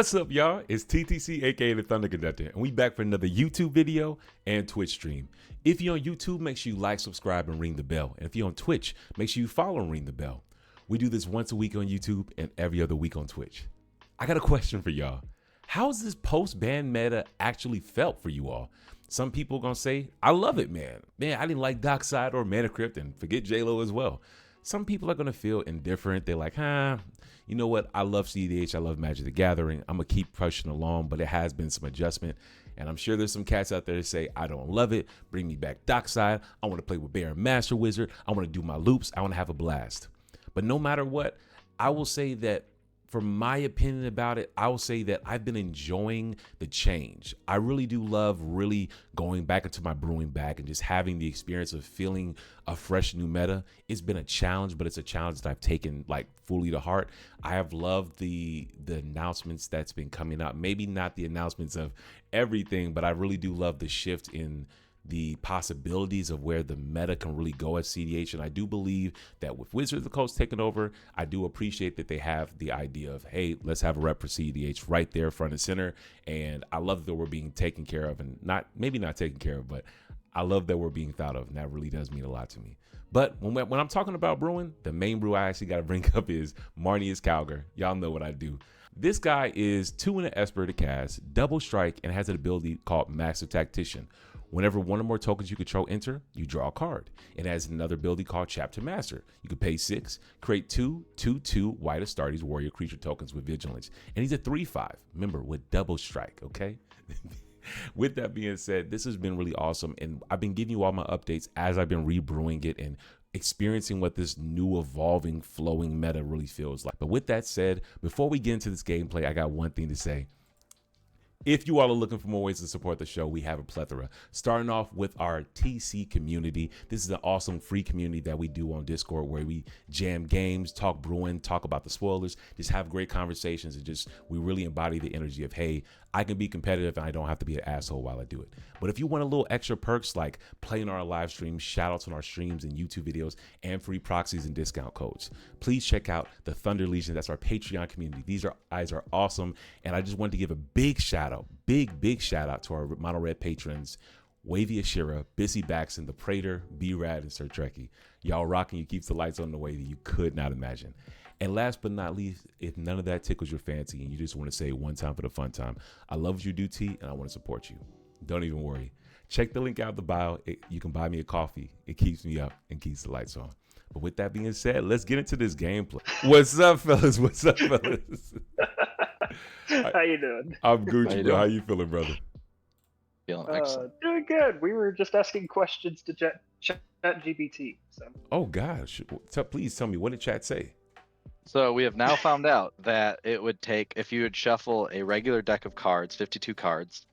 What's up, y'all? It's TTC, aka the ThunderConductor, and we back for another YouTube video and Twitch stream. If you're on YouTube, make sure you like, subscribe, and ring the bell. And if you're on Twitch, make sure you follow and ring the bell. We do this once a week on YouTube and every other week on Twitch. I got a question for y'all. How's this post-ban meta actually felt for you all? Some people are gonna say, I love it, man. Man, I didn't like Dockside or Mana Crypt, and forget J-Lo as well. Some people are gonna feel indifferent. They're like, you know what? I love cEDH. I love Magic the Gathering. I'm gonna keep pushing along, but it has been some adjustment. And I'm sure there's some cats out there that say, I don't love it. Bring me back Dockside. I want to play with Baron Master Wizard. I want to do my loops. I want to have a blast. But no matter what, I will say that from my opinion about it, I will say that I've been enjoying the change. I really do love really going back into my brewing bag and just having the experience of feeling a fresh new meta. It's been a challenge, but it's a challenge that I've taken like fully to heart. I have loved the announcements that's been coming out. Maybe not the announcements of everything, but I really do love the shift in the possibilities of where the meta can really go at cEDH. And I do believe that with Wizards of the Coast taking over, I do appreciate that they have the idea of, hey, let's have a rep for cEDH right there front and center. And I love that we're being taken care of, and maybe not taken care of, but I love that we're being thought of. And that really does mean a lot to me. But when I'm talking about brewing, the main brew I actually got to bring up is Marneus Calgar. Y'all know what I do. This guy is 2 in an ESPER to cast, double strike, and has an ability called Master Tactician. Whenever one or more tokens you control enter, you draw a card. It has another ability called Chapter Master. You can pay 6, create 2/2/2 white Astartes warrior creature tokens with vigilance. And he's a 3/5, remember, with double strike, okay? With that being said, this has been really awesome. And I've been giving you all my updates as I've been rebrewing it and experiencing what this new evolving flowing meta really feels like. But with that said, before we get into this gameplay, I got one thing to say. If you all are looking for more ways to support the show, we have a plethora. Starting off with our TC community. This is an awesome free community that we do on Discord where we jam games, talk brewing, talk about the spoilers, just have great conversations, and we really embody the energy of, hey, I can be competitive and I don't have to be an asshole while I do it. But if you want a little extra perks like playing our live streams, shout outs on our streams and YouTube videos, and free proxies and discount codes, please check out the Thunder Legion. That's our Patreon community. These guys are awesome. And I just wanted to give a big shout out, big shout out to our Mono Red patrons, Wavy Ashira, Bissy Baxton, The Prater, B-Rad, and Sir Trekkie. Y'all rocking. You keeps the lights on the way that you could not imagine. And last but not least, if none of that tickles your fancy and you just want to say one time for the fun time, I love what you do, T, and I want to support you. Don't even worry. Check the link out in the bio. You can buy me a coffee. It keeps me up and keeps the lights on. But with that being said, let's get into this gameplay. What's up, fellas? What's up, fellas? How you doing? I'm Gucci, bro. How you feeling, brother? Feeling excellent. Doing good. We were just asking questions to ChatGPT. So. Oh, gosh. Please tell me, what did chat say? So we have now found out that it would take, if you would shuffle a regular deck of cards, 52 cards,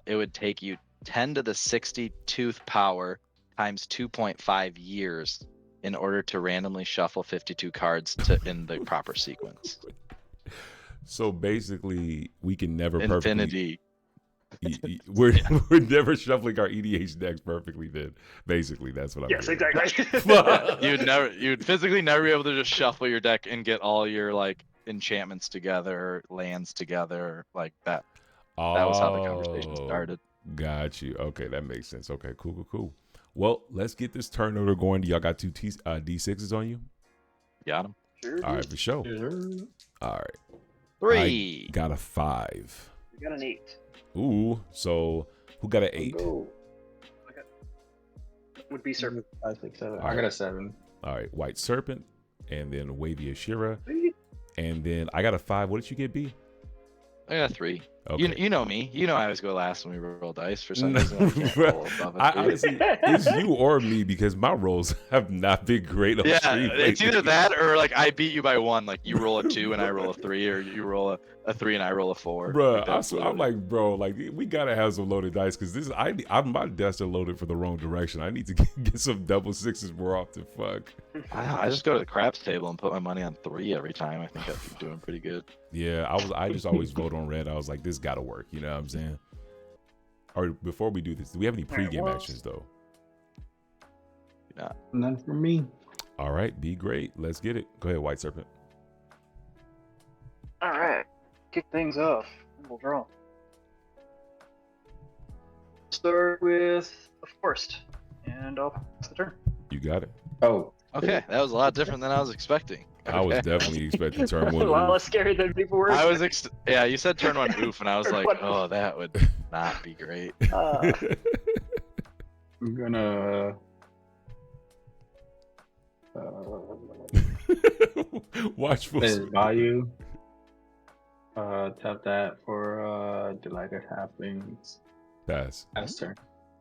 it would take you 10 to the 62th power times 2.5 years in order to randomly shuffle 52 cards in the proper sequence. So basically, we can never Infinity. We're never shuffling our EDH decks perfectly. Then basically, that's what I'm. Yes, exactly. You'd physically never be able to just shuffle your deck and get all your like enchantments together, lands together, like that. That was how the conversation started. Got you. Okay, that makes sense. Okay, cool. Well, let's get this turnover going. Do y'all got 2 D6s on you? Got them. Sure. All right, for sure. Sure. All right. 3. I got a 5. You got an 8. Ooh, so who got an 8? Would be Serpent. 5, 6, 7. All I right. got a 7. All right, White Serpent, and then Wavy Ashira, and then I got a 5. What did you get, B? I got a 3. Okay. You know me. You know I always go last when we roll dice for some reason. I can't roll above a 3. Honestly, it's you or me because my rolls have not been great on stream. It's either that or like I beat you by 1. Like you roll a 2 and I roll a 3, or you roll a 3 and I roll a 4. Bruh, I'm like, bro, like we gotta have some loaded dice because my decks are loaded for the wrong direction. I need to get some double 6s more often. Fuck. I just go to the craps table and put my money on 3 every time. I think I'm doing pretty good. Yeah, I just always vote on red. I was like, this gotta work. You know what I'm saying? Or before we do this, do we have any pregame actions though? None for me. All right, be great. Let's get it. Go ahead, White Serpent. All right. kick things off. We'll draw. Start with the forest, and I'll pass the turn. You got it. Oh, Okay, that was a lot different than I was expecting. I was Okay. definitely expecting turn A one. lot Oof. less scary than people were. I was yeah, you said turn one oof, and I was Turn like, one. oh, that would not be great. I'm gonna. Watchful Play Spirit. value. Tap that for delighted halflings. Pass. Pass turn.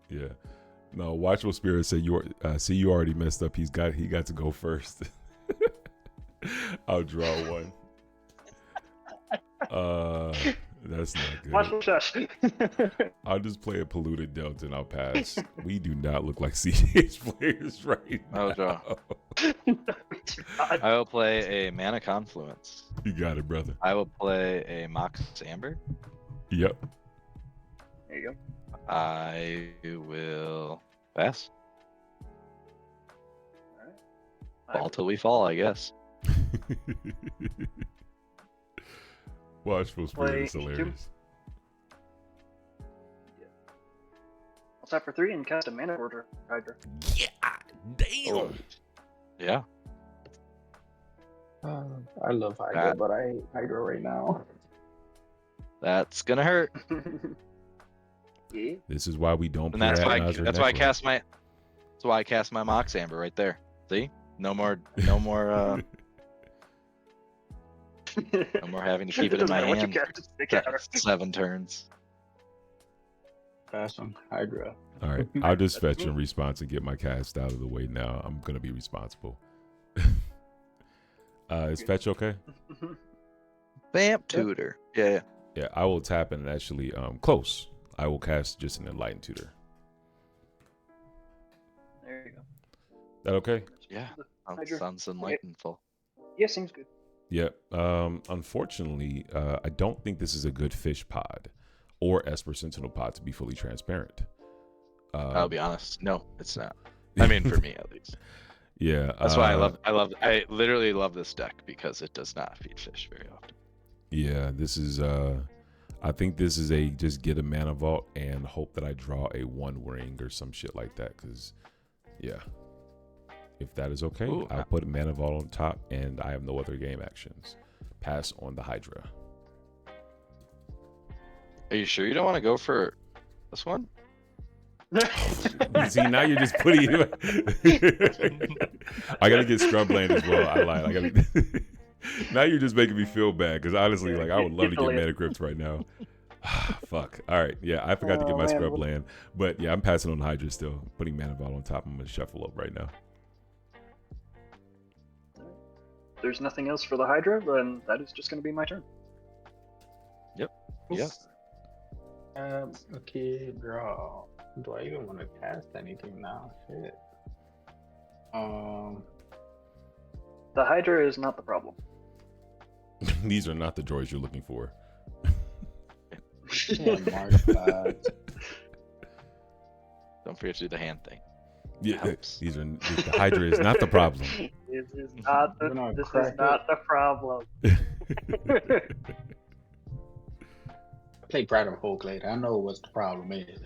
Yeah. No, Watchful Spirit said you see you already messed up. He got to go first. I'll draw one. That's not good. Watchful shush. I'll just play a polluted delta and I'll pass. We do not look like cEDH players right now. I'll draw. I will play a Mana Confluence. You got it, brother. I will play a Mox Amber. Yep. There you go. I will pass. Fall till we fall, I guess. Watchful Spirit is Play hilarious. I'll tap for 3 and cast a Mana Order Hydra. Yeah, damn. Yeah. I love Hydra, but I hate Hydra right now. That's gonna hurt. Yeah. This is why we don't. And that's why Pyragonize our that's why I necro. cast my Mox Amber right there. See? No more no more having to keep it in my Doesn't matter what you hand. cast, just stick it out. 7 turns. Pass on Hydra. All right, I'll just fetch and response and get my cast out of the way now. I'm gonna be responsible. Is fetch okay? Vamp Tutor. Yeah. Yeah, I will tap and actually close. I will cast just an Enlightened Tutor. There you go. That okay? Yeah. Hydra. Sounds enlightenful. Yeah, seems good. Yep. Unfortunately, I don't think this is a good fish pod or Esper Sentinel pod, to be fully transparent. I'll be honest. No, it's not. I mean, for me at least. Yeah. That's why I literally love this deck because it does not feed fish very often. Yeah, this is I think this is a just get a mana vault and hope that I draw a 1 ring or some shit like that. Cause yeah. If that is okay, Ooh, I'll put a mana vault on top and I have no other game actions. Pass on the Hydra. Are you sure you don't want to go for this one? See, now you're just putting it. I gotta get Scrubland as well. I lied. I gotta. Now you're just making me feel bad because honestly, like I would love to get Mana Crypt right now. Fuck. All right. Yeah, I forgot to get my Scrubland, but yeah, I'm passing on Hydra still. Putting Mana Vault on top. I'm gonna shuffle up right now. There's nothing else for the Hydra, then that is just going to be my turn. Yep. Okay, draw. Do I even want to cast anything now? Shit. The Hydra is not the problem. These are not the droids you're looking for. Yeah, March clouds. Don't forget to do the hand thing. Yeah, Helps. these are the Hydra is not the problem. This is not We're not the, this crack is not the problem. I played Pride of Oaklade. I know what the problem is.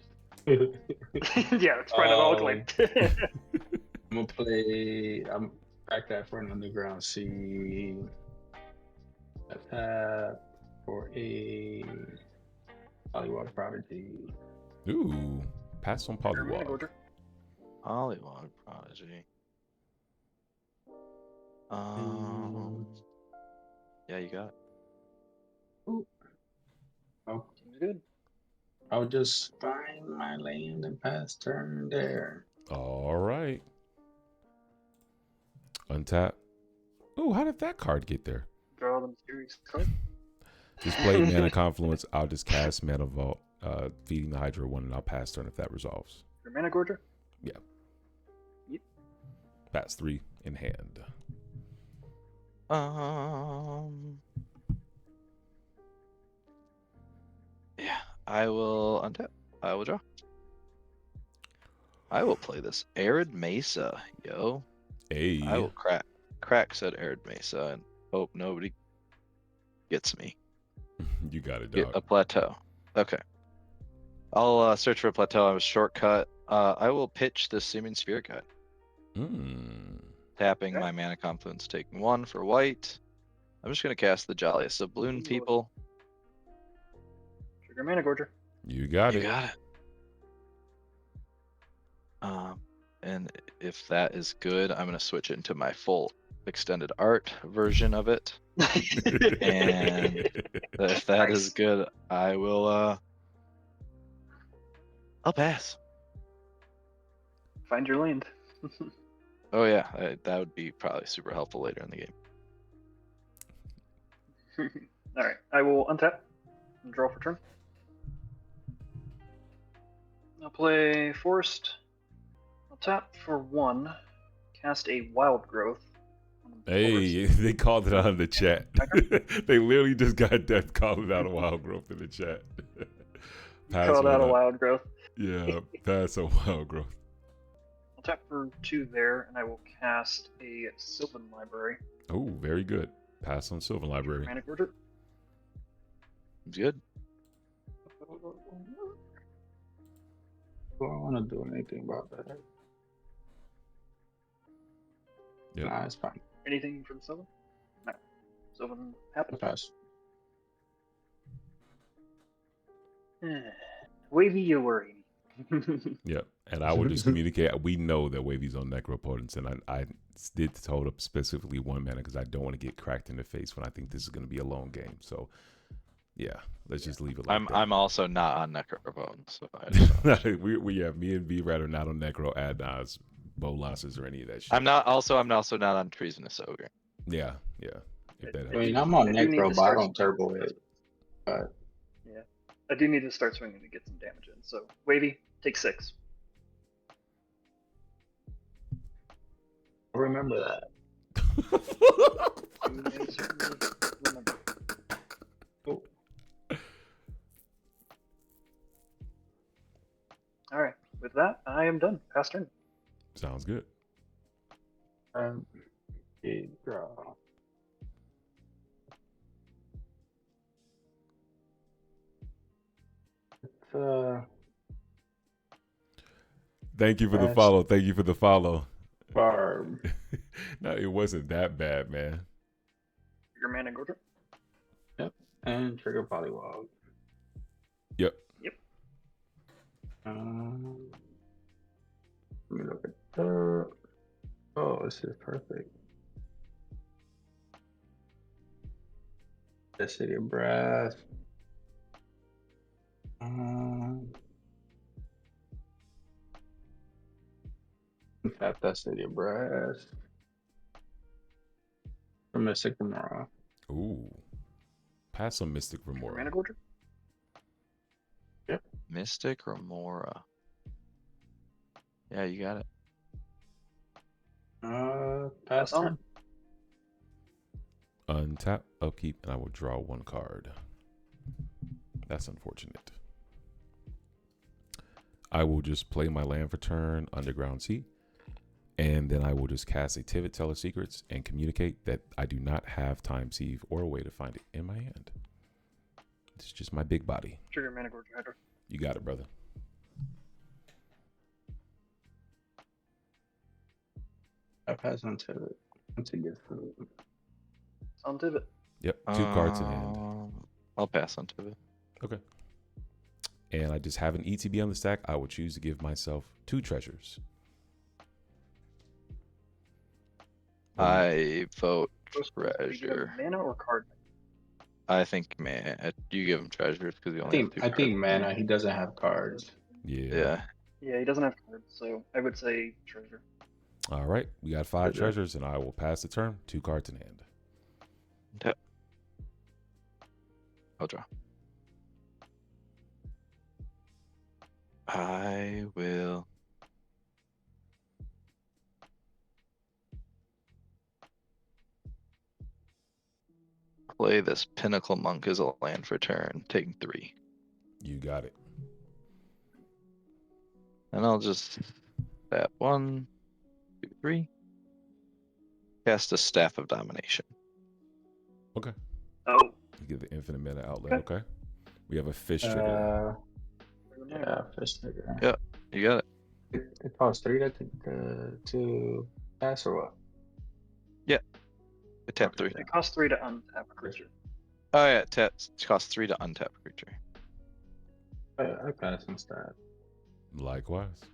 Yeah, it's part of Oakland. I'm gonna play. I'm back that for an underground sea. Tap for a Pollywog Prodigy. Ooh, pass on Polywog. Pollywog Prodigy. Yeah, you got it. Oh, Seems good. I'll just find my land and pass turn there. All right. Untap. Oh, how did that card get there? Draw the mysterious card. Just play Mana Confluence. I'll just cast Mana Vault, feeding the Hydra 1, and I'll pass turn if that resolves. Your Mana Gorger? Yeah. Yep. Pass 3 in hand. Yeah, I will untap. I will draw. I will play this Arid Mesa, yo. Hey. I will crack said Arid Mesa and hope nobody gets me. You got it, Get dog. a plateau. Okay. I'll search for a plateau. I have a shortcut. I will pitch the Seeming Spirit Guide. Tapping Okay. my mana confluence, taking 1 for white. I'm just gonna cast the Jolliest of Balloon People. Trigger Mana Gorger. You got You it. got it. And if that is good, I'm gonna switch it into my full extended art version of it. And if that is Nice. good, I will I'll pass. Find your land. Oh yeah, that would be probably super helpful later in the game. All right, I will untap and draw for turn. I'll play Forest. I'll tap for 1, cast a Wild Growth. Hey, they called it out in the chat. They literally just got Death calling out a Wild Growth in the chat. Called out a Wild Growth. Yeah, pass a Wild Growth. I'll tap for 2 there, and I will cast a Sylvan Library. Oh, very good. Pass on Sylvan Library. Mana Gorger. Good. Do I want to do anything about that? Yep. Nah, it's fine. Anything from Sylvan? No. Sylvan happens. Pass. Wavy, you worry. Yep. And I will just communicate. We know that Wavy's on Necropotence, and I did hold up specifically 1 mana because I don't want to get cracked in the face when I think this is going to be a long game. So, yeah, let's just leave it like that. I'm also not on Necropotence, so I just me and B-Rat are not on Necro, Adnaz, Bolasses, or any of that shit. I'm also not on Treasonous Augur. Yeah. If that I mean, helps. I'm on I do need to Necro, but I start don't turbo it. But Yeah. I do need to start swinging to get some damage in. So, Wavy, take 6. I remember that. You may certainly remember. Oh. All right. With that, I am done. Pass turn. Sounds good. Big draw. It's Thank you for the Yes. follow. Thank you for the follow. Barb. No, it wasn't that bad, man. Your Mana Gorger. And trigger Polywog. Yep. Let me look at the. Oh, this is perfect. The City of Brass. Tap that City of Brass. For Mystic Remora. Ooh. Pass some Mystic Your Remora. Mana Gorger. Mystic Remora. Yeah, you got it. Pass on turn. Untap, upkeep, and I will draw 1 card. That's unfortunate. I will just play my land for turn, Underground Sea, and then I will just cast a Tivit Tell of Secrets and communicate that I do not have Time Sieve or a way to find it in my hand. It's just my big body. Trigger Mana Gorger Hydra. You got it, brother. I pass on to it. Once it gets through. On Tivit. Yep, 2 cards in hand. I'll pass on to it. Okay. And I just have an ETB on the stack. I will choose to give myself 2 treasures. I vote Regular treasure. Mana or card? I think, man, you give him treasures because you I only think have 2 I think cards. mana. He doesn't have cards. Yeah. Yeah, he doesn't have cards, so I would say treasure. All right. We got 5 Treasure. treasures, and I will pass the turn. 2 cards in hand. Tap. I'll draw. I will play this Pinnacle Monk as a land for turn, taking 3. You got it. And I'll just tap 1, 2, 3. Cast a Staff of Domination. Okay. Oh, You get the infinite mana outlet. Okay. We have a fish trigger. Yeah, fish trigger. Yeah, you got it. It costs 3 to pass or what? It tap 3. It costs 3 to untap a creature. Oh yeah, it costs 3 to untap a creature. I pass instead. Likewise.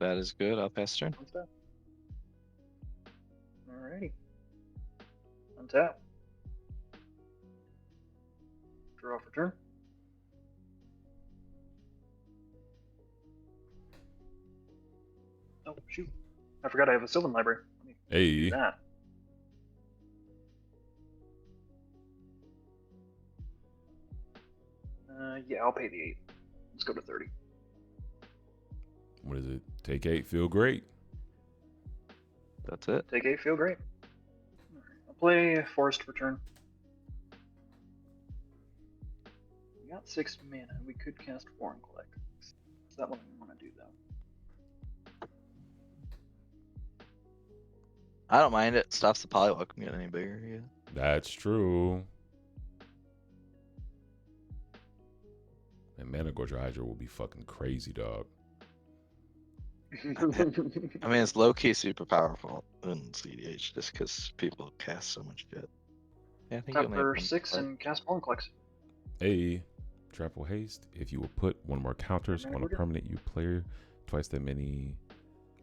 That is good. I'll pass turn. Untap. Alrighty. Untap. Draw for turn. Oh shoot! I forgot I have a Sylvan library. Let me do Hey. that. Yeah, I'll pay the 8. Let's go to 30. What is it? Take 8. Feel great. That's it. Take 8, feel great. Alright, I'll play Forest for turn. We got 6 mana. We could cast Vorinclex. Is that what we want to do though? I don't mind it. Stops the polywalk from getting any bigger. Yeah. That's true. And Mana Gorger Hydra will be fucking crazy, dog. I mean, it's low key super powerful in cEDH just because people cast so much shit. Yeah, I think Tap you only for have 6 and cast Vorinclex. A Trample Haste. If you will put one more counters Mana on a Gorger? permanent you player, twice that many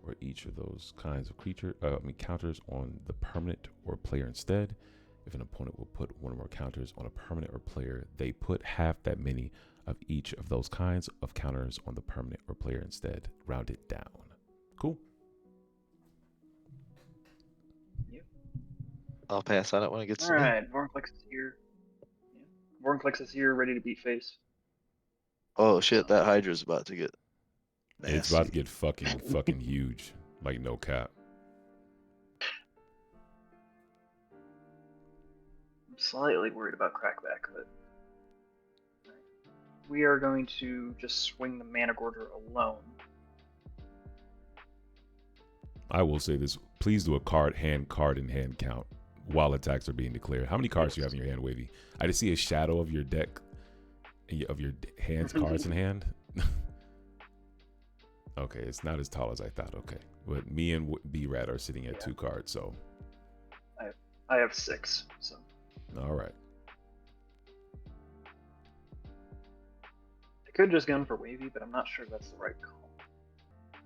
or each of those kinds of creature, counters on the permanent or player instead. If an opponent will put one or more counters on a permanent or player, they put half that many of each of those kinds of counters on the permanent or player instead. Round it down. Cool. I'll pass on it when it gets to me. Alright, Vorinclex is here. Yeah. Vorinclex is here, ready to beat face. Oh shit, that Hydra's about to get nasty. It's about to get fucking huge. Like no cap. I'm slightly worried about Crackback, but we are going to just swing the Mana Gorger alone. I will say this. Please do a card in hand count while attacks are being declared. How many cards do you have in your hand, Wavy? I just see a shadow of your deck, of your hand's cards in hand. Okay, it's not as tall as I thought. Okay, but me and B-Rat are sitting at 2 cards, so. I have 6, so. All right. I could just gun for Wavy, but I'm not sure that's the right call.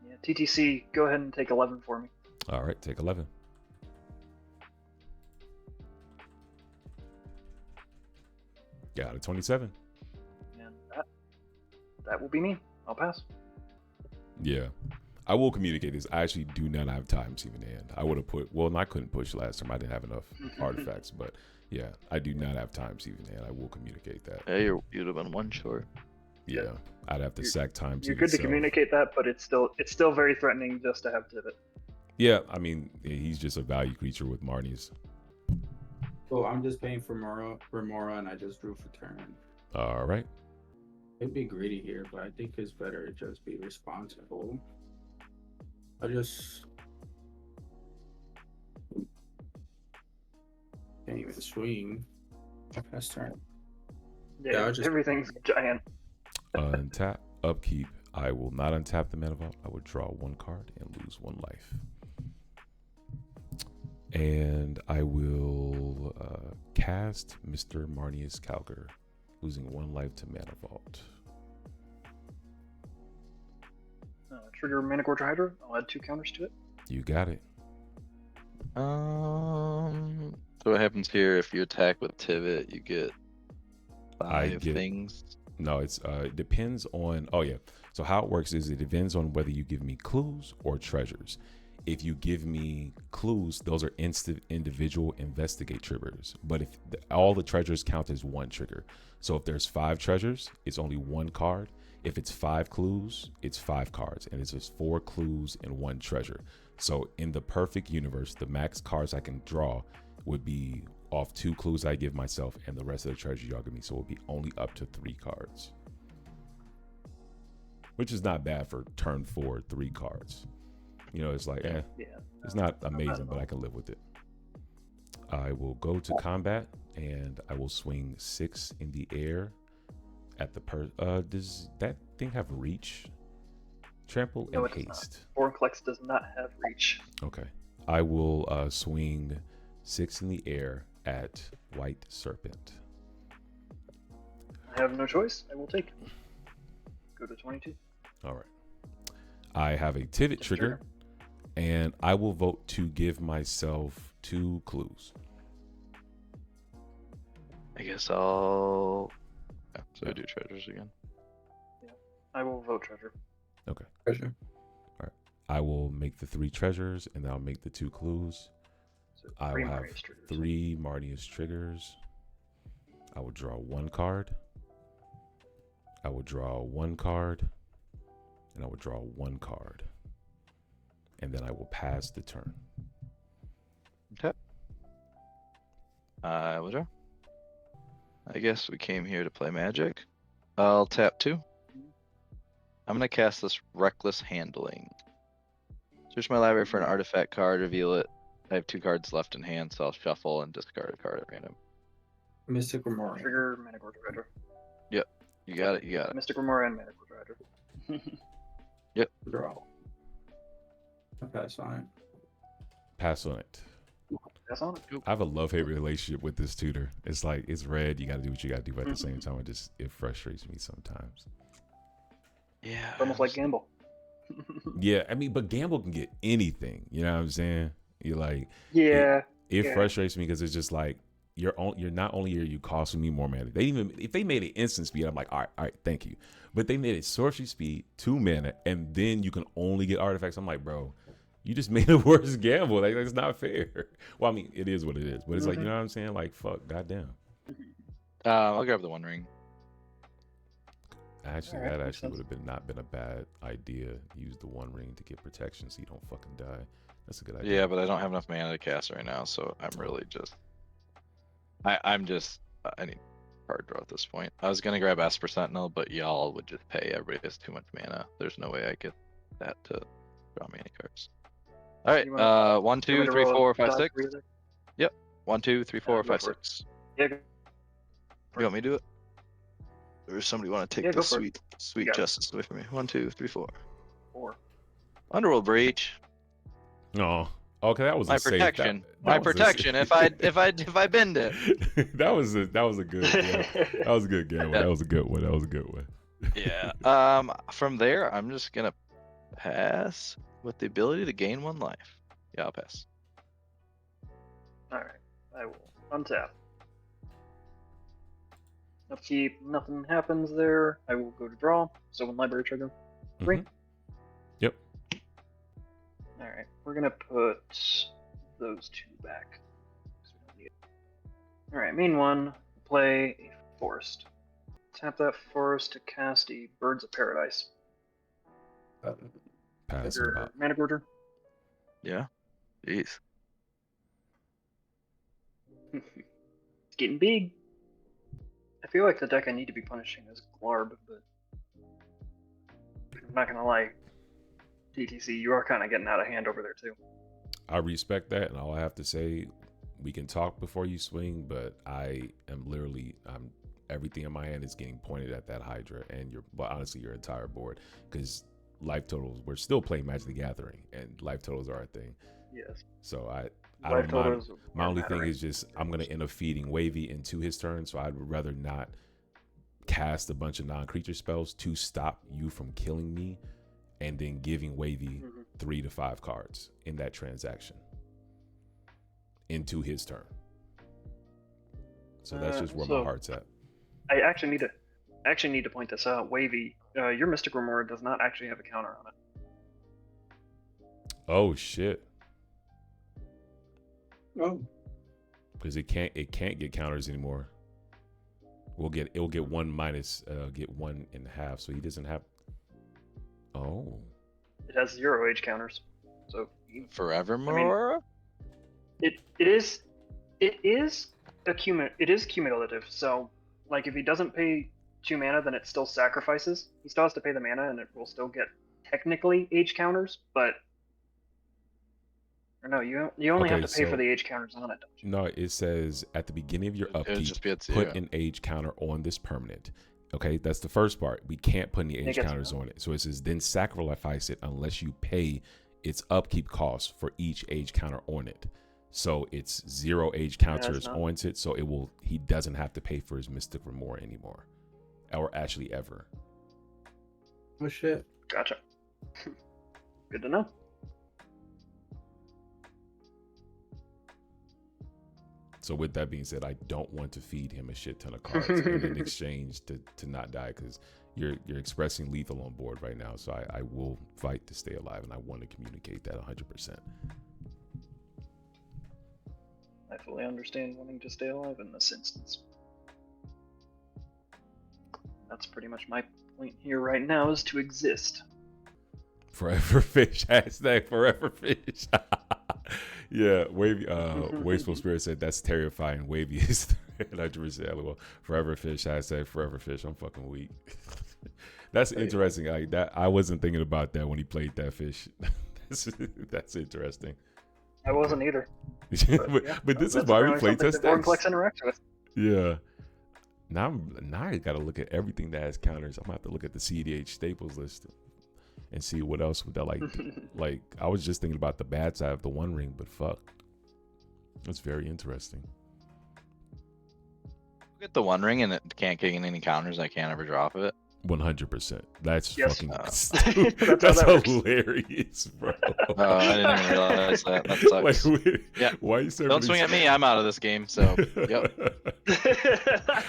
Yeah, TTC, go ahead and take 11 for me. All right, take 11. Got a 27. And that will be me. I'll pass. Yeah. I will communicate this. I actually do not have time Seaman in hand. I would have put, well, I couldn't push last time. I didn't have enough artifacts, but yeah, I do not have time Seaman in hand. I will communicate that. Yeah, you'd have been 1 short. Yeah, I'd have to sack time. You're good to communicate that, but it's still very threatening just to have Tivit. Yeah, I mean, he's just a value creature with Marneus. So I'm just paying for Mora, and I just drew for turn. All right. It'd be greedy here, but I think it's better to just be responsible. I just can't even swing. Pass turn. Yeah, everything's giant. Untap, upkeep. I will not untap the mana vault. I would draw 1 card and lose 1 life. And I will cast Mr. Marneus Calgar, losing 1 life to mana vault. Trigger Mana Gorger Hydra. I'll add 2 counters to it. You got it. So what happens here if you attack with Tivit? You get 5 things. No, it depends on. Oh yeah. So how it works is it depends on whether you give me clues or treasures. If you give me clues, those are instant individual investigate triggers. But if all the treasures count as 1 trigger. So if there's 5 treasures, it's only 1 card. If it's 5 clues, it's 5 cards, and it's just 4 clues and 1 treasure. So in the perfect universe, the max cards I can draw would be off 2 clues I give myself and the rest of the treasure y'all give me. So it would be only up to 3 cards, which is not bad for turn 4, 3 cards. You know, it's like, it's not amazing, but I can live with it. I will go to combat and I will swing 6 in the air at the does that thing have reach? Trample No, and it does haste. not. Vorinclex does not have reach. Okay. I will swing 6 in the air at White Serpent. I have no choice. I will take. Go to 22. All right. I have a Tivit trigger, and I will vote to give myself 2 clues. I guess I'll. Yeah, so I do treasures again. Yeah, I will vote treasure. Okay. Treasure. I will make the 3 treasures, and I'll make the 2 clues. So I will have Marneus triggers. 3 Marneus triggers. I will draw 1 card. I will draw 1 card. And I will draw 1 card. And then I will pass the turn. Okay. I will draw. I guess we came here to play Magic. I'll tap 2. I'm going to cast this Reckless Handling. Search my library for an artifact card, reveal it. I have 2 cards left in hand, so I'll shuffle and discard a card at random. Mystic Remora. Trigger Manticore Rider. You got it, you got it. Mystic Remora and Manticore Rider. Draw. I pass on it. Pass on it. That's on it. I have a love-hate relationship with this tutor. It's like, it's red, you got to do what you got to do, but at the same time, it frustrates me sometimes. Yeah. It's almost like Gamble. Yeah, I mean, but Gamble can get anything. You know what I'm saying? You're like, Yeah. it frustrates me because it's just like, you're not only are you costing me more mana. If they made it instant speed, I'm like, all right, thank you. But they made it sorcery speed, 2 mana, and then you can only get artifacts. I'm like, bro, you just made a worse gamble. Like, that's not fair. Well, I mean, it is what it is, but it's like, you know what I'm saying? Like, fuck, goddamn. I'll grab the One Ring. Actually, Alright, that makes actually sense. would have not been a bad idea. Use the One Ring to get protection so you don't fucking die. That's a good idea. Yeah, but I don't have enough mana to cast right now, so I'm really just. I need card draw at this point. I was gonna grab Esper Sentinel, but y'all would just pay. Everybody has too much mana. There's no way I get that to draw me any cards. All right, You wanna- 1, You want 2, me to 3, roll a 4, 5, dodge 6. for you there? 1, 2, 3, 4, go 5, for it. 6. Yeah, go You want me to do it? Or does somebody want to take Yeah, go this for it. sweet got it. justice away from me? 1, 2, 3, 4. 4. Underworld Breach. No. Okay, that was My a safe. protection. That My was a protection. safe. If I bend it. that was a good. Yeah. That was a good game. Yeah. That was a good one. Yeah. From there, I'm just gonna pass with the ability to gain 1 life. Yeah, I'll pass. Alright, I will untap. Upkeep, nothing happens there. I will go to draw. So when library trigger. 3. Mhm. Yep. Alright, we're gonna put those 2 back. 'cause we don't need it. Alright, main one, play a forest. Tap that forest to cast a Birds of Paradise. Pass Trigger about. Mana Gorger. Yeah. Jeez. It's getting big. I feel like the deck I need to be punishing is Glarb, but I'm not gonna lie. TTC, you are kind of getting out of hand over there too. I respect that, and all I have to say, we can talk before you swing, but I'm everything in my hand is getting pointed at that Hydra and honestly your entire board, because life totals, we're still playing Magic the Gathering, and life totals are a thing. Yes. So I Life don't mind. totals My are only thing mattering. is just I'm gonna end up feeding Wavy into his turn, so I'd rather not cast a bunch of non-creature spells to stop you from killing me, and then giving Wavy 3 to 5 cards in that transaction into his turn. So that's just where my so- heart's at. I actually need to point this out. Wavy, your Mystic Remora does not actually have a counter on it. Oh shit! Oh, Because it can't get counters anymore. It'll get 1 minus, get 1.5. So he doesn't have. Oh. It has 0 age counters. So Forevermore? it is cumulative. So like if he doesn't pay 2 mana, then it still sacrifices. He still has to pay the mana, and it will still get technically age counters, but Or no, you only have Okay, to pay so- for the age counters on it, don't you? No, it says at the beginning of your It would upkeep, just be at put 0. an age counter on this permanent. Okay, that's the first part. We can't put any age gets counters that. on it. So it says then sacrifice it unless you pay its upkeep cost for each age counter on it. So it's 0 age counters not. on it. So he doesn't have to pay for his Mystic Remore anymore, or actually ever. Oh shit. Gotcha. Good to know. So with that being said, I don't want to feed him a shit ton of cards in exchange to not die, because you're expressing lethal on board right now. So I will fight to stay alive, and I want to communicate that 100%. I fully understand wanting to stay alive in this instance. That's pretty much my point here right now, is to exist. ForeverFish, hashtag ForeverFish. Yeah, Wavy, Wasteful Spirit said that's terrifying. Wavy is 100%. LOL. ForeverFish, hashtag ForeverFish. I'm fucking weak. That's interesting. I wasn't thinking about that when he played that fish. That's interesting. I wasn't either. but this is That's why we apparently play something test that Vorinclex decks. interacts with. Yeah. Now I got to look at everything that has counters. I'm gonna have to look at the cEDH staples list and see what else would that like. I was just thinking about the bad side of the One Ring, but fuck, that's very interesting. Get the One Ring and it can't get any counters. I can't ever drop it. 100%. That's Yes. fucking. That's That's how that works. hilarious, bro. Oh, I didn't even realize that. That sucks. Yeah. Why you Don't swing at me. I'm out of this game. So, yep.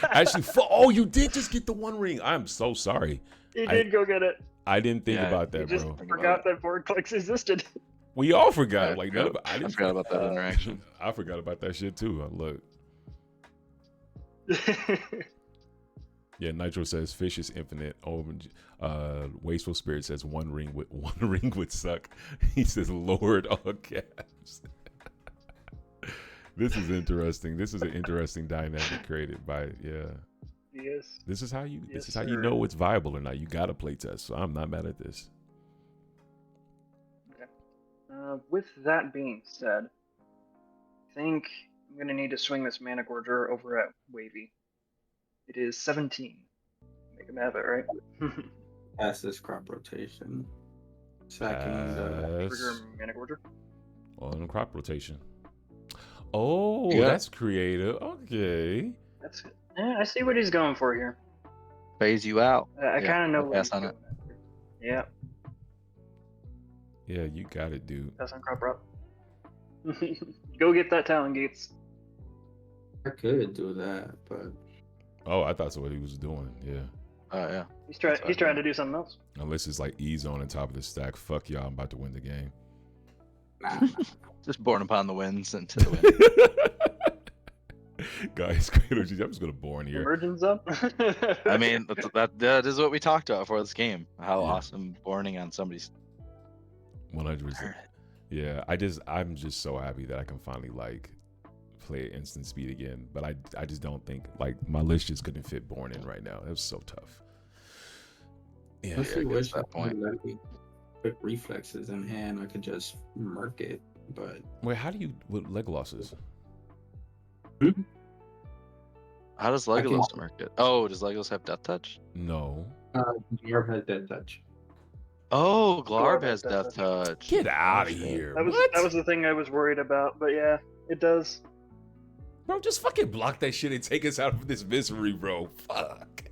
Actually, you did just get the One Ring. I'm so sorry. He did go get it. I didn't think Yeah, about He that, just bro. forgot that Vorinclex existed. We all forgot. I None forgot- of, I I didn't forgot about that interaction. I forgot about that shit too. Look. Yeah, Nitro says fish is infinite. Wasteful Spirit says one ring would suck. He says Lord all caps. This is interesting. This is an interesting dynamic created by Yes. This is how you Yes, you sir. know it's viable or not. You gotta play test. So I'm not mad at this. With that being said, I think I'm going to need to swing this Mana Gorger over at Wavy. It is 17. Make him have it, right? Pass this crop rotation. Sacking the Trigger Mana Gorger. On crop rotation. Oh, Yeah. that's creative. Okay. That's it. I see what he's going for here. Phase you out. I Yeah, kind of know I'll what pass he's on going it. after. Yeah, Yeah, you got it, dude. pass on crop route. Go get that Talon Gates. I could do that, but Oh, I thought that's what he was doing. Yeah. Oh, yeah. He's That's what I trying to do something else. Unless it's like E zone on top of the stack. Fuck y'all, I'm about to win the game. nah. Just born upon the winds into the wind. Guys, I'm just gonna bore in here. Emergence up. I mean, that is what we talked about for this game. How Yeah. awesome boarding on somebody's 100%. Yeah, I'm just so happy that I can finally like play at instant speed again. But I just don't think like my list just couldn't fit born in right now. It was so tough. Yeah. Let's see it which gets to that point. quick reflexes in hand. I could just murk it, but Wait, how do you what Legolas is? How does I can- Legolas mark it? Oh, does Legolas have Death Touch? No. Glarb has dead touch. Oh, Glarb Glarb has has Death Death Touch. Get out of shit. here. that What? was the thing I was worried about. But yeah, it does. Bro, just fucking block that shit and take us out of this misery, bro. Fuck.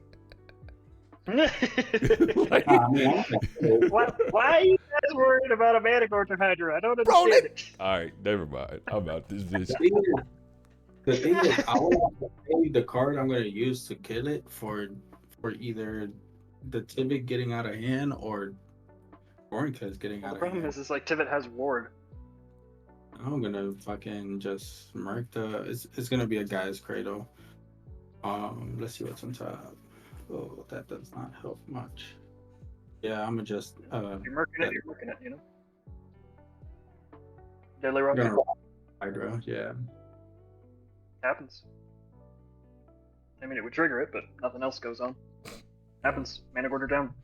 Like- Why are you guys worried about a Mana Gorger Hydra? I don't Bro, understand it. All right, never mind. I'm out this bitch. The thing is, I want to pay the card I'm going to use to kill it for either the Tivit getting out of hand or Vorinclex getting The out of problem hand. is like Tivit has ward. I'm gonna fucking just mark the. It's gonna be a guy's cradle. Let's see what's on top. Oh, that does not help much. Yeah, I'm gonna just You're murking it, you know? Deadly Rock gonna Hydra. Yeah, happens. I mean, it would trigger it, but nothing else goes on. Happens. Mana Gorger down.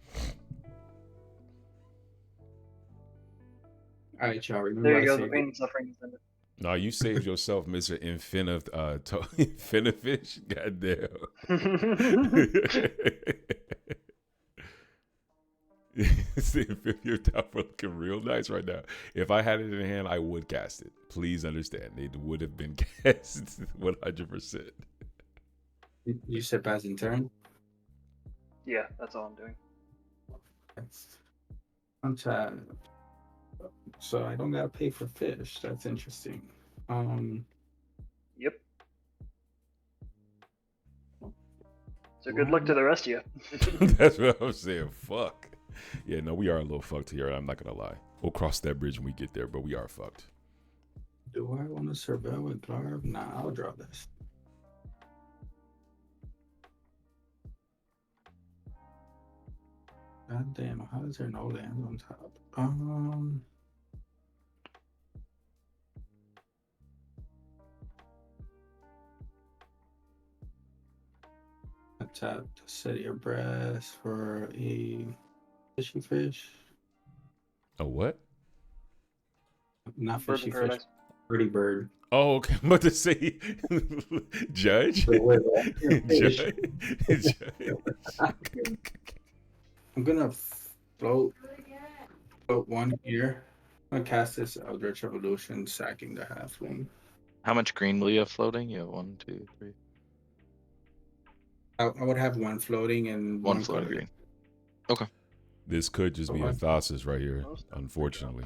All right, y'all. Remember There I you go. The saved pain it. and suffering is ended. No, you saved yourself, Mr. INFI-Fish. Goddamn. See, your top looking real nice right now. If I had it in hand, I would cast it. Please understand, it would have been cast 100%. You said pass in turn? Yeah, that's all I'm doing. Untap. So I don't gotta pay for fish. That's interesting. Yep. So good luck to the rest of you. That's what I'm saying. Fuck. Yeah, no, we are a little fucked here. I'm not gonna lie. We'll cross that bridge when we get there, but we are fucked. Do I want to surveil with Glarb? Nah, I'll draw this. God damn, how is there no land on top? I tapped the City of Brass for a fishy fish. A what? Not Birds fishy of fish. paradise. Pretty bird. Oh, okay. I'm about to say, Judge. Judge. I'm gonna float one here. I'm gonna cast this Eldritch Evolution, sacking the halfling. How much green will you have floating? You have 1, 2, 3. I would have one floating and One one floating color. green. Okay. This could just be a Thassus right here, unfortunately.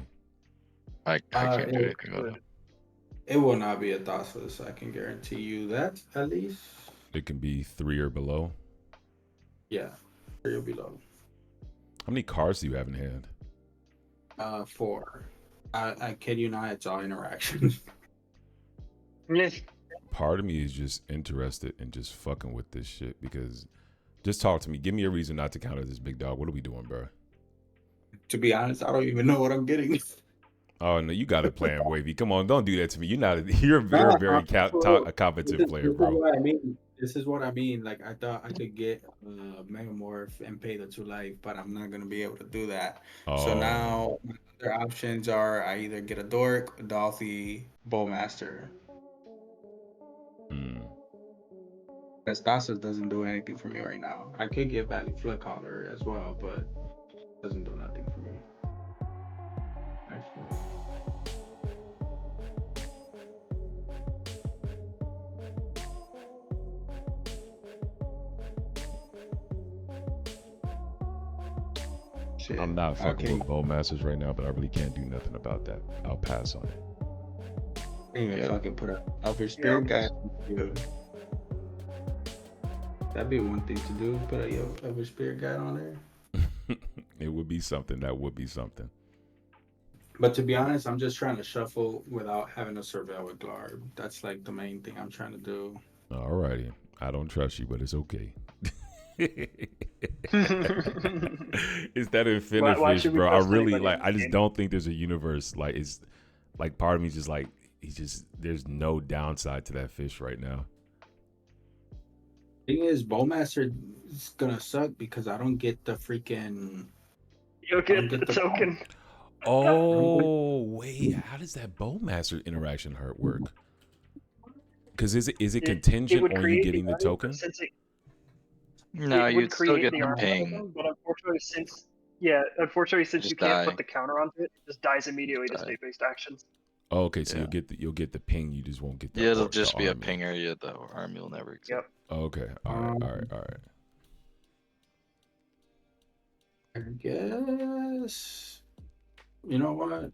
I can't do anything about it. It will not be a Thassus, I can guarantee you that, at least. It can be 3 or below. Yeah, 3 or below. How many cards do you have in hand? 4. I kid you not, it's all interactions. Part of me is just interested in just fucking with this shit because just talk to me. Give me a reason not to counter this big dog. What are we doing, bro? To be honest, I don't even know what I'm getting. Oh no, you got it playing wavy. Come on, don't do that to me. You're a very competent player, bro. This is what I mean. Like I thought I could get Megamorph and pay the 2 life, but I'm not gonna be able to do that. Oh. So now my other options are I either get a Dork, a Dolphy, Bowmaster. Because Thassus doesn't do anything for me right now. I could get Valley Flood Caller as well, but it doesn't do nothing for me. Actually. Shit. I'm not fucking with Bowmasters right now, but I really can't do nothing about that. I'll pass on it. Even fucking put a Elder Spirit Guide. That'd be one thing to do. Put a Elder Spirit Guide on there. It would be something. That would be something. But to be honest, I'm just trying to shuffle without having to surveil with Glarb. That's like the main thing I'm trying to do. Alrighty. I don't trust you, but it's okay. It's that INFI-Fish, bro. I really like. I just don't think there's a universe like it's like part of me just like there's no downside to that fish right now. Thing is, Bowmaster is gonna suck because I don't get the freaking. You'll get the token. Oh wait, how does that Bowmaster interaction work? Because is it contingent on you getting the token? No, you'd still get the ping. Token, but unfortunately, since you can't put the counter onto it, it just dies immediately to state-based actions. Oh, okay, so you'll get the ping, you just won't get the. Yeah, it'll just be a pinger. Yeah, the army will never exist. Yep. Okay. All right. I guess. You know what?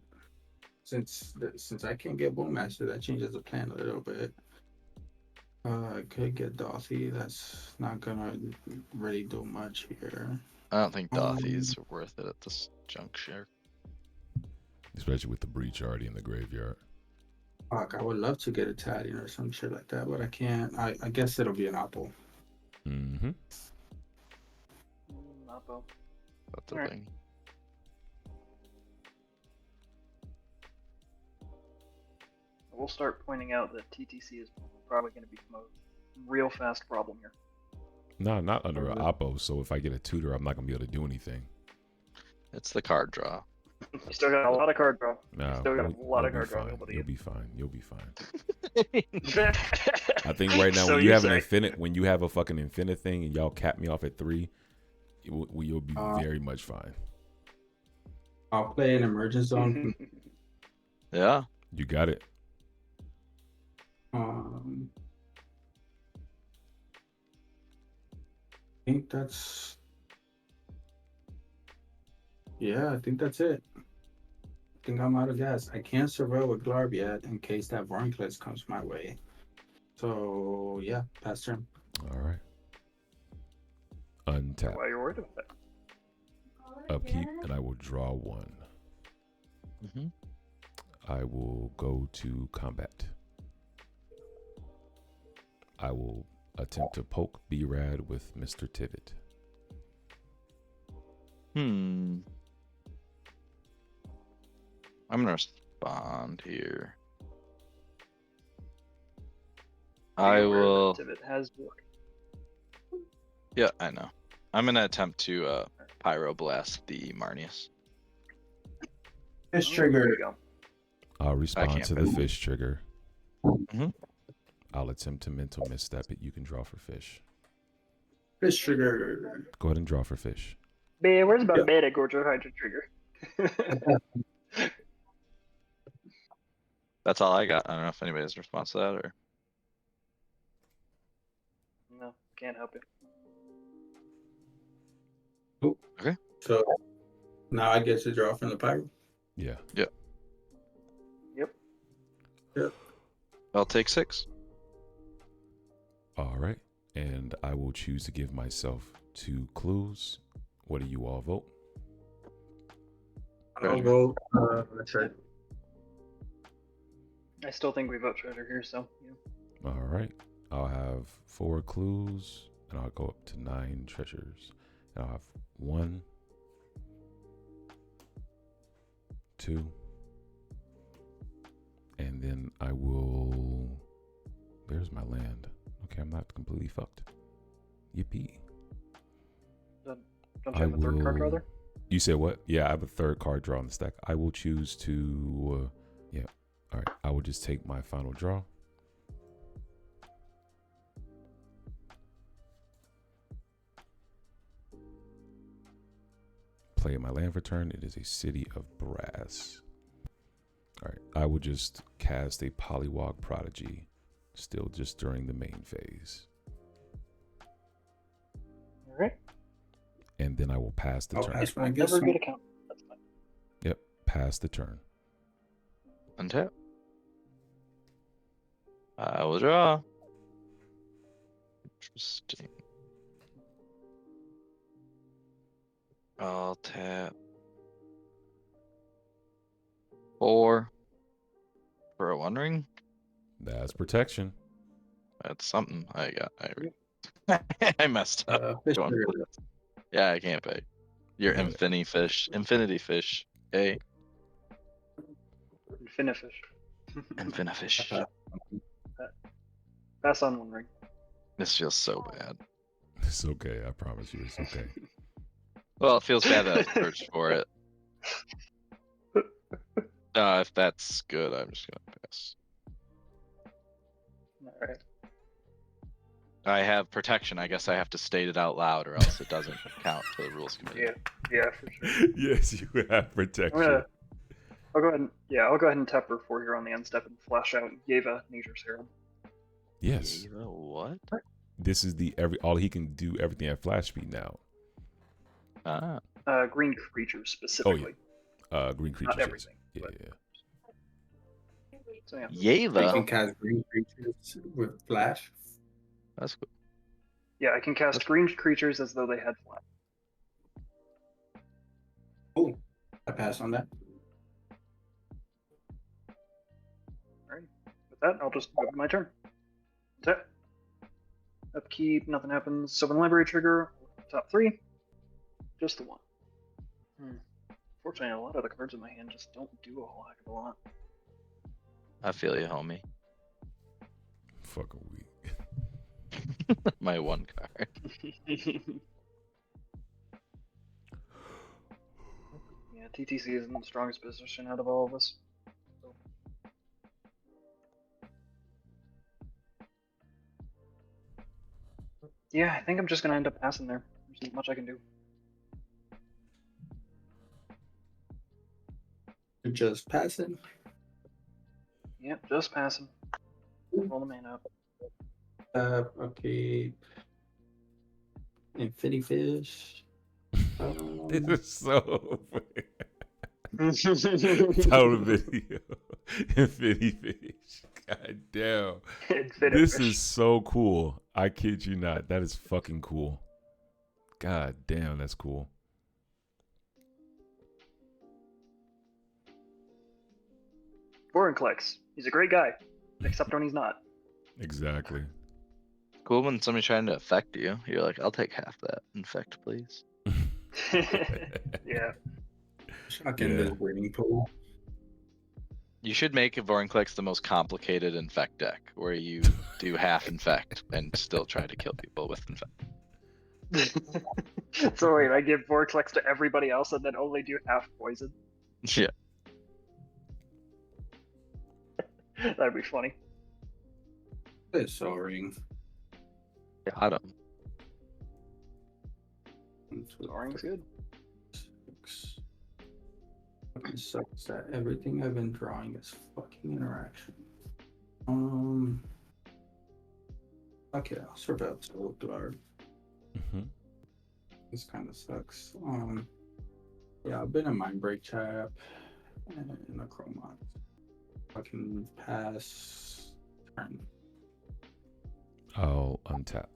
Since I can't get Bowmaster, that changes the plan a little bit. I could get Dolphy. That's not gonna really do much here. I don't think Dolphy's worth it at this juncture. Especially with the breach already in the graveyard. Fuck, I would love to get a Tadian or some shit like that, but I can't. I guess it'll be an Apple. Mm-hmm. Apple. That's the thing. We'll start pointing out that TTC is probably going to become a real fast problem here. No, not under an Oppo, so if I get a tutor, I'm not going to be able to do anything. It's the card draw. You still got a lot of card draw. You No, still got a lot of you'll card draw. be fine. You'll be fine. I I think right now So when you you have an say. infinite, when you have a fucking infinite thing and y'all cap me off at 3, you'll be very much fine. I'll play an emergent zone. Yeah. You got it. I think that's. Yeah, I think that's it. I think I'm out of gas. I can't survive with Glarb yet in case that Vorinclex comes my way. So yeah, pass turn. All right. Untap. Why you're worried about that? Upkeep, and I will draw 1. Mm-hmm. I will go to combat. I will attempt to poke B-Rad with Mr. Tivit. I'm gonna respond here. I will. Tivit has worked. Yeah, I know. I'm gonna attempt to pyroblast the Marneus. Fish There trigger. you go. I'll respond can't to the fish trigger. Mm-hmm. I'll attempt to mental misstep it. You can draw for fish. Fish trigger. Go ahead and draw for fish. Where's about Yep. beta Gorger Hydra trigger? That's all I got. I don't know if anybody has a response to that or. No, can't help you. So now I get to draw from the pyro. Yeah. Yep. I'll take 6. All right. And I will choose to give myself 2 clues. What do you all vote? I'll go. That's right. I still think we vote treasure here, so yeah. All right. I'll have 4 clues, and I'll go up to 9 treasures. And I'll have 1, 2, and then I will. There's my land. Okay, I'm not completely fucked. Yippee. Don't you have a third card draw there? You said what? Yeah, I have a 3rd card draw on the stack. I will choose to. Yeah. All right. I will just take my final draw. Play my land for turn. It is a City of Brass. All right. I will just cast a Polywog Prodigy, still just during the main phase. All right. And then I will pass the turn. Pass when I get Never some. get a count. That's fine. Yep. Pass the turn. Untap. I will draw. Interesting. I'll tap 4 for a 1 ring. That's protection. That's something I got. I messed up. Fish Going trigger. for this. Yeah, I can't pay. Your Yeah. Infinity Fish. Hey, Infinifish. Infinity Fish. Pass on 1 ring. This feels so bad. It's okay. I promise you it's okay. Well, it feels bad that I searched for it. If that's good, I'm just gonna pass. All right. I have protection. I guess I have to state it out loud, or else it doesn't count to the rules committee. Yeah, for sure. Yes, you have protection. I'll go ahead and tap her 4 here on the end step and flash out Yeva Nature's Herald. Yes. Eva, what? This is all he can do everything at flash speed now. Ah, Green creatures specifically. Green creatures. Not everything. Yeah, but- yeah. So yeah. I Yeva. can cast green creatures with flash. That's cool. Yeah, I can cast green creatures as though they had flat. Oh, I pass on that. Alright. With that, I'll just move to my turn. Tap. Upkeep, nothing happens. Sylvan Library trigger, top 3. Just the 1. Fortunately, a lot of the cards in my hand just don't do a whole heck of a lot. I feel you, homie. Fucking weak. My 1 card. Yeah, TTC is in the strongest position out of all of us. So. Yeah, I think I'm just gonna end up passing there. There's not much I can do. You're just passing. Yep, just passing. Roll the man up. Okay. INFI-Fish. This is so title video. INFI-Fish. God damn. This is so cool. I kid you not. That is fucking cool. God damn, that's cool. Vorinclex. He's a great guy, except when he's not. Exactly. Cool when somebody's trying to affect you. You're like, I'll take half that. Infect, please. Yeah. Shocking this breeding pool. You should make Vorinclex the most complicated infect deck, where you do half infect and still try to kill people with infect. So wait, I give Vorinclex to everybody else and then only do half poison? Yeah. That'd be funny. It's soaring. Got him. Soaring's good. Fucking sucks that everything I've been drawing is fucking interaction. Okay, I'll survive to Glarb. This kind of sucks. Yeah, I've been in Mind Break Trap and in a Chromont. Fucking pass turn. I'll untap.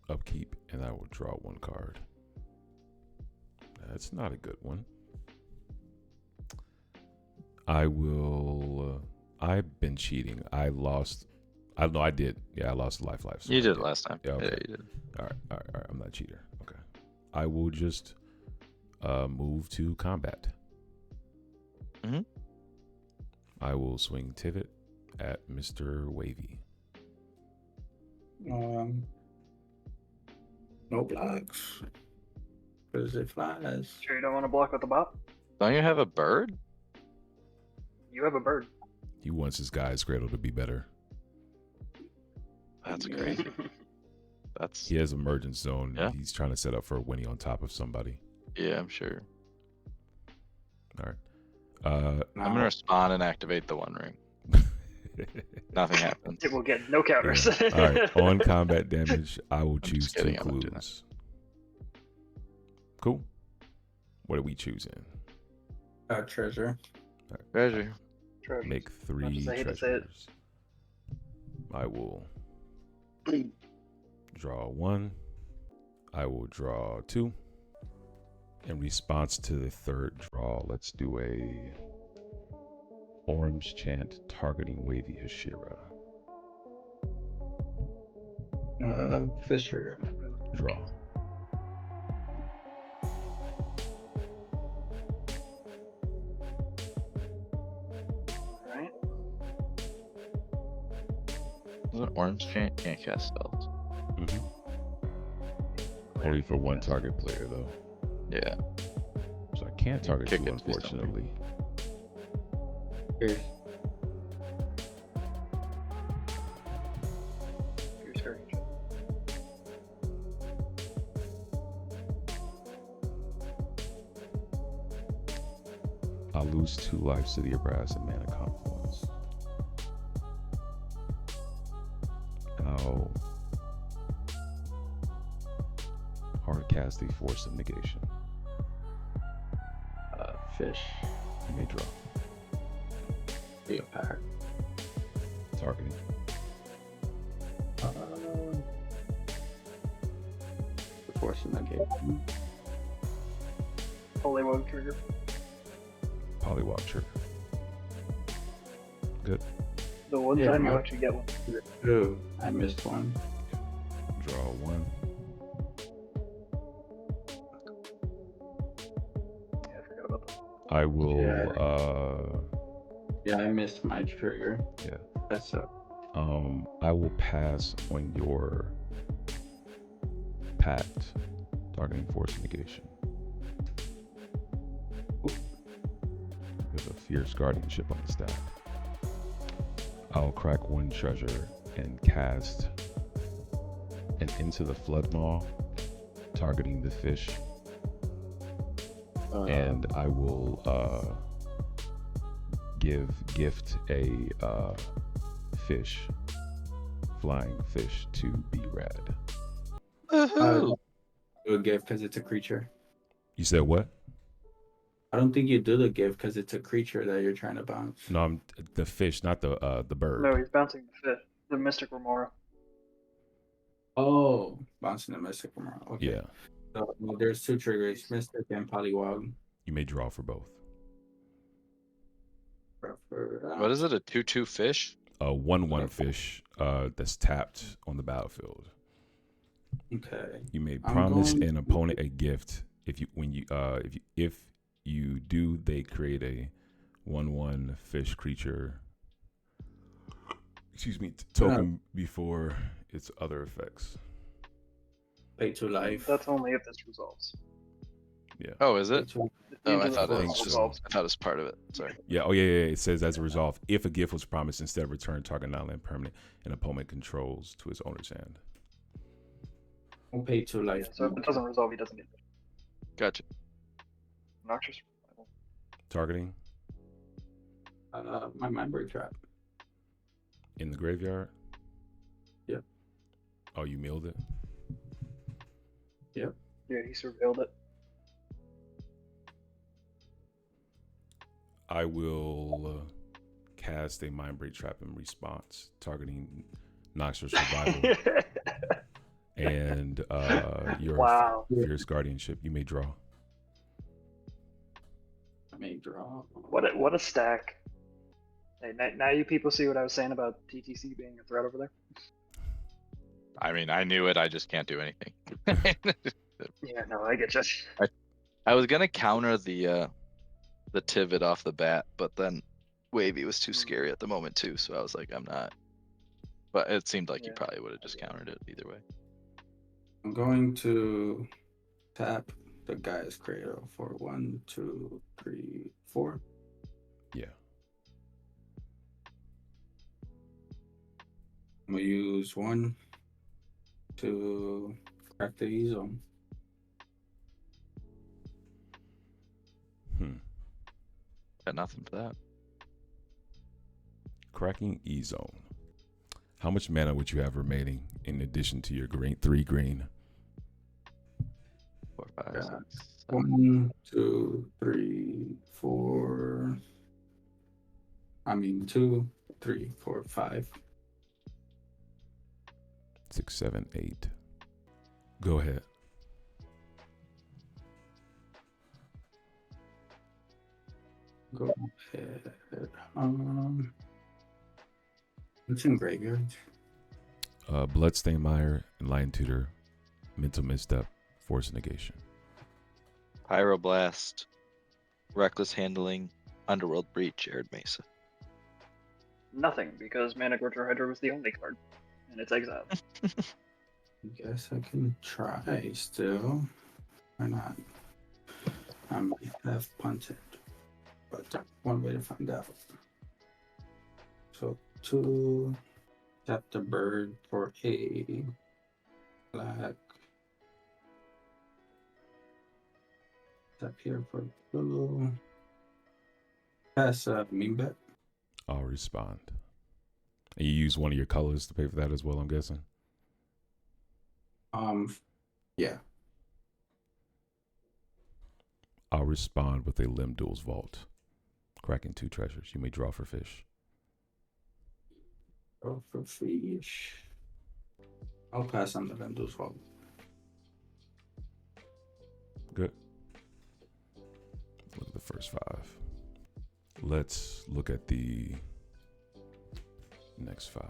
Upkeep, and I will draw one card. That's not a good one. I will. I've been cheating. I lost. I know I did. Yeah, I lost life. So You did it last time. Yeah, okay. Yeah, you did. All right. I'm not a cheater. Okay. I will just move to combat. Mm-hmm. I will swing Tivit at Mr. Wavy. No blocks. Because it flies. Sure you don't want to block with the bop? Don't you have a bird? You have a bird. He wants his guy's cradle to be better. That's crazy. That's He has emergence zone. Yeah. He's trying to set up for a Winnie on top of somebody. yeah, I'm sure. All right. I'm gonna respond and activate the One Ring. Nothing happens. It will get no counters. Yeah. All right. On combat damage, I will choose just kidding, 2 I'm not doing clues. Cool. What are we choosing? Treasure. Treasure. Treasures. Make 3 Much as I hate to say it. treasures. I will draw 1. I will draw 2. In response to the third draw, let's do a orange chant targeting Wavy Hashira. Fisher. Draw. Right? Is it orange chant? Can't cast spells. Only for one target player, though. Yeah. So I can't target Kick you, it, please don't. unfortunately. Here. Fierce Courage. I'll lose 2 life, City of Brass, and Mana Confluence. I'll hard cast the Force of Negation. Fish. You may draw. Leopard. Targeting. The Force of Negation. Holy Woe trigger. Polywalk trigger. Good. The one Yeah, time you no. actually get one. Oh, I missed one. Draw 1. Yeah, I forgot about that. I will, Yeah, I missed my trigger. yeah. That's up. I will pass on your pact targeting Force of Negation. Fierce Guardianship on the stack. I'll crack 1 treasure and cast an Into the Flood Maw, targeting the fish. And I will gift a fish, flying fish, to be red. Do a gift because it's a creature. You said what? I don't think you do the gift because it's a creature that you're trying to bounce. No, I'm the fish, not the bird. No, he's bouncing the fish, the Mystic Remora. Oh, bouncing the Mystic Remora. Okay. Yeah. So well, there's 2 triggers, Mystic and Polywog. You may draw for both. What is it? A 2/2 fish? A 1/1 fish that's tapped on the battlefield. Okay. You may promise an opponent a gift if you do, they create a 1/1 fish creature. Excuse me, token before its other effects. Pay 2 life. That's only if this resolves. Yeah. Oh, is it? Oh, I thought it think was so. I thought it was part of it. Sorry. Yeah. Oh, yeah. It says as a resolve, if a gift was promised, instead of return target non-land permanent, an opponent controls to his owner's hand. I'll pay 2 life. Yeah, so if it doesn't resolve, he doesn't get it. Gotcha. Noxious. Targeting My mind break trap. in the graveyard. Yep. Oh, you milled it. Yep. Yeah, he surveilled it. I will cast a mind break trap in response, targeting Noxious Survival and your Wow. Fierce Guardianship. You may draw. I may draw. What a stack. Hey, now you people see what I was saying about TTC being a threat over there? I mean, I knew it. I just can't do anything. Yeah, no, I get you. I was gonna counter the Tivit off the bat, but then Wavy was too scary at the moment too, so I was like, I'm not. But it seemed like you probably would have just countered it either way. I'm going to tap the Guy's Cradle for 1, 2, 3, 4. Yeah. I'm gonna use 1 to crack the E-Zone. Got nothing for that. Cracking E-Zone. How much mana would you have remaining in addition to your 3 green? 4, 5, Yeah. 6, 1, 2, 3, 4. 2, 3, 4, 5. 6, 7, 8. Go ahead. Go ahead. It's in graveyard. Bloodstained Mire, Enlightened Tutor, Mental Misstep, Force Negation. Pyroblast, Reckless Handling, Underworld Breach, Arid Mesa. Nothing, because Mana Gorger Hydra was the only card, and it's exiled. I guess I can try still. Why not? I might have punted, but one way to find out. So 2, tap the bird for a black. Tap here for blue. Pass mean bet. I'll respond. And you use one of your colors to pay for that as well, I'm guessing? Yeah. I'll respond with a Limb Duel's Vault. Cracking 2 treasures. You may draw for fish. Draw for fish. I'll pass on the Limb Duel's Vault. Good. Look at the first 5. Let's look at the next 5.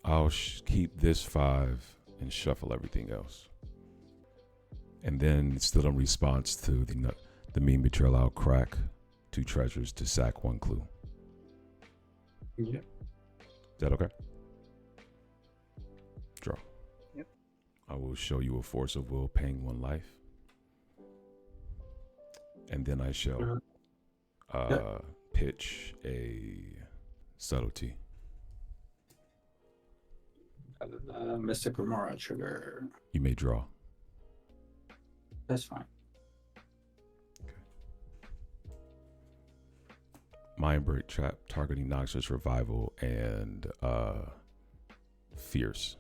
I'll keep this 5 and shuffle everything else. And then, still in response to the Mean Betrayal, I'll crack 2 treasures to sack 1 clue. Yep. Is that okay? Draw. Yep. I will show you a Force of Will paying 1 life. And then I shall pitch a subtlety. Mystic Remora trigger. You may draw. That's fine. Mind break trap targeting Noxious Revival and Fierce.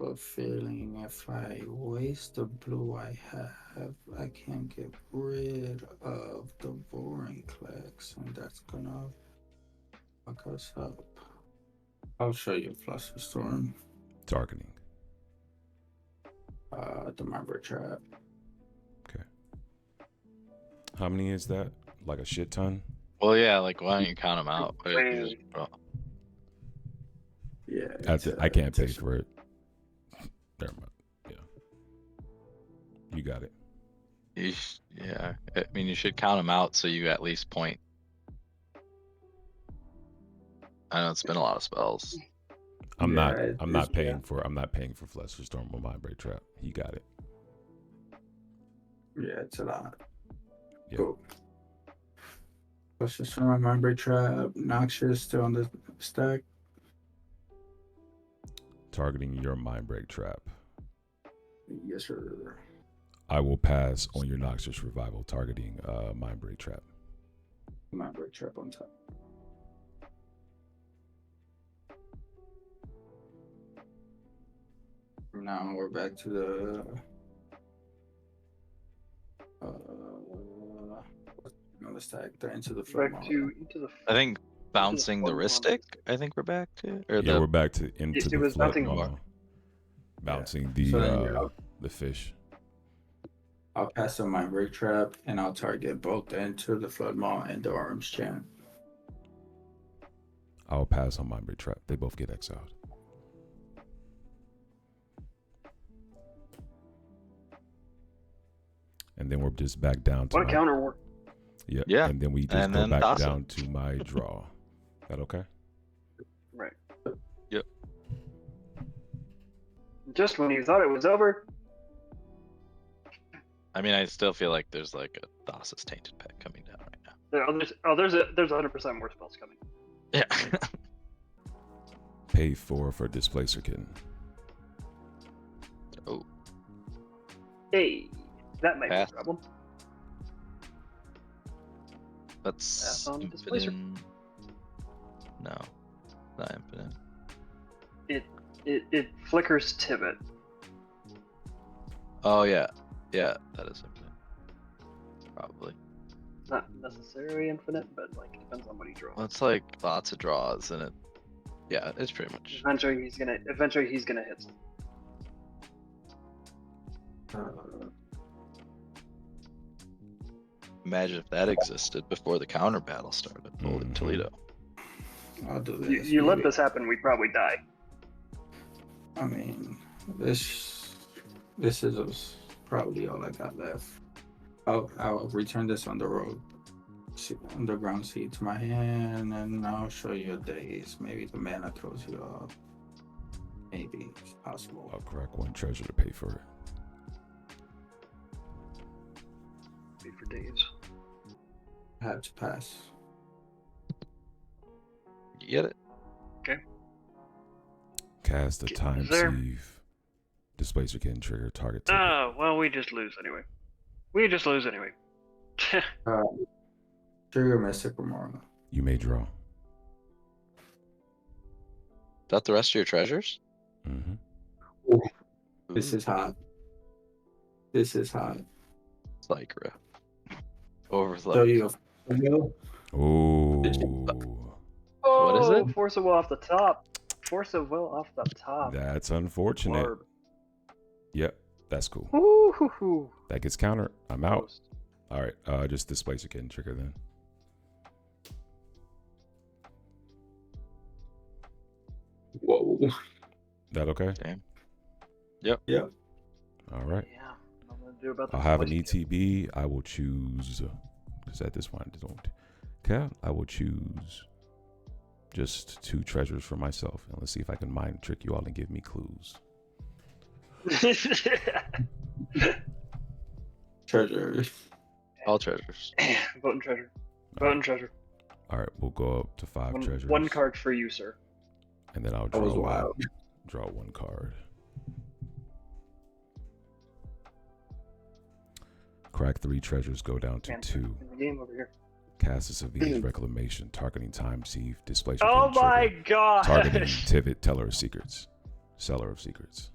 A feeling if I waste the blue I have, I can get rid of the Vorinclex, and that's gonna fuck us up. I'll show you Fluster Storm. Targeting. The Mind trap. Okay. How many is that? Like a shit ton? Well, yeah, like why don't you count them out? Yeah. I can't pay for it. Never mind. Yeah. You got it. Yeah, I mean you should count them out so you at least point. I know it's been a lot of spells. I'm not paying for Fluster Storm or Mind Break Trap. He got it. Yeah, it's a lot. Yep. Cool. Fluster Storm, Mind Break Trap, Noxious still on the stack. Targeting your Mind Break Trap. Yes, sir. I will pass on your Noxious Revival targeting Mind Break Trap. Mind Break Trap on top. Now we're back to the another stack. They're into the floor. I think bouncing the Ristic. I think we're back to. Or Yeah, we're back to into It the was flood bouncing maw. Bouncing So the fish. I'll pass on my Break Trap and I'll target both the Into the Flood Maw and the Orange Chant. I'll pass on Mind Break Trap. They both get exiled. And then we're just back down to What a counter war. Yeah. Yeah. And then we just go back down to my draw. That okay? Right. Yep. Just when you thought it was over. I mean, I still feel like there's like a Thassa's Tainted Pet coming down right now. There's 100% more spells coming. Yeah. Pay for Displacer Kitten. Oh. Hey, that might Pass. be a problem. That's Pass on Displacer. infinite. No, not infinite. It flickers Tivit. Oh yeah, yeah, that is infinite. Probably. Not necessarily infinite, but like it depends on what he draws. Well, it's like lots of draws, and it. Yeah, it's pretty much. Eventually he's gonna hit. Imagine if that existed before the counter battle started. Holy Toledo. I'll do this. You let this happen, we'd probably die. I mean, this is probably all I got left. I'll return this on the road, underground seed to my hand, and I'll show you a daze. Maybe the mana throws you off. Maybe it's possible. I'll crack one treasure to pay for it. Wait for days. I have to pass. You get it? Okay. Cast a Get time there. sieve. Displacer Kitten trigger target ticket. Oh, well, we just lose anyway. Trigger Mystic Remora. You may draw. Is that the rest of your treasures? Mm-hmm. This is hot. This is hot. Lycra. Over So you Oh. Oh, What is it? Force of Will off the top. Force of Will off the top. That's unfortunate. Glarb. Yep, that's cool. Ooh. That gets countered. I'm out. All right, just Displacer Kitten trigger then. Whoa. That okay? Damn. Yep. All right. Yeah. I'm gonna do about I'll have an ETB. I will choose. Because at this point, I don't. Okay, I will choose just 2 treasures for myself, and let's see if I can mind trick you all and give me clues. Treasure. All treasures. Voting treasure. Button treasure. All right, we'll go up to 5 treasures. One card for you, sir. And then I'll That was wild. draw 1 card. Crack 3 treasures, go down to 2. In the game over here. Cast a Civilians Reclamation, targeting Time Thief, Displacer. Oh my god! Targeting Tivit, Teller of Secrets. Seller of Secrets.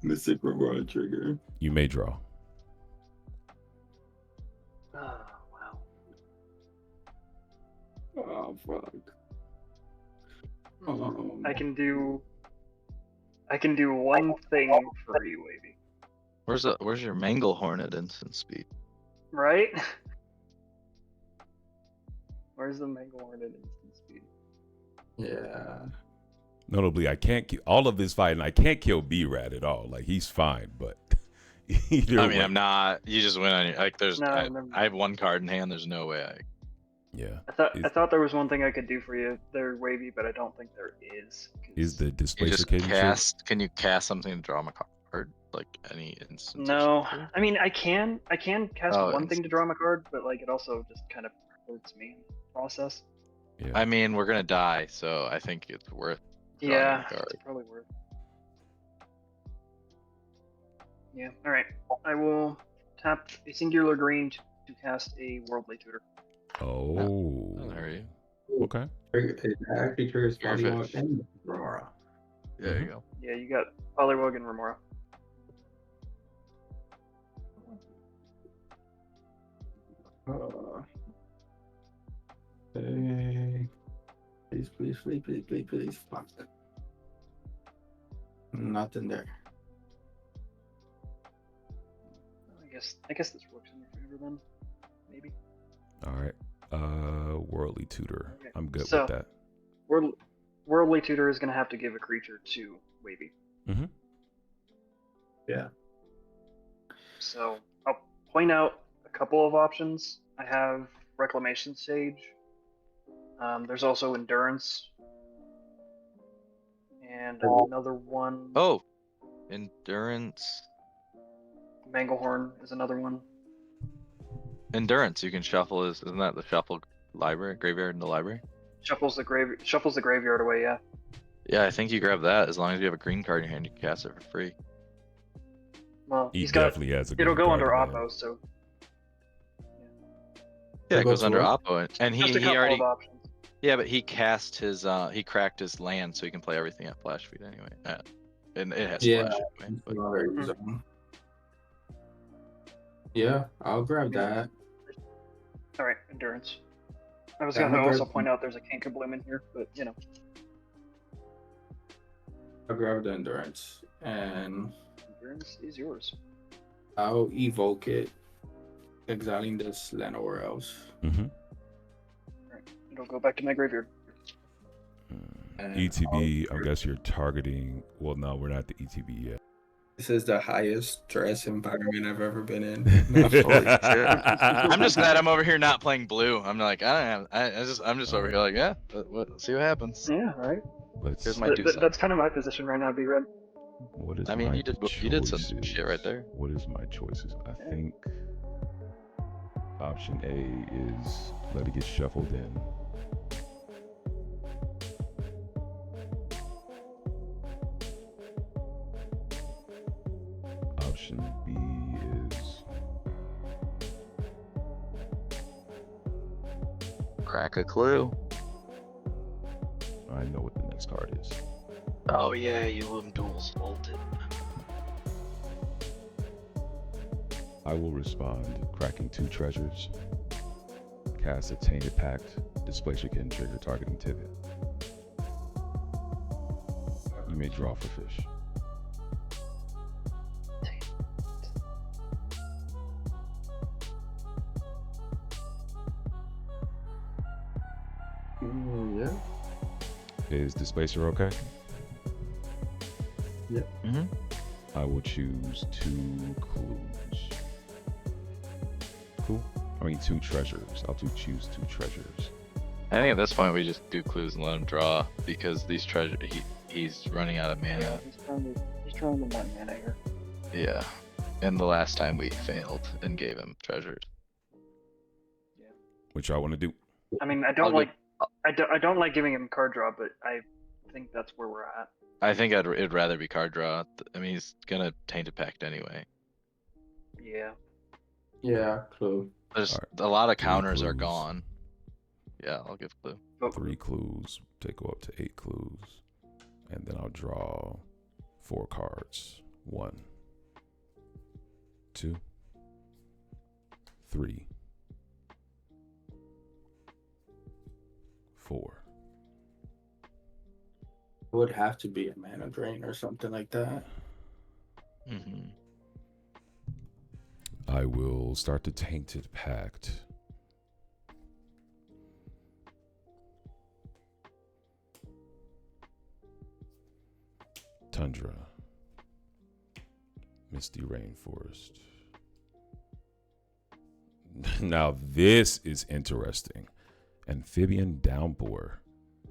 Mystic Reward trigger. You may draw. Oh, wow. Oh fuck. I can do one thing for you, Wavy. Where's your Manglehorn at instant speed? Right? Where's the Manglehorn at instant speed? Yeah. Notably, I can't kill all of this fighting. I can't kill B-Rat at all. Like, he's fine, but either I mean, way. I'm not. You just win on your like. There's No, I have 1 card in hand. There's no way I. Yeah. I thought there was one thing I could do for you there, Wavy, but I don't think there is. Is the You Displacer just Cadence trick? cast. Can you cast something to draw my card? Like any instance? or No, something? I mean I can cast Oh, one thing to draw my card, but like it also just kind of hurts me in the process. Yeah. I mean, we're gonna die, so I think it's worth. Drawing Yeah, a card. it's probably worth. Yeah. All right. I will tap a singular green to cast a Worldly Tutor. Oh. There you. Okay. It actually triggers Perfect. Polywog and Aurora. There you go. Yeah, you got Polywog and Remora. Hey. Please. Fuck. Nothing there. I guess this works in your favor then. Maybe. All right. Worldly Tutor. Okay. I'm good So- with that. Worldly Tutor is going to have to give a creature to Wavy. Mm-hmm. Yeah. So I'll point out a couple of options. I have Reclamation Sage. There's also Endurance. And another one. Oh, endurance. Manglehorn is another one. Endurance. You can shuffle. Isn't that the shuffle library graveyard in the library? Shuffles the graveyard away, yeah. Yeah, I think you grab that as long as you have a green card in your hand. You can cast it for free. Well, He he's got. definitely has a It'll green go under card in Oppo, so. Yeah, it Go goes to under what? Oppo, and Just a he couple already. of options. Yeah, but he cast his. He cracked his land, so he can play everything at flash speed anyway. And it has Yeah. flash anyway. But Another zone. Yeah, I'll grab that. All right, Endurance. I was Yeah, going to I'm also gonna- point out there's a Kinkabloom in here, but you know. I'll grab the endurance and Endurance is yours. I'll evoke it, exiling this land or else. Mm-hmm. It'll go back to my graveyard. And ETB, I I'll- guess you're targeting. Well, no, we're not the ETB yet. This is the highest stress environment I've ever been in. I'm just glad I'm over here not playing blue. I'm like, I'm just over here like, yeah, see what happens. Yeah, all right. Let's. Here's my 2 cents. That's kind of my position right now, B-Red. What is I mean, my you did some choices? shit right there. What is my choices? I think option A is let it get shuffled in. Option B is Crack a clue. I know what the next card is. Oh yeah, you let him dual salted. I will respond, cracking 2 treasures. Cast a Tainted Pact. Displacer can trigger targeting Tivit. You may draw for fish. Yeah. Is Displacer okay? Mm-hmm. I will choose 2 clues. Cool. I mean 2 treasures. I'll choose 2 treasures. I think at this point we just do clues and let him draw because these treasure he's running out of mana. He's trying to not mana here. Yeah. in the last time we failed and gave him treasures. What y'all want to do? I mean, I I'll don't go- like I don't like giving him card draw, but I think that's where we're at. I think it'd rather be card draw. I mean, he's gonna Tainted Pact anyway. Yeah. Yeah, clue. There's Alright, a lot of 3 counters are clues. gone. Yeah, I'll give clue. Vote 3 clues. Take go up to 8 clues, and then I'll draw 4 cards. 1, 2, 3, 4. It would have to be a mana drain or something like that. Mm-hmm. I will start the Tainted Pact. Tundra. Misty Rainforest. Now this is interesting. Amphibian Downpour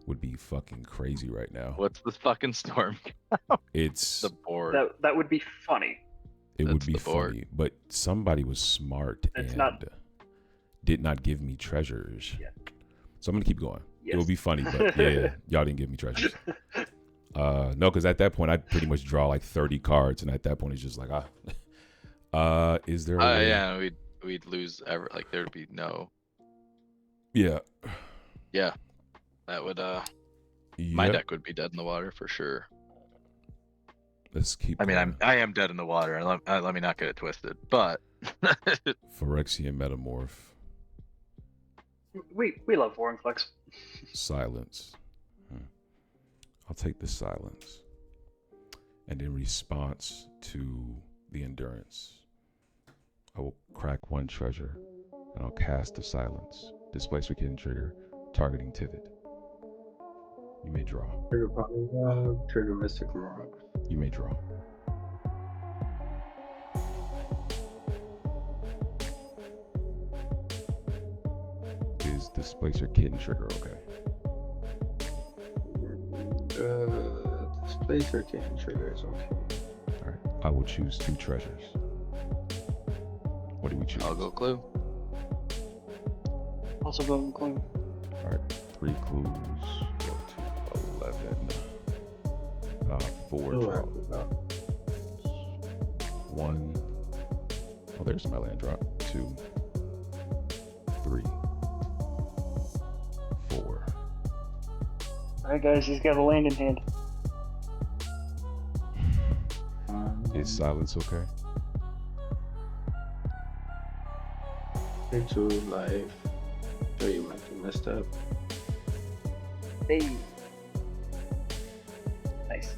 would be fucking crazy right now. What's the fucking storm? It's The board. that would be funny. it would That's be the board. funny, but somebody was smart It's and not- did not give me treasures. Yeah. So I'm gonna keep going. It will Yes. be funny, but yeah, y'all didn't give me treasures. No, because at that point I pretty much draw like 30 cards, and at that point it's just like, is there? A way? Yeah, we'd lose like there'd be no. Yeah. Yeah, that would my Yep. deck would be dead in the water for sure. Let's keep. I mean, going. I am dead in the water, and let me not get it twisted. But Phyrexian Metamorph. We love Vorinclex. Silence. I'll take the silence. And in response to the endurance, I will crack 1 treasure, and I'll cast the silence. Displacer Kitten trigger, targeting Tivit. You may draw. Trigger Polyrog, trigger Mystic Rock. You may draw. Is Displacer Kitten trigger okay? Displacer Kitten trigger is okay. Alright. I will choose 2 treasures. What do we choose? I'll go clue. Also vote Clue. Alright, 3 clues. Go to 11. 4 draw. 1. Oh, there's my land drop. 2, 3, 4. Alright, guys, he's got a land in hand. Is silence okay? Take 2 life. Show you might be messed up. Hey. Nice.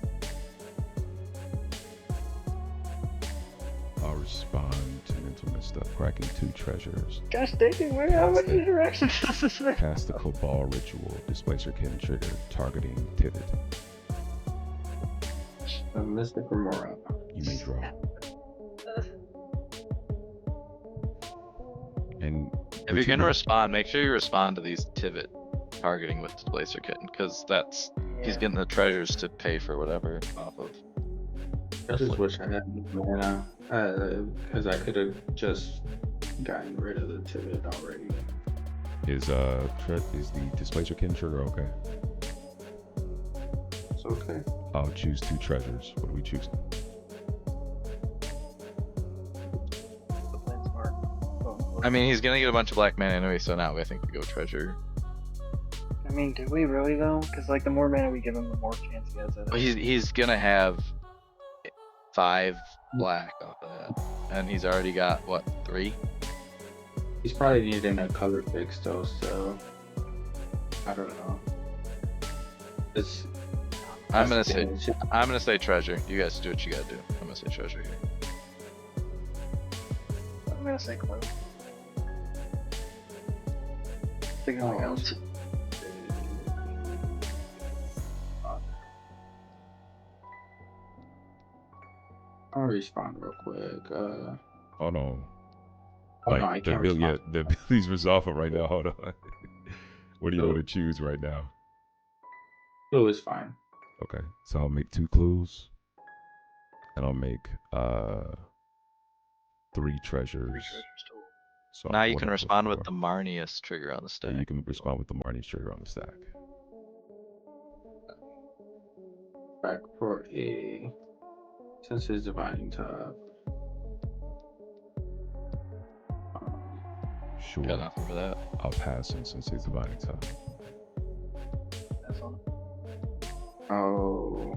I'll respond to mental messed up. Cracking 2 treasures. Gosh dang it, how many interactions does this make? Cast the Cabal Ritual. Displacer Kitten trigger, targeting Tivit. Mystic Remora. You may draw. And If you're gonna respond, make sure you respond to these Tivit targeting with Displacer Kitten, because he's getting the treasures to pay for whatever off of. I just wish I had mana, because I could have just gotten rid of the Tivit already. is the Displacer Kitten trigger okay? It's okay. I'll choose 2 treasures. What do we choose? The plan's smart. I mean, he's gonna get a bunch of black mana anyway, so now I think we go treasure. I mean, do we really though? Because like the more mana we give him, the more chance he has at Well, it. he's gonna have 5 black off of that, and he's already got what 3? He's probably needing a color fix though, so I don't know. It's I'm that's gonna the say thing. I'm gonna say treasure. You guys do what you gotta do. I'm gonna say treasure here. I'm gonna say Clue. Think of something else. I'll respond real quick. Hold on. Oh no, I the can't bill, respond. the ability's resolving right now. Hold on. What do you Oh. want to choose right now? Blue is fine. Okay, so I'll make 2 clues, and I'll make 3 treasures. 3 treasures total. So Now I'm you going can up to respond with 4. the Marneus trigger on the So stack. you can respond with the Marneus trigger on the stack. Back for a Sensei's Divining Top. Sure. Got nothing for that. I'll pass since it's Divining Top. That's on. I'll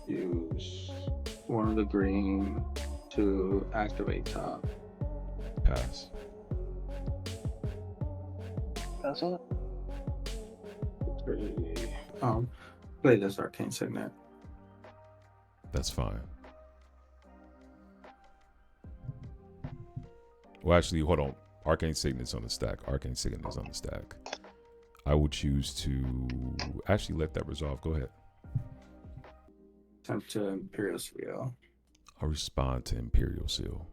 use one of the green to activate top. Pass. Pass on it. Play this Arcane Signet. That's fine. Well, actually, hold on. Arcane Signet's on the stack. Arcane Signet is on the stack. I will choose to actually let that resolve. Go ahead. Attempt to Imperial Seal. I'll respond to Imperial Seal.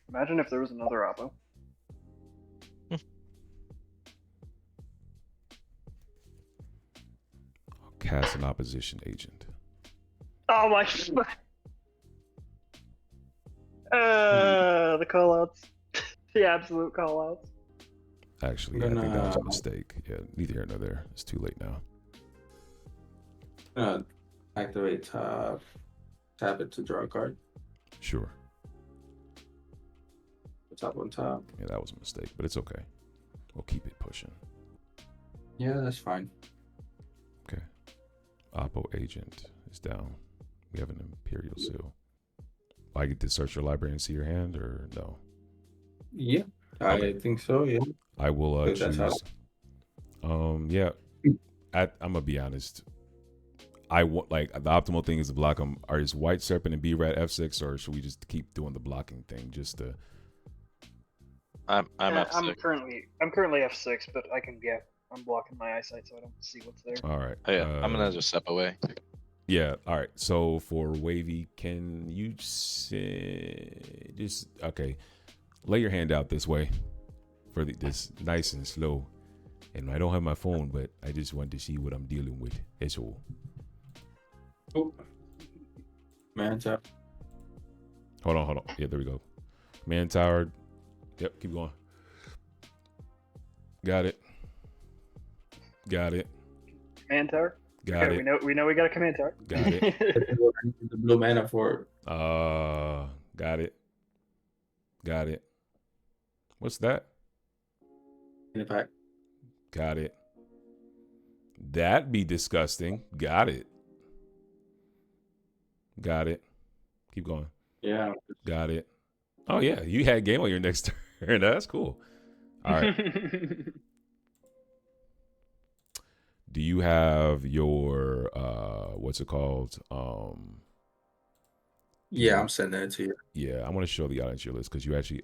Imagine if there was another Oppo. I'll cast an opposition agent. Oh my! The callouts, the absolute callouts. Actually, I think that was a mistake. Yeah, neither here nor there. It's too late now. Activate top. Tap it to draw a card. Sure. Top on top. Yeah, that was a mistake, but it's okay. We'll keep it pushing. Yeah, that's fine. Okay. Oppo agent is down. We have an Imperial Seal. I get to search your library and see your hand, or no? Yeah, Okay. I think so. Yeah. I will That's choose. Yeah. I'm gonna be honest. I want like the optimal thing is to block them. Are is White Serpent and B-Rat F6, or should we just keep doing the blocking thing just to? I'm F6. I'm currently F6, but I'm blocking my eyesight, so I don't see what's there. All right. Oh, yeah, I'm gonna just step away. Yeah. All right. So for Wavy, can you just okay? Lay your hand out this way for this nice and slow. And I don't have my phone, but I just want to see what I'm dealing with. That's all. Oh, man, tap. Hold on. Yeah, there we go. Man tower. Yep, keep going. Got it. Command tower. Got Okay, it. we know we got a command tower. Got it. The blue mana for Got it. What's that? in the pack. Got it. That'd be disgusting. Got it. Keep going. Yeah. Got it. Oh yeah, you had game on your next turn. That's cool. All right. Do you have your what's it called? Yeah, I'm sending it to you. Yeah, I want to show the audience your list because you actually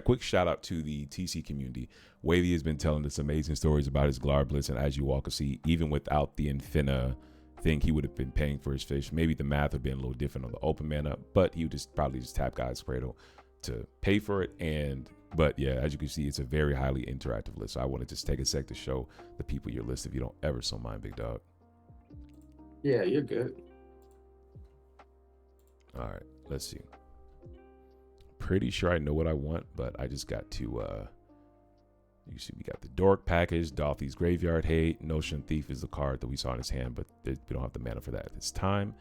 quick shout out to the TC community. Wavy has been telling us amazing stories about his Glarb list, and as you all can see, even without the Infina thing, he would have been paying for his fish. Maybe the math would have been a little different on the open mana, but he would probably just tap Guy's Cradle to pay for it. But yeah, as you can see, it's a very highly interactive list. So I want to just take a sec to show the people your list if you don't ever so mind, big dog. Yeah, you're good. All right, let's see. Pretty sure I know what I want, but I just got to you see we got the Dork package, Dolphy's Graveyard Hate, Notion Thief is the card that we saw in his hand, but we don't have the mana for that at this time.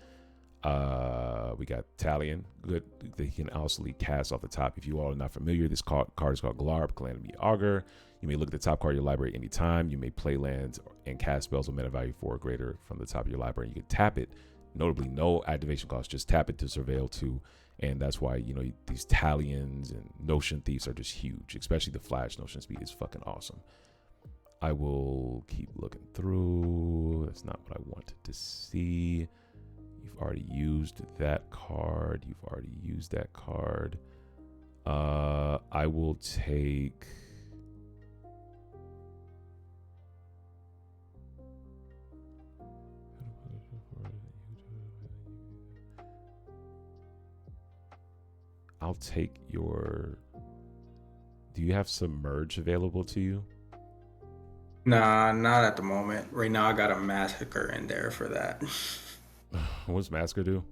We got Talion, good that he can also cast off the top. If you all are not familiar, this card is called Glarb, Calamity, Augur. You may look at the top card of your library anytime. You may play lands and cast spells with mana value 4 or greater from the top of your library. You can tap it. Notably, no activation cost. Just tap it to Surveil 2. And that's why, you know, these Talions and Notion Thieves are just huge. Especially the Flash Notion Speed is fucking awesome. I will keep looking through. That's not what I wanted to see. You've already used that card. I will take... I'll take your... Do you have Submerge available to you? Nah, not at the moment. Right now, I got a Massacre in there for that. What's Massacre do?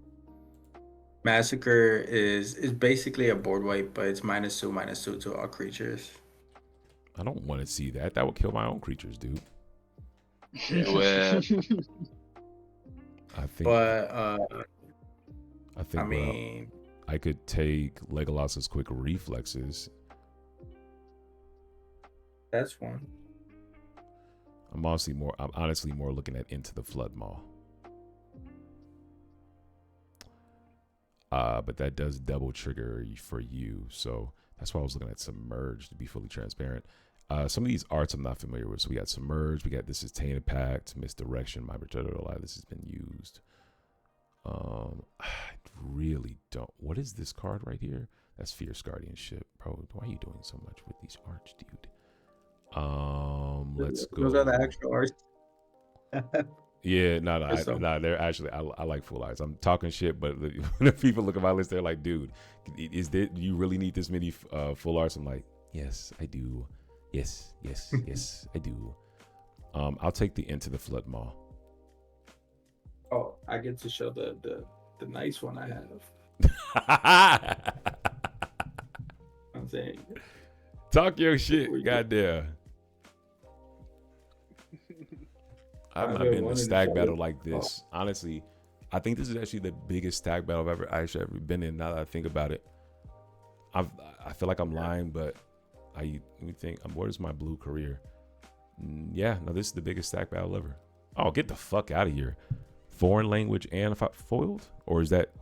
Massacre is basically a board wipe, but it's -2/-2 to all creatures. I don't want to see that. That would kill my own creatures, dude. Do it. I think. But I think. I mean, I could take Legolas's quick reflexes. that's one. I'm honestly more looking at Into the Flood Maw. But that does double trigger for you, so that's why I was looking at Submerge, to be fully transparent. Some of these arts I'm not familiar with. So we got Submerge, we got This is Tainted Pact, Misdirection, My Betrayal Lie. This has been used. I really don't. What is this card right here? That's Fierce Guardianship, bro. Why are you doing so much with these arts, dude? Let's go. Those are the actual arts. Yeah, no, they're actually, I like full arts. I'm talking shit, but the people look at my list, they're like, dude, do you really need this many full arts? I'm like, yes, I do. Yes, I do. I'll take the Into the Flood Maw. Oh, I get to show the nice one I have. I'm saying. Talk your shit, goddamn. I've not been in a stack battle like this. Honestly, I think this is actually the biggest stack battle I've ever been in. Now that I think about it, I feel like I'm lying, but let me think. What is my blue career? Yeah, no, this is the biggest stack battle ever. Oh, get the fuck out of here! Foreign language and foiled, or is that?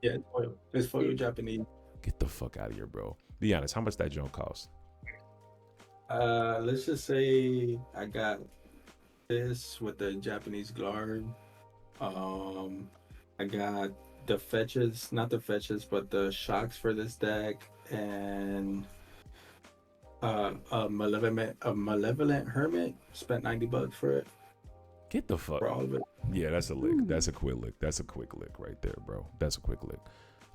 Yeah, it's foiled. It's foiled Japanese. Get the fuck out of here, bro. Be honest. How much that joint cost? Let's just say I got this with the Japanese Glarb. I got the fetches, not the fetches, but the shocks for this deck, and a malevolent hermit. Spent $90 for it. Get the fuck. For all of it. Yeah, that's a lick. That's a quick lick. That's a quick lick right there, bro. That's a quick lick.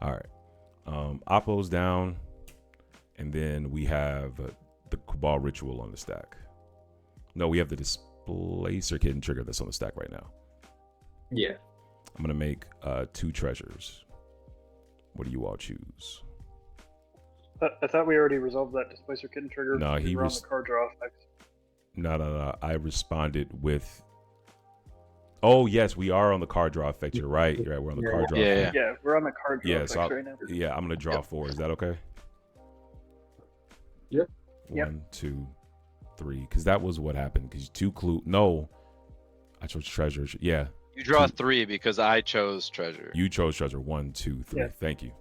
All right. Oppo's down, and then we have the Cabal Ritual on the stack. No, we have the Displacer Kitten trigger that's on the stack right now. Yeah. I'm gonna make 2 treasures. What do you all choose? I thought we already resolved that Displacer Kitten trigger. No, he was on the card draw effect. No. I responded with. Oh yes, we are on the card draw effect. You're right. We're on the card draw. Yeah. Yeah, we're on the card draw effect so right now. Yeah, I'm gonna draw 4. Is that okay? Yep. 1, 2, 3. Because that was what happened. Because 2 clue. No, I chose treasure. Yeah. You draw 3 because I chose treasure. You chose treasure. 1, 2, 3. Yeah. Thank you.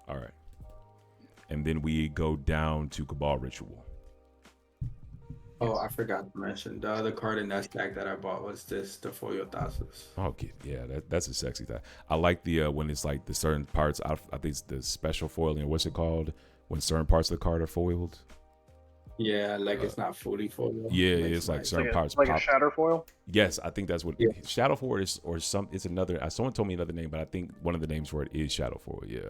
All right. And then we go down to Cabal Ritual. Oh, I forgot to mention the other card in that stack that I bought was the Foil Thassus. Okay, yeah, that's a sexy thing. I like the when it's like the certain parts. I think it's the special foiling. What's it called? When certain parts of the card are foiled. Yeah, like it's not fully foiled. Yeah, it's like certain parts. Like pop. a shadow foil? Yes, I think that's what shadow foil is, or some. It's another. Someone told me another name, but I think one of the names for it is shadow foil. Yeah.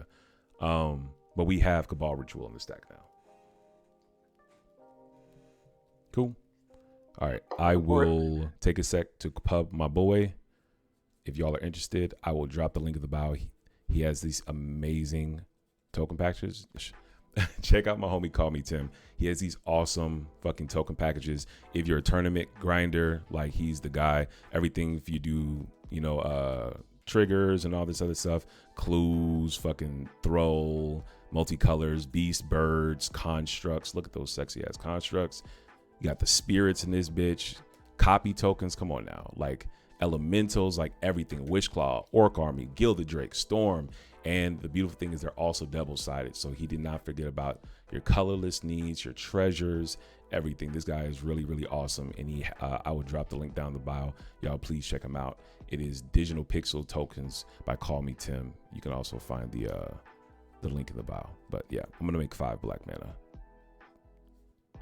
But we have Cabal Ritual in the stack now. Cool. All right. I will take a sec to pub my boy. If y'all are interested, I will drop the link in the bio. He has these amazing token packages. Check out my homie Call Me Tim. He has these awesome fucking token packages. If you're a tournament grinder, like he's the guy. Everything if you do, triggers and all this other stuff, clues, fucking throw, multicolors, beast, birds, constructs. Look at those sexy ass constructs. You got the spirits in this bitch, copy tokens. Come on now, like elementals, like everything. Wishclaw, Orc Army, Gilded Drake, Storm. And the beautiful thing is they're also double-sided. So he did not forget about your colorless needs, your treasures, everything. This guy is really, really awesome. And I will drop the link down the bio. Y'all please check him out. It is Digital Pixel Tokens by Call Me Tim. You can also find the link in the bio. But yeah, I'm gonna make 5 black mana.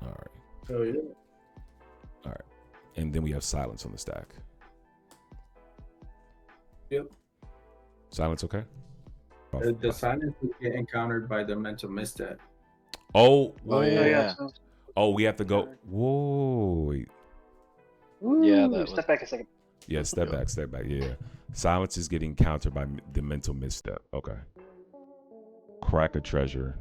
All right. Oh yeah. All right. And then we have Silence on the stack. Yep. Silence, okay? The silence will get encountered by the mental misstep. Oh, Oh, yeah. Oh, we have to go. Whoa. Wait. Ooh, Yeah, that step was- back a second. Yeah, step back. Yeah. Silence is getting countered by the mental misstep. Okay. Crack a treasure.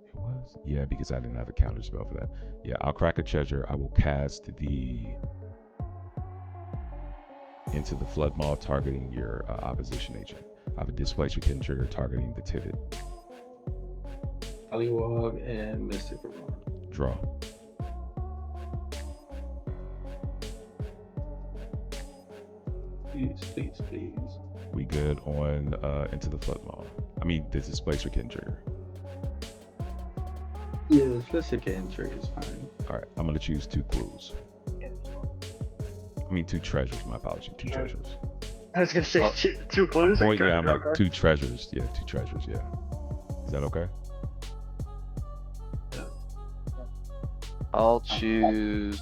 It was? Yeah, because I didn't have a counter spell for that. Yeah, I'll crack a treasure. I will cast the into the flood maw targeting your opposition agent. I have a displacer Kitten trigger targeting the Tivit. Pollywog and Mystic Aurora. Draw. Please. We good on into the flood maw. I mean, the displacer Kitten trigger. Yeah, the Mystic trigger is fine. All right, I'm gonna choose 2 clues. I mean, 2 treasures. My apology. 2 treasures. I was gonna say Oh. two clues. Point, yeah, I'm like 2 treasures. Yeah, 2 treasures. Yeah. Is that okay? I'll choose.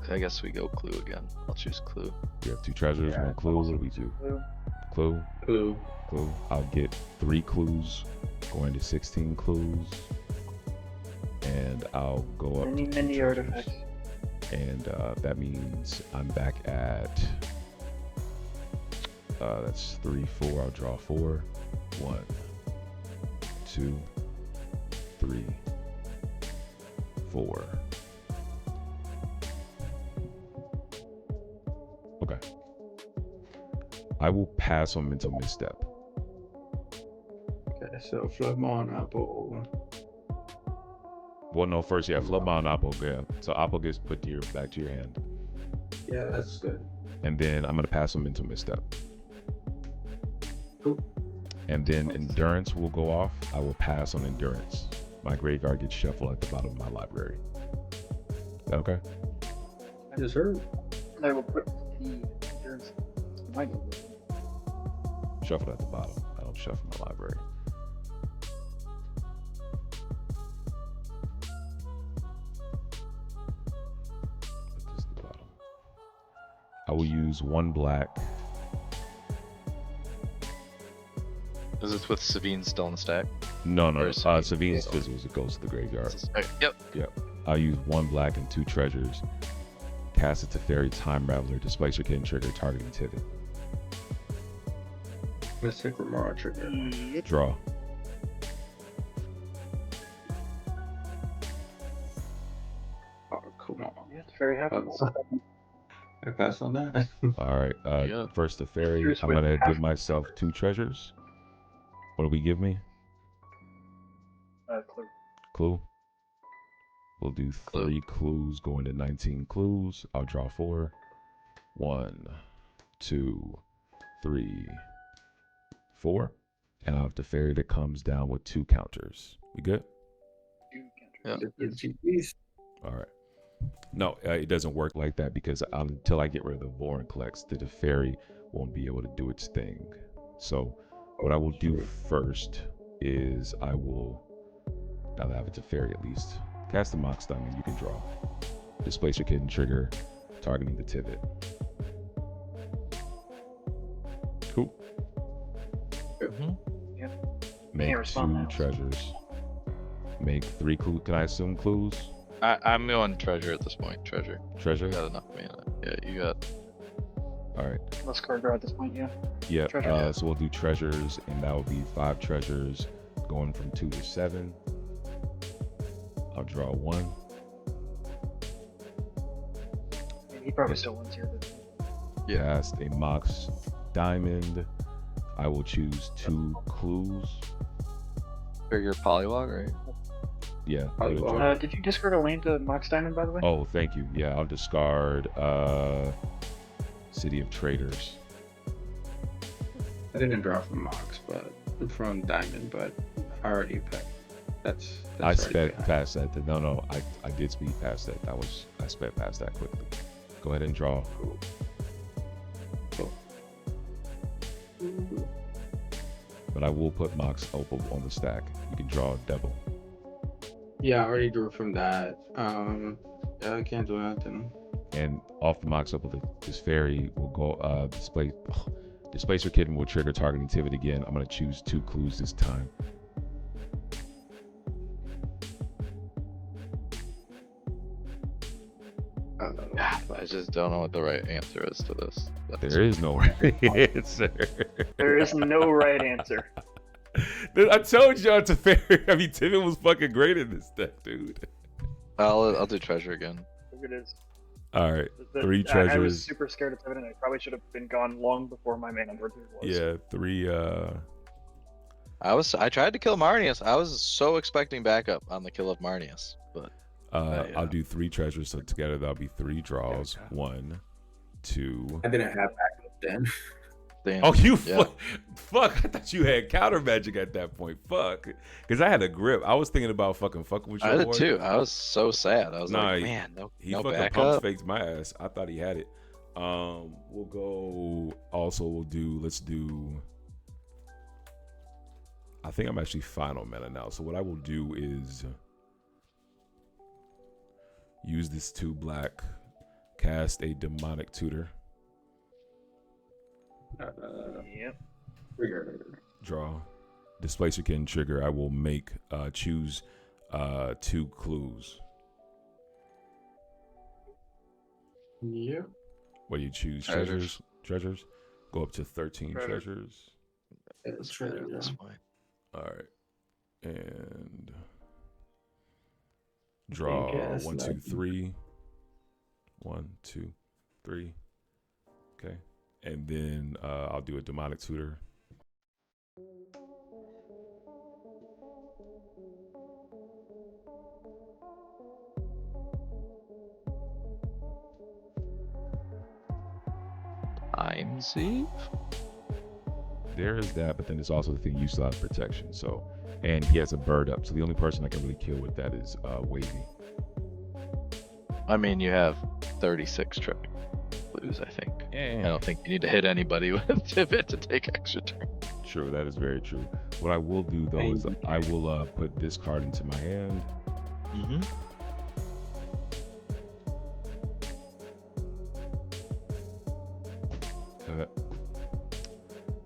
I guess we go clue again. I'll choose clue. We have 2 treasures, 1 clue. What do we do? Clue. Clue. I'll get 3 clues, going to 16 clues, and I'll go up. Many, to 2 many treasures. artifacts. And that means I'm back at. That's 3, 4. I'll draw 4. 1, 2, 3, 4. Okay. I will pass on mental misstep. Okay, so Flood Maw and Apple. Well, no, first, yeah, flood maw and apple, yeah. So apple gets put to back to your hand. Yeah, that's good. And then I'm gonna pass on mental misstep. Cool. And then endurance will go off. I will pass on endurance. My graveyard gets shuffled at the bottom of my library. Is that okay? Yes, sir. I will put the endurance. Might go. Shuffled at the bottom. I don't shuffle my library. Put this at the bottom. I will use 1 black. Is this with Savine still in the stack? No. Or is Savine- Savine's fizzles. It goes to the graveyard. Okay, yep. I'll use 1 black and 2 treasures. Cast it to Fairy Time Raveler. Displacer Kitten trigger targeting Tivit. Mystic Aurora trigger. Draw. Oh, come on. Yeah, it's very happy. I pass on that. All right. Yeah. First the fairy. Here's I'm with gonna half- give myself 2 treasures. What do we give me? Clue. Clue. We'll do 3 clues going to 19 clues. I'll draw 4. 1, 2, 3, 4. And I'll have the fairy that comes down with 2 counters. We good? Yeah. All right. No, it doesn't work like that because until I get rid of the Vorinclex, the fairy won't be able to do its thing. So what I will do first is I will, now that I have it to fairy at least, cast the Mox Diamond. You can draw. Displacer Kitten trigger, targeting the Tivit. Cool. Mhm. Make Can't respond 2 now. treasures. Make 3 clues. Can I assume clues? I'm going treasure at this point. Treasure. Treasure? You got enough mana. Yeah, you got. All right. Let's card draw at this point, yeah. Yeah, Treasure. so we'll do treasures, and that will be 5 treasures going from 2 to 7. I'll draw 1. He probably still wins here, but Cast a Mox Diamond. I will choose 2 clues. Trigger Polywog, right? Yeah. Polywog. did you discard a land to Mox Diamond, by the way? Oh, thank you. Yeah, I'll discard City of Traders. I didn't draw from Mox, but from Diamond, but I already picked. That's I already sped behind. past that. No, I did speed past that. I sped past that quickly. Go ahead and draw. Cool. But I will put Mox Opal on the stack. You can draw a double. Yeah, I already drew from that. Yeah, I can't do nothing. And off the Mox Opal, this fairy will go Displacer Kitten will trigger targeting Tivit again. I'm gonna choose 2 clues this time. I just don't know what the right answer is to this. There is no right answer. There is no right answer. Dude, I told y'all to fair. I mean, Tivit was fucking great in this deck, dude. I'll do treasure again. Look it is. All right, three I was treasures. super scared of Tivit, and I probably should have been gone long before my mana board was. Yeah, three. I tried to kill Marneus. I was so expecting backup on the kill of Marneus, but I'll do three treasures, so together that'll be three draws. Yeah. 1, 2. I didn't have backup then. damn. Oh, you Yeah. fuck! I thought you had counter magic at that point. Fuck, because I had a grip. I was thinking about fucking with your I did boy. too. I was so sad. I was Nah, like, man, He no fucking pump backup. faked my ass. I thought he had it. We'll go. Also, let's do. I think I'm actually final mana now. So what I will do is use this 2 black, cast a demonic tutor, Yep. Trigger. draw, displacer can trigger. I will make choose 2 clues. Yep. What do you choose? Treasures. Treasures. Go up to 13 Treasure. treasures. Let's try it this way. All right, and draw Yes, 1, 2, lucky. 3. 1, 2, 3. Okay, and then I'll do a demonic tutor. I'm see. There is that, but then there's also the thing you still have protection. So, and he has a bird up. So the only person I can really kill with that is Wavy. I mean, you have 36 trip clues, I think. I don't think you need to hit anybody with Tivit to take extra turn. True, that is very true. What I will do though is I will put this card into my hand. Mm-hmm.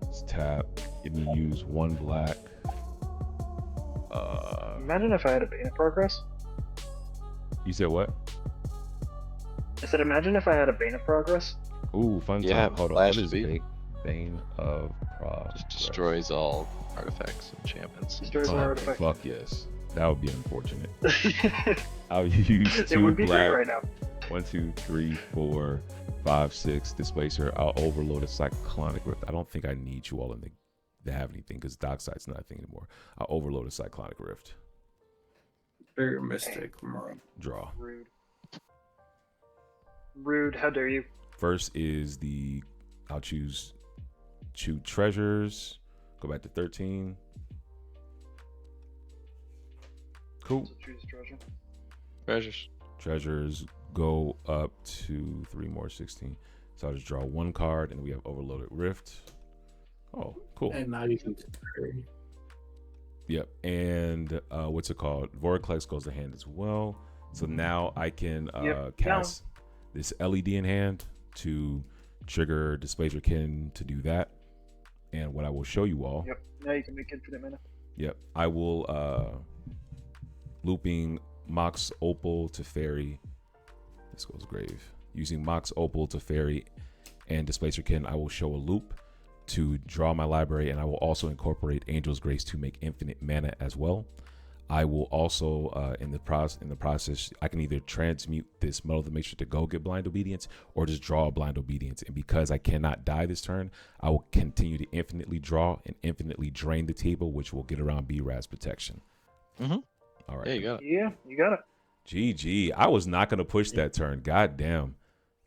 Let's tap. Give me use 1 black. Imagine if I had a Bane of Progress. You said what? I said, imagine if I had a Bane of Progress. Ooh, fun Yeah, time. Hold on. Flash What is speed. Bane of Progress? Just destroys all artifacts and enchantments. Destroys my artifact. Fuck yes. That would be unfortunate. I'll use It 2 would be black. great right now. 1, 2, 3, 4, 5, 6 displacer. I'll overload a cyclonic rift. I don't think I need you all in to have anything because Dockside's not a thing anymore. I'll overload a cyclonic rift. Very mystic. Moron. Draw. Rude. Rude, how dare you? First is I'll choose 2 treasures. Go back to 13. Cool. So choose treasure. Treasures. Treasures go up to 3 more, 16. So I'll just draw 1 card and we have overloaded rift. Oh, cool. And now you can trigger. Yep. And what's it called? Vorinclex goes to hand as well. So now I can cast this LED in hand to trigger Displacer Kitten to do that. And what I will show you all. Yep. Now you can make infinite mana. Yep. I will looping Mox Opal to Fairy. This goes grave. Using Mox Opal to Fairy and Displacer Kitten, I will show a loop to draw my library, and I will also incorporate Angel's Grace to make infinite mana as well. I will also, in the process, I can either transmute this Metal of the Matrix to go get Blind Obedience, or just draw a Blind Obedience. And because I cannot die this turn, I will continue to infinitely draw and infinitely drain the table, which will get around B-Raz protection. Mm-hmm. All right. Yeah, you got it. Yeah, you got it. GG. I was not gonna push that turn. God damn.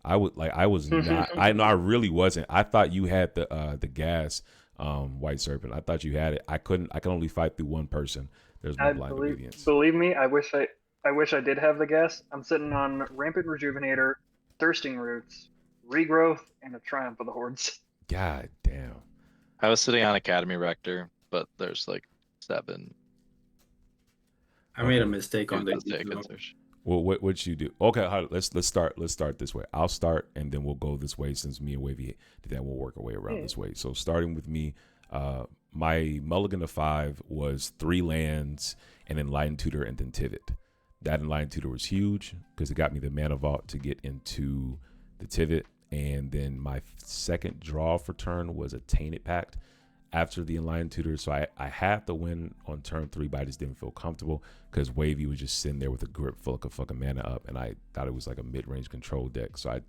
I was not. I know I really wasn't. I thought you had the gas, White Serpent. I thought you had it. I couldn't. I can only fight through one person. There's no blind obedience. Believe me, I wish I did have the gas. I'm sitting on Rampant Rejuvenator, Thirsting Roots, Regrowth, and a Triumph of the Hordes. God damn. I was sitting on Academy Rector, but there's like 7. I made a mistake on the Well, what you do? Okay, let's start this way. I'll start, and then we'll go this way since me and Wavy did that. We'll work our way around this way. So starting with me, my mulligan of 5 was 3 lands and then Light and Tutor and then Tivit. That Enlightened Tutor was huge because it got me the mana vault to get into the Tivit. And then my second draw for turn was a Tainted Pact after the Enlightened Tutor. So I had the win on turn 3, but I just didn't feel comfortable because Wavy was just sitting there with a grip full of fucking mana up, and I thought it was like a mid-range control deck. So I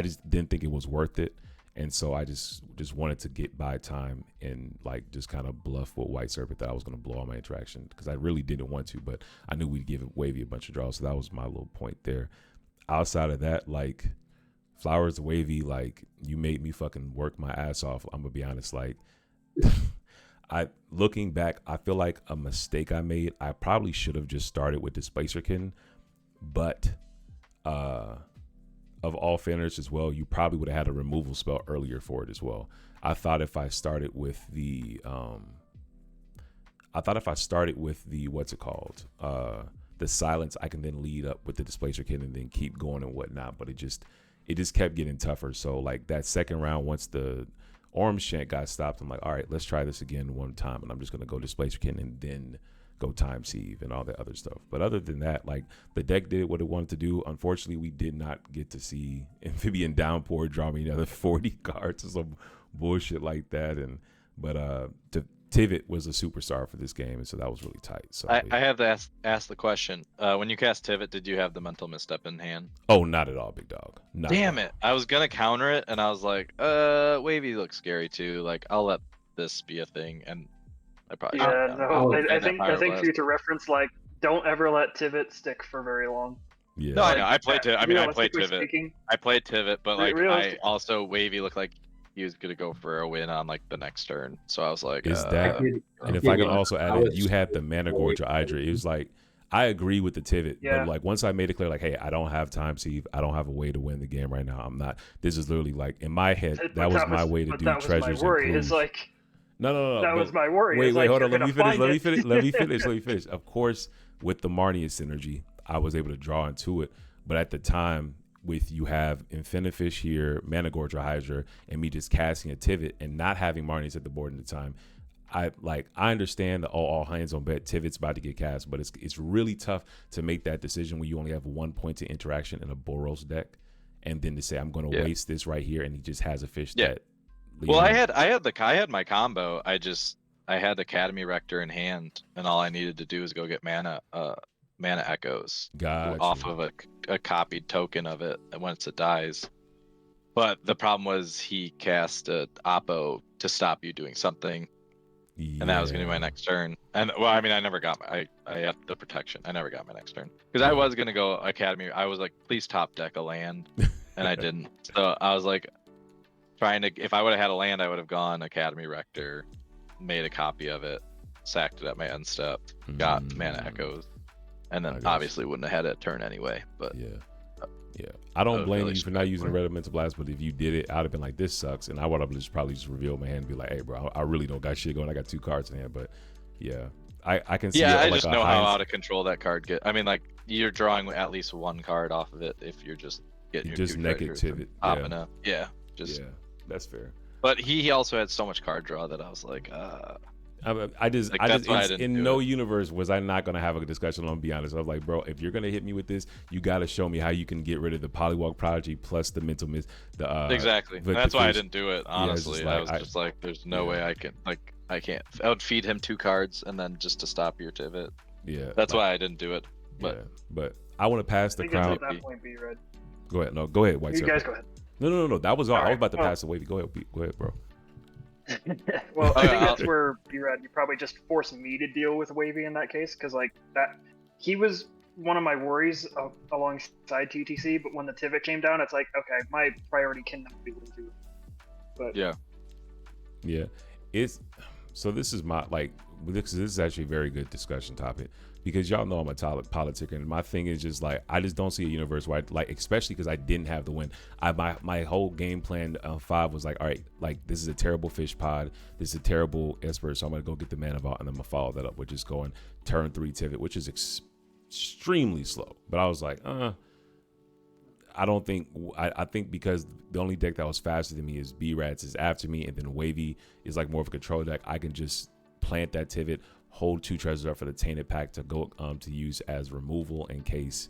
just didn't think it was worth it. And so I just wanted to get by time and like just kind of bluff with White Serpent that I was going to blow all my interaction because I really didn't want to, but I knew we'd give Wavy a bunch of draws. So that was my little point there. Outside of that, like Flowers Wavy, like you made me fucking work my ass off. I'm gonna be honest. Like looking back, I feel like a mistake I made. I probably should have just started with Displacer Kitten, but of all fairness as well, you probably would have had a removal spell earlier for it as well. I thought if I started with the what's it called? The silence, I can then lead up with the Displacer Kitten and then keep going and whatnot. But it just kept getting tougher. So like that second round, once the Orm Shank got stopped, I'm like, all right, let's try this again one time. And I'm just gonna go Displacer Kitten and then go Time Sieve and all that other stuff. But other than that, like the deck did what it wanted to do. Unfortunately, we did not get to see Amphibian Downpour draw me another 40 cards or some bullshit like that. But Tivit was a superstar for this game, and so that was really tight. So I have to ask the question. When you cast Tivit, did you have the Mental Misstep in hand? Oh, not at all, big dog. Damn it! I was gonna counter it, and I was like, Wavy looks scary too. Like, I'll let this be a thing, and I probably I think for you to reference, like, don't ever let Tivit stick for very long. Yeah. No, I know. I played Tivit. I mean, I played Tivit. Speaking, I played Tivit, but like, I also Wavy looked like he was gonna go for a win on like the next turn. So I was like, is that? And if I can also add in, you had the Mana Gorge or Hydra. It was like, I agree with the Tivit, but like once I made it clear, like, hey, I don't have Time Sieve, I don't have a way to win the game right now. I'm not. This is literally like in my head, that was my way to do treasures and clues. Like, no. That was my worry. Wait, hold on. Let me finish. Of course, with the Marneus synergy, I was able to draw into it. But at the time, with you have INFI-Fish here, Mana Gorge or Hydra, and me just casting a Tivit and not having Marneus at the board at the time, I understand the all hands on bet Tivit's about to get cast, but it's really tough to make that decision when you only have 1 point to interaction in a Boros deck, and then to say I'm going to waste this right here, and he just has a fish that. Well, I had my combo. I had Academy Rector in hand, and all I needed to do was go get mana echoes off of a copied token of it once it dies. But the problem was he cast a Oppo to stop you doing something, and that was gonna be my next turn. And well, I mean, I never got I had the protection. I never got my next turn because I was gonna go Academy. I was like, please top deck a land, and I didn't. So I was like, if I would have had a land, I would have gone Academy Rector, made a copy of it, sacked it at my end step, got mana echoes, and then obviously wouldn't have had it turn anyway. But I don't blame you for not using Red Elemental Blast, but if you did it, I'd have been like, this sucks, and I would have probably just revealed my hand and be like, hey bro, I really don't got shit going. I got 2 cards in hand. But I can see I just know how out of control that card get. I mean, like, you're drawing at least 1 card off of it if you're just getting your just naked Tivit. That's fair. But he also had so much card draw that I was like, in no universe was I not gonna have a discussion. I'm be honest. I was like, bro, if you're gonna hit me with this, you gotta show me how you can get rid of the Polywalk Prodigy plus the Mental Miss. Exactly. And that's why I didn't do it. Honestly, I was just like, there's no way I can. Like, I can't. I would feed him 2 cards and then just to stop your Tivit. Yeah. That's why I didn't do it. But I want to pass the crown. At that point, B-Red. Go ahead. No, go ahead, White. You guys go ahead. No. That was all. I was about to pass the wavy. Go ahead, bro. Well, I think that's where B-Red, you probably just force me to deal with Wavy in that case, because like that, he was one of my worries alongside TTC. But when the Tivit came down, it's like, okay, my priority cannot be able to do it. But yeah, it's so. This is my this is actually a very good discussion topic. Because y'all know I'm a politic, and my thing is just like, I just don't see a universe where especially because I didn't have the win. My whole game plan 5 was like, all right, like this is a terrible fish pod, this is a terrible ESPER, so I'm gonna go get the mana vault, and I'm gonna follow that up with just going turn 3 Tivit, which is extremely slow. But I was like, I don't think I think because the only deck that was faster than me is B-Rats is after me, and then Wavy is like more of a control deck. I can just plant that Tivit, hold 2 treasures up for the Tainted Pact to go to use as removal in case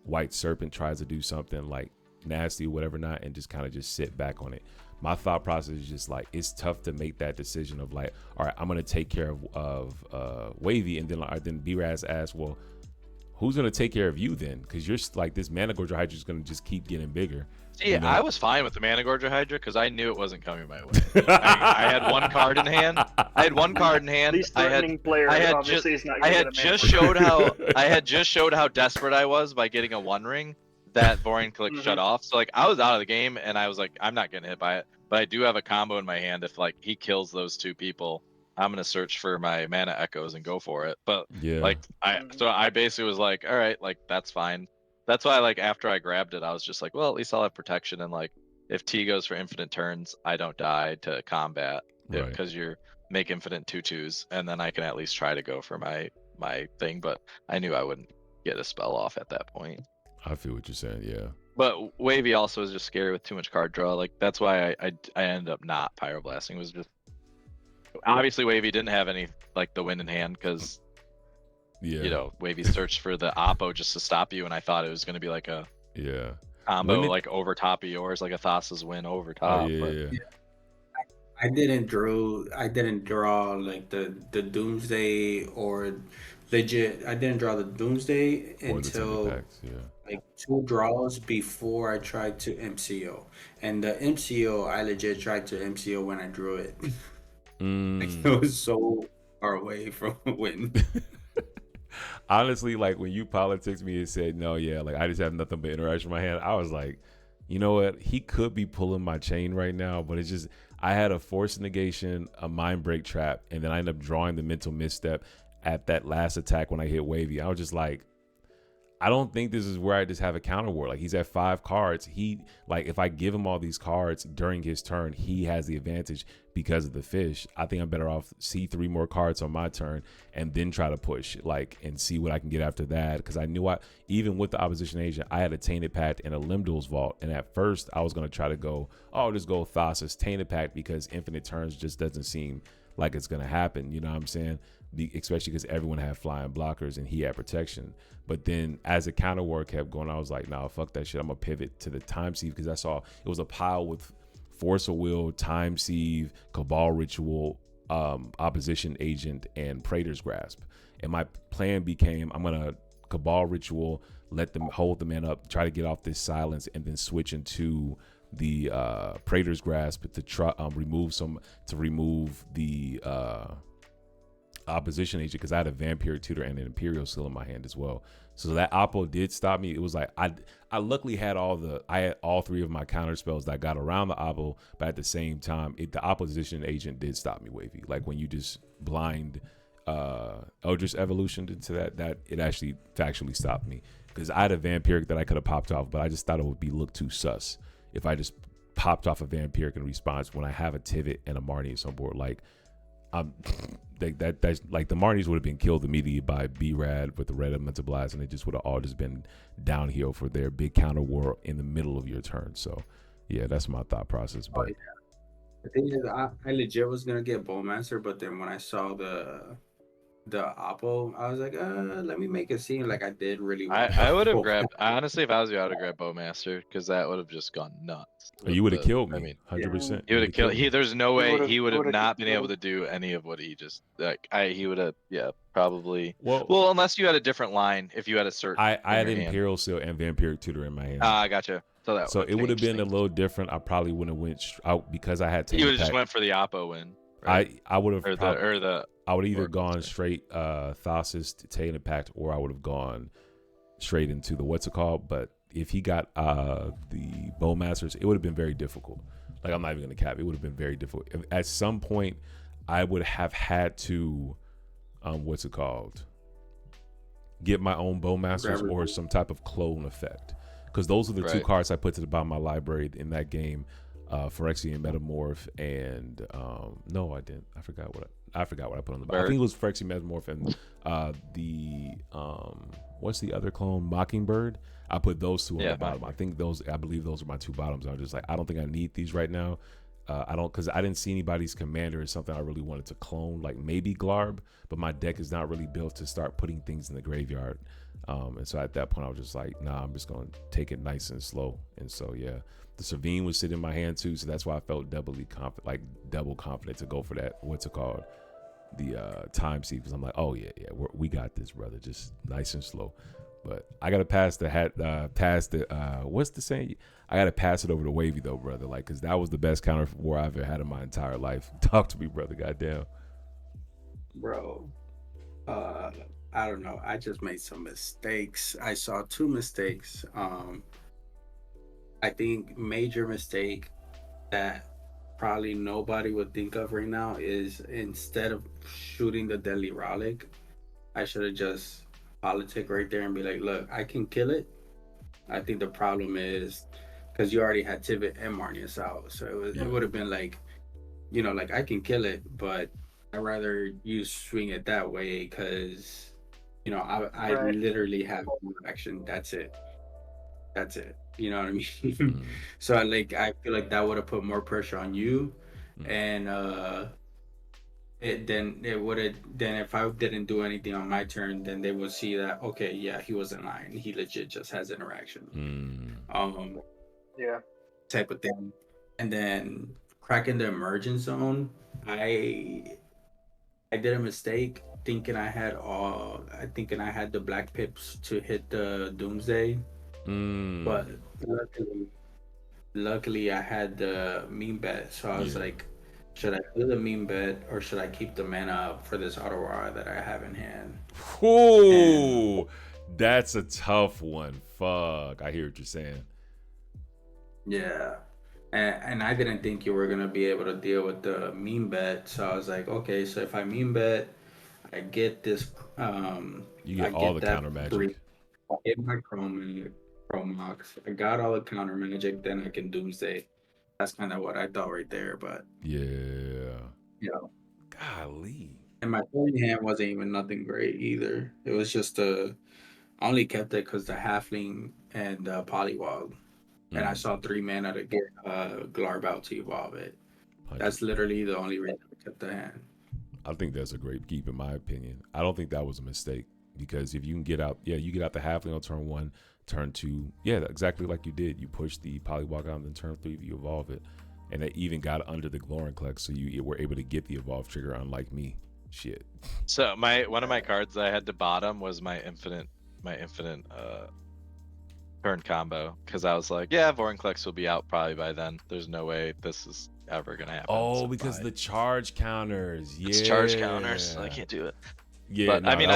White Serpent tries to do something like nasty or whatever not, and just kind of just sit back on it. My thought process is just like, it's tough to make that decision of like, all right, I'm gonna take care of Wavy, and then B-Raz asks, well, who's gonna take care of you then? Because you're like, this Managorger Hydra is gonna just keep getting bigger. See, you know? I was fine with the Managorger Hydra because I knew it wasn't coming my way. I had 1 card in hand. I had 1 card in hand. Least threatening player, obviously, is not I gonna had get a just Managorger. showed how desperate I was by getting a 1 ring that Vorinclex shut off. So like I was out of the game, and I was like, I'm not getting hit by it. But I do have a combo in my hand. If like he kills those 2 people, I'm gonna search for my mana echoes and go for it. But yeah, like I basically was like, all right, like that's fine. That's why like after I grabbed it, I was just like, well, at least I'll have protection, and like if T goes for infinite turns, I don't die to combat because you're make infinite 2/2s, and then I can at least try to go for my thing. But I knew I wouldn't get a spell off at that point. I feel what you're saying. Yeah. But Wavy also is just scary with too much card draw. Like that's why I ended up not pyroblasting. It was just obviously Wavy didn't have any like the win in hand because you know Wavy searched for the Oppo just to stop you, and I thought it was going to be like a combo like over top of yours, like a Thassa's win over top. I didn't draw like the Doomsday or legit. I didn't draw the Doomsday until like 2 draws before I tried to MCO. And the MCO, I legit tried to MCO when I drew it. Like, it was so far away from winning. Honestly, like when you politics me and said, no, like I just have nothing but interaction in my hand, I was like, you know what? He could be pulling my chain right now, but it's just, I had a force negation, a mind break trap, and then I ended up drawing the mental misstep at that last attack when I hit Wavy. I was just like, I don't think this is where I just have a counter war. Like he's at 5 cards. He like if I give him all these cards during his turn, he has the advantage because of the fish. I think I'm better off see 3 more cards on my turn and then try to push like and see what I can get after that. Because I knew even with the opposition agent, I had a Tainted Pact and a Limdol's Vault. And at first I was gonna try to go, just go Thassa's Tainted Pact because infinite turns just doesn't seem like it's gonna happen. You know what I'm saying? Especially because everyone had flying blockers and he had protection. But then as the counter war kept going, I was like, nah, fuck that shit. I'm gonna pivot to the Time Sieve because I saw it was a pile with Force of Will, Time Sieve, Cabal Ritual, Opposition Agent, and Praetor's Grasp. And my plan became, I'm gonna Cabal Ritual, let them hold the man up, try to get off this silence, and then switch into the Praetor's Grasp to try remove the opposition agent because I had a Vampiric Tutor and an Imperial Seal in my hand as well. So that Oppo did stop me. It was like I luckily had all 3 of my counter spells that got around the Oppo, but at the same time, the opposition agent did stop me, Wavy. Like when you just blind Eldritch Evolution into that it actually factually stopped me because I had a Vampiric that I could have popped off, but I just thought it would look too sus if I just popped off a Vampiric in response when I have a Tivit and a Marneus on board. Like that's like the Marneus would have been killed immediately by B-Rad with the red elemental blast, and it just would have all just been downhill for their big counter war in the middle of your turn. So yeah, that's my thought process. But the thing is, I legit was gonna get Bowmaster, but then when I saw the Oppo, I was like, let me make it seem like I did really well. I would have grabbed, honestly, if I was you, I would have grabbed Bowmaster because that would have just gone nuts. You would have killed me. I mean, 100%. He would have killed. There's no way he would have not been able to do any of what he just he would have probably. Well, unless you had a different line. If you had a certain, I had Imperial Seal and Vampiric Tutor in my hand. I gotcha. So it would have been a little different. I probably wouldn't have went out because I had. You would have just went for the Oppo win. Right? I would have I would either or gone straight Thassa's Tainted Pact, or I would have gone straight into the what's it called. But if he got the Bowmasters, it would have been very difficult. Like I'm not even gonna cap. It would have been very difficult. At some point, I would have had to what's it called? Get my own Bowmasters or some type of clone effect, because those are the 2 cards I put to the bottom of my library in that game. Phyrexian Metamorph and no, I didn't. I forgot what I put on the bottom. I think it was Phyrexian Metamorph and the what's the other clone? Mockingbird. I put those 2 on the bottom. I believe those are my 2 bottoms. I was just like, I don't think I need these right now. because I didn't see anybody's commander or something I really wanted to clone, like maybe Glarb, but my deck is not really built to start putting things in the graveyard. And so at that point I was just like, nah, I'm just gonna take it nice and slow. And so yeah, the Savine was sitting in my hand too, so that's why I felt double confident to go for that. What's it called? The time seed, because I'm like, oh yeah, we got this, brother, just nice and slow. But I gotta pass the what's the saying? I gotta pass it over to Wavy though, brother. Like, cause that was the best counter war I've ever had in my entire life. Talk to me, brother. Goddamn. Bro, I don't know. I just made some mistakes. I saw 2 mistakes. I think major mistake that probably nobody would think of right now is, instead of shooting the deadly relic, I should have just politic right there and be like, look, I can kill it. I think the problem is because you already had Tivit and Marneus out, so it would have been like, you know, like I can kill it, but I'd rather you swing it that way because, you know, I Right. literally have one action. That's it. You know what I mean? So I feel like that would have put more pressure on you, and then if I didn't do anything on my turn, then they would see that, okay, yeah, he was in line. He legit just has interaction. Yeah. Type of thing. And then cracking the emergence zone, I did a mistake thinking I had the black pips to hit the Doomsday. But luckily I had the meme bet, so I was like, should I do the meme bet or should I keep the mana up for this auto aura that I have in hand? Ooh, that's a tough one. Fuck, I hear what you're saying. Yeah. And I didn't think you were gonna be able to deal with the meme bet, so I was like, okay, so if I meme bet, I get this. You get all the counter magic. I get my Chromox. I got all the counter magic. Then I can Doomsday. That's kind of what I thought right there. But yeah, golly. And my third hand wasn't even nothing great either. It was just I only kept it because the halfling and Polywog. And I saw 3 mana to get Glarb out to evolve it. That's literally the only reason I kept the hand. I think that's a great keep, in my opinion. I don't think that was a mistake, because if you can get out, you get out the halfling on turn 1, turn 2, exactly like you did. You push the Polywog out, and then turn 3 you evolve it, and it even got under the Vorinclex, so you were able to get the evolve trigger, unlike me. Shit. So one of my cards I had to bottom was my infinite turn combo, because I was like, Vorinclex will be out probably by then. There's no way this is ever gonna happen. Oh, because the charge counters. It's charge counters. I can't do it. Yeah, but no, I mean,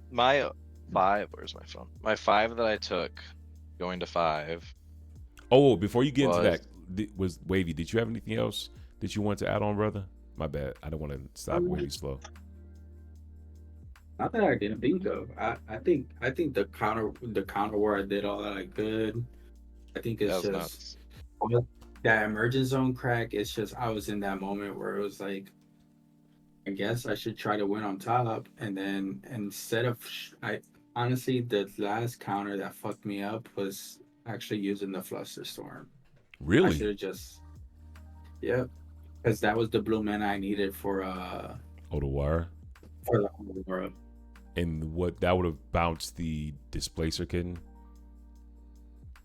my 5. Where's my phone? My 5 that I took going to 5. Oh, before you get into that, was Wavy, did you have anything else that you want to add on, brother? My bad. I don't want to stop Wavy's flow. Not that I didn't think of. I think the counter where I did all that I could. I think it's just that emergent zone crack. It's just I was in that moment where it was like, I guess I should try to win on top, and then instead of honestly, the last counter that fucked me up was actually using the Flusterstorm. Really? I should have just because that was the blue mana I needed for Odawara. For the Odawara. And what that would have bounced the Displacer Kitten?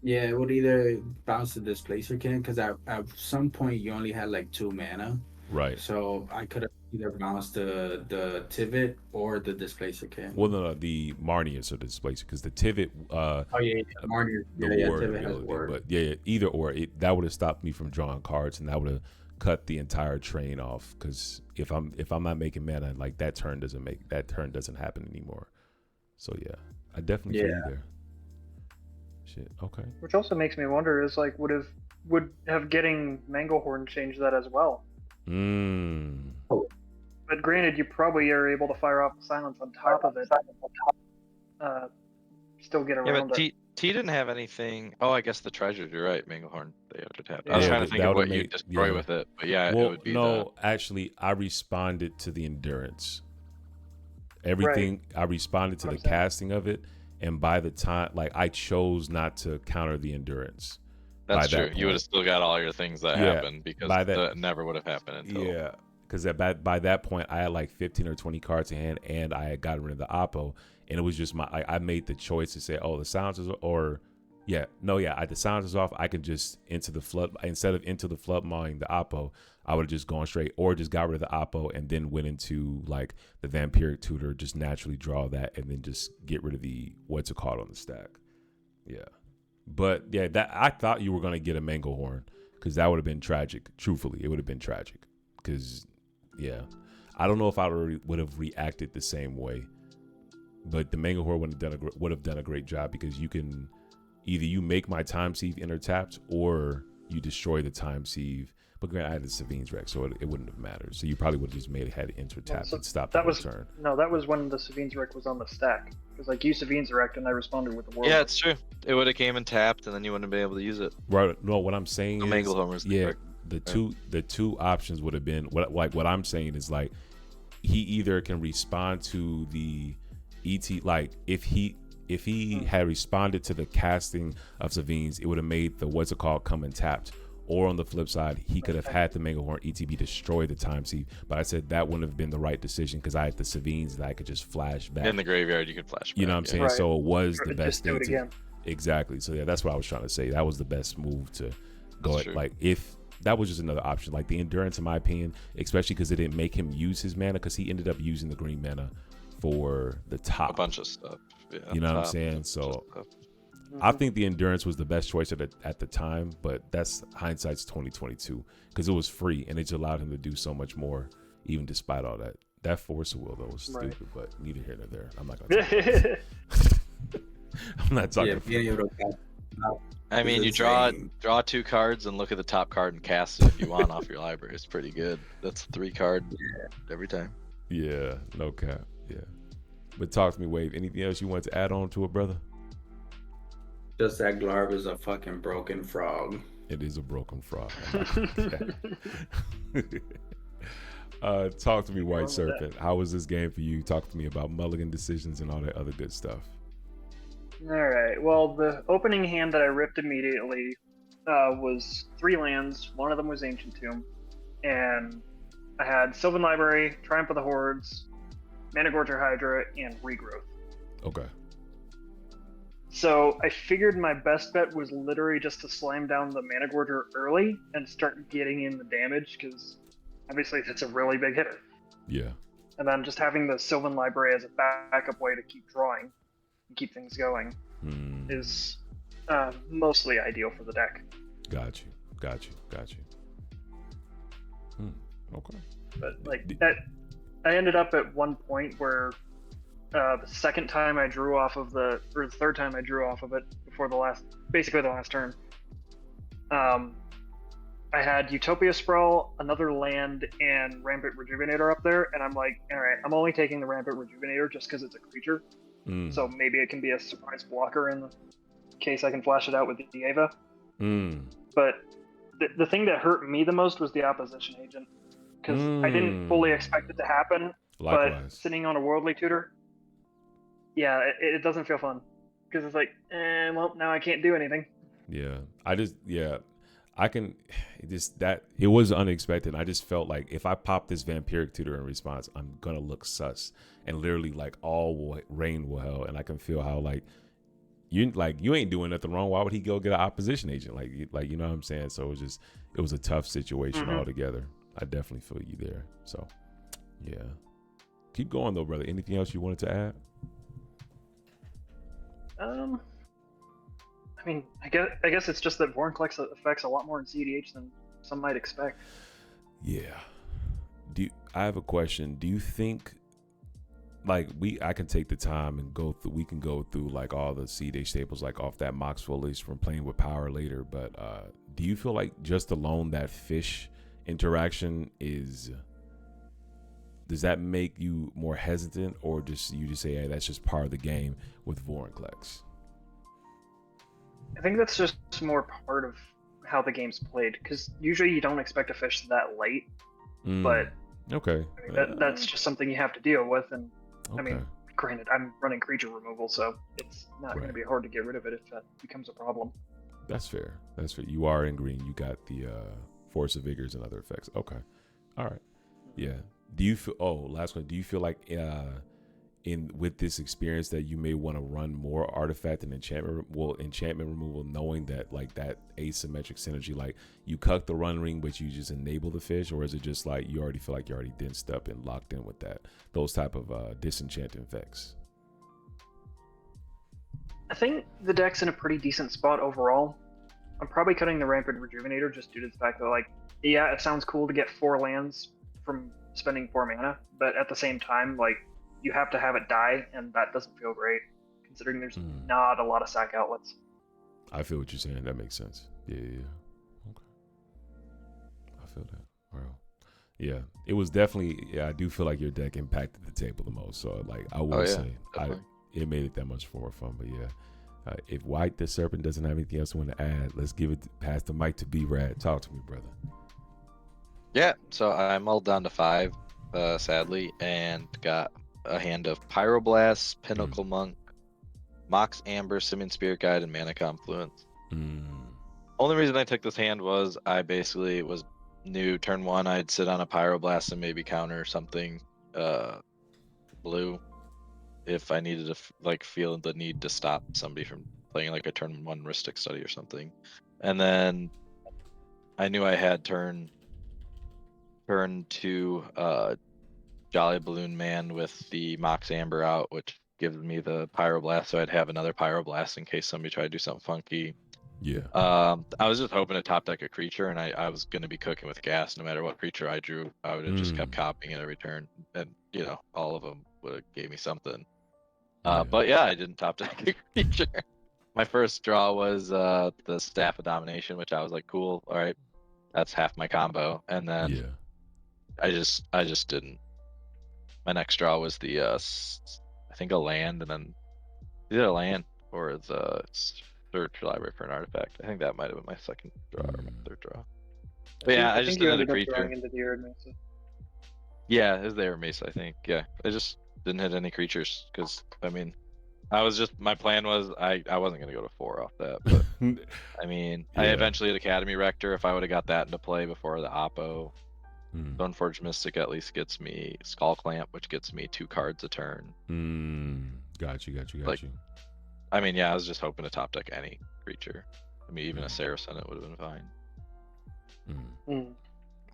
Yeah, it would either bounce the Displacer Kitten, because at some point you only had like 2 mana. Right. So I could have either bounced the Tivit or the Displacer Kitten. Well, no, the Marneus or the Displacer, because the Tivit. Marneus. Tivit has word. But either or, that would have stopped me from drawing cards, and that would have cut the entire train off, because if I'm not making mana, like that turn doesn't happen anymore. So I definitely feel you there. Shit. Okay. Which also makes me wonder is like would have getting Manglehorn changed that as well. But granted, you probably are able to fire off the silence on top of it. Still get around it. T didn't have anything. Oh, I guess the treasure. You're right, Manglehorn. They have to tap. Yeah, I was trying to think of what you destroy with it, but it would be. No, actually, I responded to the endurance. Everything I responded to the casting of it, and by the time, like, I chose not to counter the endurance. That's by true. that You would have point. still got all your things that Yeah, happened because by that- that never would have happened until. Yeah, because by that point I had like 15 or 20 cards in hand, and I had gotten rid of the Oppo, and it was just I made the choice to say, oh, the silencers the silencers off. I can just into the flood instead of into the flood mawing the Oppo. I would have just gone straight, or just got rid of the Oppo and then went into like the Vampiric Tutor, just naturally draw that, and then just get rid of the what's it called on the stack. Yeah, but yeah, that I thought you were gonna get a Mango Horn, because that would have been tragic. Truthfully, it would have been tragic. Because, yeah, I don't know if I would have reacted the same way. But the Mango Horn would have done a great job, because you can either you make my Time Sieve enter tapped, or you destroy the Time Sieve. But granted, I had the Savine's Wreck, so it wouldn't have mattered. So you probably would have just had it enter tapped and stopped the whole turn. No, that was when the Savine's Wreck was on the stack. Because like you Savine's Wrecked and I responded with the World. Yeah, it's true. It would have came and tapped, and then you wouldn't have been able to use it. Right. No, what I'm saying is, Mango Horn was the correct. the two options would have been what I'm saying is like he either can respond to the ET, like if he had responded to the casting of Savine's, it would have made the what's it called come and tapped. Or on the flip side, he could have had the Mango Horn ETB destroy the Time Sieve. But I said that wouldn't have been the right decision, because I had the Savine's that I could just flash back. In the graveyard, you could flash back. You know what I'm saying? Right. So it was the Just best do thing it to again. Exactly. So yeah, that's what I was trying to say. That was the best move to go That's at. true. Like if that was just another option, like the Endurance, in my opinion, especially because it didn't make him use his mana, because he ended up using the green mana for the top. A bunch of stuff. Yeah, You know what I'm top, saying? bunch of So stuff. I think the Endurance was the best choice at the time, but that's hindsight's 2022, because it was free and it just allowed him to do so much more, even despite all that. That Force of Will though was Right. stupid, but neither here nor there. I'm not gonna. Talk about I'm not talking. Yeah, being able to I mean, you It's draw insane. 2 cards and look at the top card and cast it if you want off your library. It's pretty good. That's 3 card every time. Yeah, no cap. Yeah, but talk to me, Wave. Anything else you want to add on to it, brother? just that Glarb is a fucking broken frog. It is a broken frog. Talk to me, White Serpent. How was this game for you? Talk to me about mulligan decisions and all that other good stuff. Alright, well, the opening hand that I ripped immediately was 3 lands. One of them was Ancient Tomb. And I had Sylvan Library, Triumph of the Hordes, Managorger Hydra, and Regrowth. Okay. So I figured my best bet was literally just to slam down the Managorger early and start getting in the damage, because obviously that's a really big hitter. Yeah. And then just having the Sylvan Library as a backup way to keep drawing and keep things going is mostly ideal for the deck. Got you. Okay. But like that, I ended up at one point where the second time I drew off of the third time I drew off of it before the last turn, I had Utopia Sprawl, another land, and Rampant Rejuvenator up there, and I'm like, all right, I'm only taking the Rampant Rejuvenator just because it's a creature, so maybe it can be a surprise blocker in the case I can flash it out with the Dieva. But the thing that hurt me the most was the Opposition Agent, because I didn't fully expect it to happen. Likewise. But sitting on a Worldly Tutor, yeah, it doesn't feel fun, because it's like, well, now I can't do anything. Yeah, it was unexpected. I just felt like if I pop this Vampiric Tutor in response, I'm gonna look sus, and literally like all rain will hell, and I can feel how you ain't doing nothing wrong. Why would he go get an Opposition Agent? Like you know what I'm saying? So it was a tough situation altogether. I definitely feel you there. So yeah, keep going though, brother. Anything else you wanted to add? I mean, I guess it's just that Vorinclex affects a lot more in cEDH than some might expect. Yeah. I have a question. Do you think I can take the time and we can go through like all the cEDH staples like off that Moxfield list from playing with power later, but do you feel like just alone that fish interaction does that make you more hesitant, or you just say, hey, that's just part of the game with Vorinclex? I think that's just more part of how the game's played, because usually you don't expect a fish that late, but okay, I mean, that's just something you have to deal with, and okay. I mean, granted, I'm running creature removal, so it's not going to be hard to get rid of it if that becomes a problem. That's fair. That's fair. You are in green. You got the Force of Vigors and other effects. Okay. All right. Yeah. Do you feel? Oh, last one. Do you feel like with this experience that you may want to run more artifact and enchantment removal, knowing that like that asymmetric synergy, like you cuck the run ring but you just enable the fish, or is it just like you already feel like you're already densed up and locked in with those type of disenchanting effects? I think the deck's in a pretty decent spot overall. I'm probably cutting the Rampant Rejuvenator just due to the fact that, like, yeah, it sounds cool to get 4 lands from spending 4 mana, but at the same time, like, you have to have it die, and that doesn't feel great, considering there's not a lot of sack outlets. I feel what you're saying. That makes sense. Yeah. Okay. I feel that. Wow. Yeah. It was definitely, I do feel like your deck impacted the table the most. So, like, I will say, it made it that much more fun. But, yeah, if White the Serpent doesn't have anything else to want to add, let's pass the mic to B-Rad. Talk to me, brother. Yeah, so I'm all down to 5, sadly, and got a hand of Pyroblast, Pinnacle Monk, Mox Amber, Simian Spirit Guide, and Mana Confluence. Only reason I took this hand was I basically was new. Turn 1, I'd sit on a Pyroblast and maybe counter something blue if I needed to feel the need to stop somebody from playing like a turn 1 Rhystic Study or something. And then I knew I had turn 2 Jolly Balloon Man with the Mox Amber out, which gives me the Pyroblast, so I'd have another Pyroblast in case somebody tried to do something funky. Yeah. I was just hoping to top deck a creature, and I was going to be cooking with gas no matter what creature I drew. I would have just kept copying it every turn, and all of them would have gave me something. But yeah, I didn't top deck a creature. My first draw was the Staff of Domination, which I was like, cool, all right, that's half my combo, and then I just didn't. My next draw was the I think a land, and then either a land or the search library for an artifact. I think that might have been my second draw or my third draw. But yeah, I just didn't hit a creature. Into the Arid Mesa. Yeah, it was the Arid Mesa, I think. Yeah, I just didn't hit any creatures because my plan was I wasn't gonna go to 4 off that. But I mean, I eventually hit Academy Rector. If I would have got that into play before the Oppo. Stoneforge Mystic at least gets me Skull Clamp, which gets me 2 cards a turn. Got you. I mean, yeah, I was just hoping to top deck any creature. I mean, even a Saracen, it would have been fine.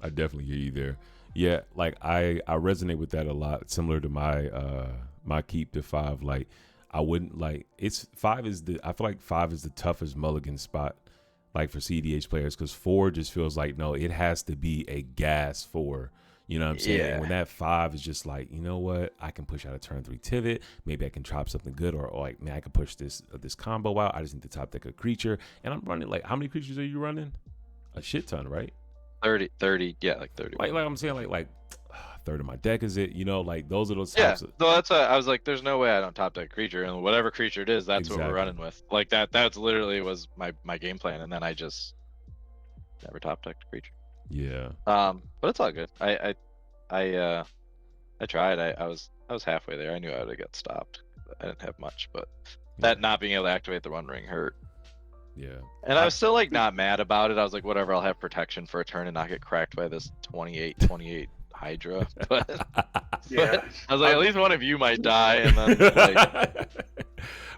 I definitely hear you there. Yeah, like I resonate with that a lot. Similar to my my keep to 5. Like I wouldn't like it's 5 is I feel like 5 is the toughest mulligan spot. Like for cEDH players, because 4 just feels like, no, it has to be a gas 4. You know what I'm saying? Yeah. And when that 5 is just like, you know what? I can push out a turn 3 Tivit. Maybe I can chop something good, or like, man, I can push this combo out. I just need to top deck a creature. And I'm running, like, how many creatures are you running? A shit ton, right? 30, yeah, like 30. Like I'm saying, like a third of my deck is it? You know, like those are those types of. So that's why I was like, there's no way I don't top deck creature, and whatever creature it is, that's what we're running with. Like that's literally was my game plan, and then I just never top decked a creature. Yeah. But it's all good. I tried. I was halfway there. I knew I would have got stopped. I didn't have much, but that not being able to activate the One Ring hurt. Yeah. And I was still like not mad about it. I was like, whatever, I'll have protection for a turn and not get cracked by this 28 Hydra. But Yeah. I was like, at least one of you might die, and then like,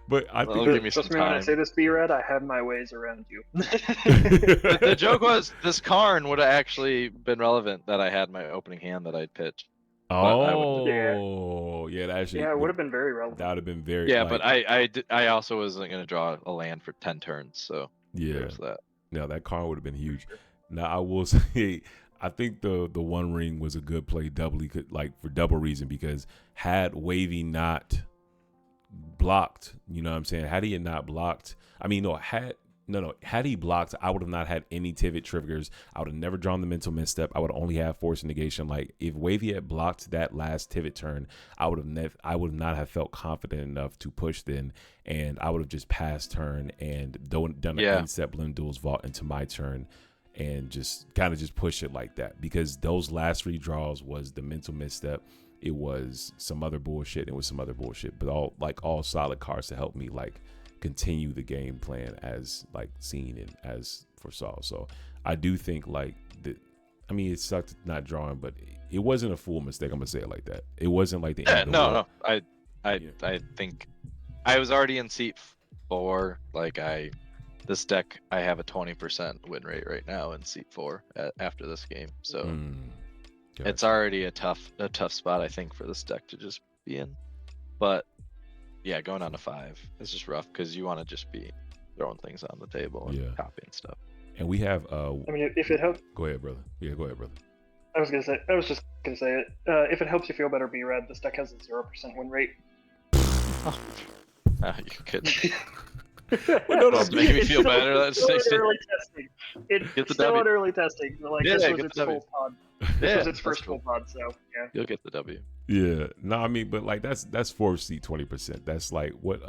but I think give me some trust me when I time. say this, B-Red, I have my ways around you. The joke was this Karn would have actually been relevant that I had my opening hand that I'd pitched. Oh, yeah, that actually. Yeah, it would have been very relevant. That would have been very. Yeah, like, but I also wasn't gonna draw a land for 10 turns, so yeah, there's that. No, that card would have been huge. Now I will say, I think the One Ring was a good play doubly, like for double reason, because had Wavy not blocked, you know what I'm saying? Had he not blocked, I mean, had he blocked, I would have not had any Tivit triggers. I would have never drawn the Mental Misstep. I would only have Force Negation. Like if Wavy had blocked that last Tivit turn, I would not have felt confident enough to push then, and I would have just passed turn and done an inset Blundell's Vault into my turn, and just kind of just push it like that, because those last 3 draws was the Mental Misstep. It was some other bullshit. It was some other bullshit, but all solid cards to help me like continue the game plan as like seen and as foresaw. So I do think like that. I mean, it sucked not drawing, but it wasn't a full mistake. I'm gonna say it like that. It wasn't like the end of the world. I think I was already in seat 4. Like this deck, I have a 20% win rate right now in seat 4 after this game. So Gotcha. it's already a tough spot, I think, for this deck to just be in. But yeah, going on to 5 is just rough because you want to just be throwing things on the table and copying stuff. And we have I mean, if it helps. Go ahead, brother. Yeah, go ahead, brother. I was just gonna say it. If it helps you feel better, B-Rad, this deck has a 0% win rate. You could. No, It's making me feel better. That's still in early testing. It's still in early testing. Like this was its full pod. This was its first full pod, so yeah. You'll get the W. Yeah. No, I mean, but like that's 4th seat 20%. That's like what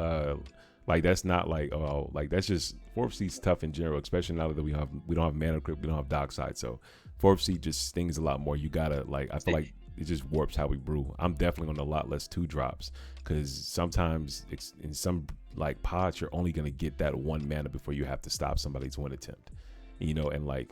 like that's not like like that's just 4th seat's tough in general, especially now that we don't have mana crypt, we don't have dockside. So 4th seat just stings a lot more. You gotta like I feel like it just warps how we brew. I'm definitely on a lot less 2-drops because sometimes it's in some like pods you're only gonna get that 1 mana before you have to stop somebody's win attempt. You know, and like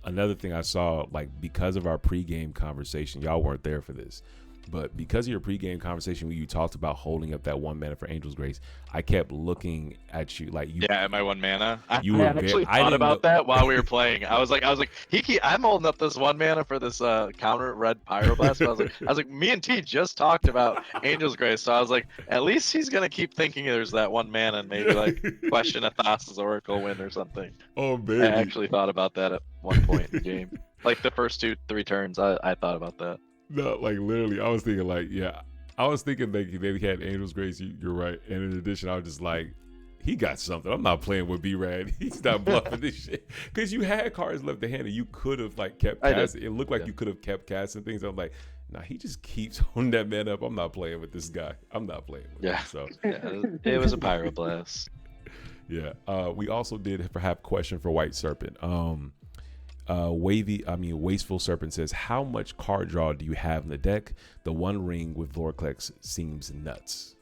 another thing I saw, like because of our pregame conversation, y'all weren't there for this, but because of your pregame conversation when you talked about holding up that 1 mana for Angel's Grace, I kept looking at you like you. Yeah, my 1 mana. I actually thought about that while we were playing. I was like, I'm holding up this 1 mana for this counter red Pyroblast. I was like, me and T just talked about Angel's Grace, so I was like, at least he's gonna keep thinking there's that 1 mana and maybe like question a Thassa's Oracle win or something. Oh baby. I actually thought about that at one point in the game. Like the first 2-3 turns, I thought about that. No, like literally, I was thinking like, I was thinking they had Angel's Grace. You're right. And in addition, I was just like, he got something. I'm not playing with B-Rad. He's not bluffing this shit. Because you had cards left to hand and you could have like kept casting. It looked like you could have kept casting things. I'm like, nah, he just keeps holding that man up. I'm not playing with this guy. I'm not playing with him. So it was a Pyroblast. Yeah. We also did have a question for White Serpent. Wasteful Serpent says, how much card draw do you have in the deck? The 1 ring with Vorinclex seems nuts.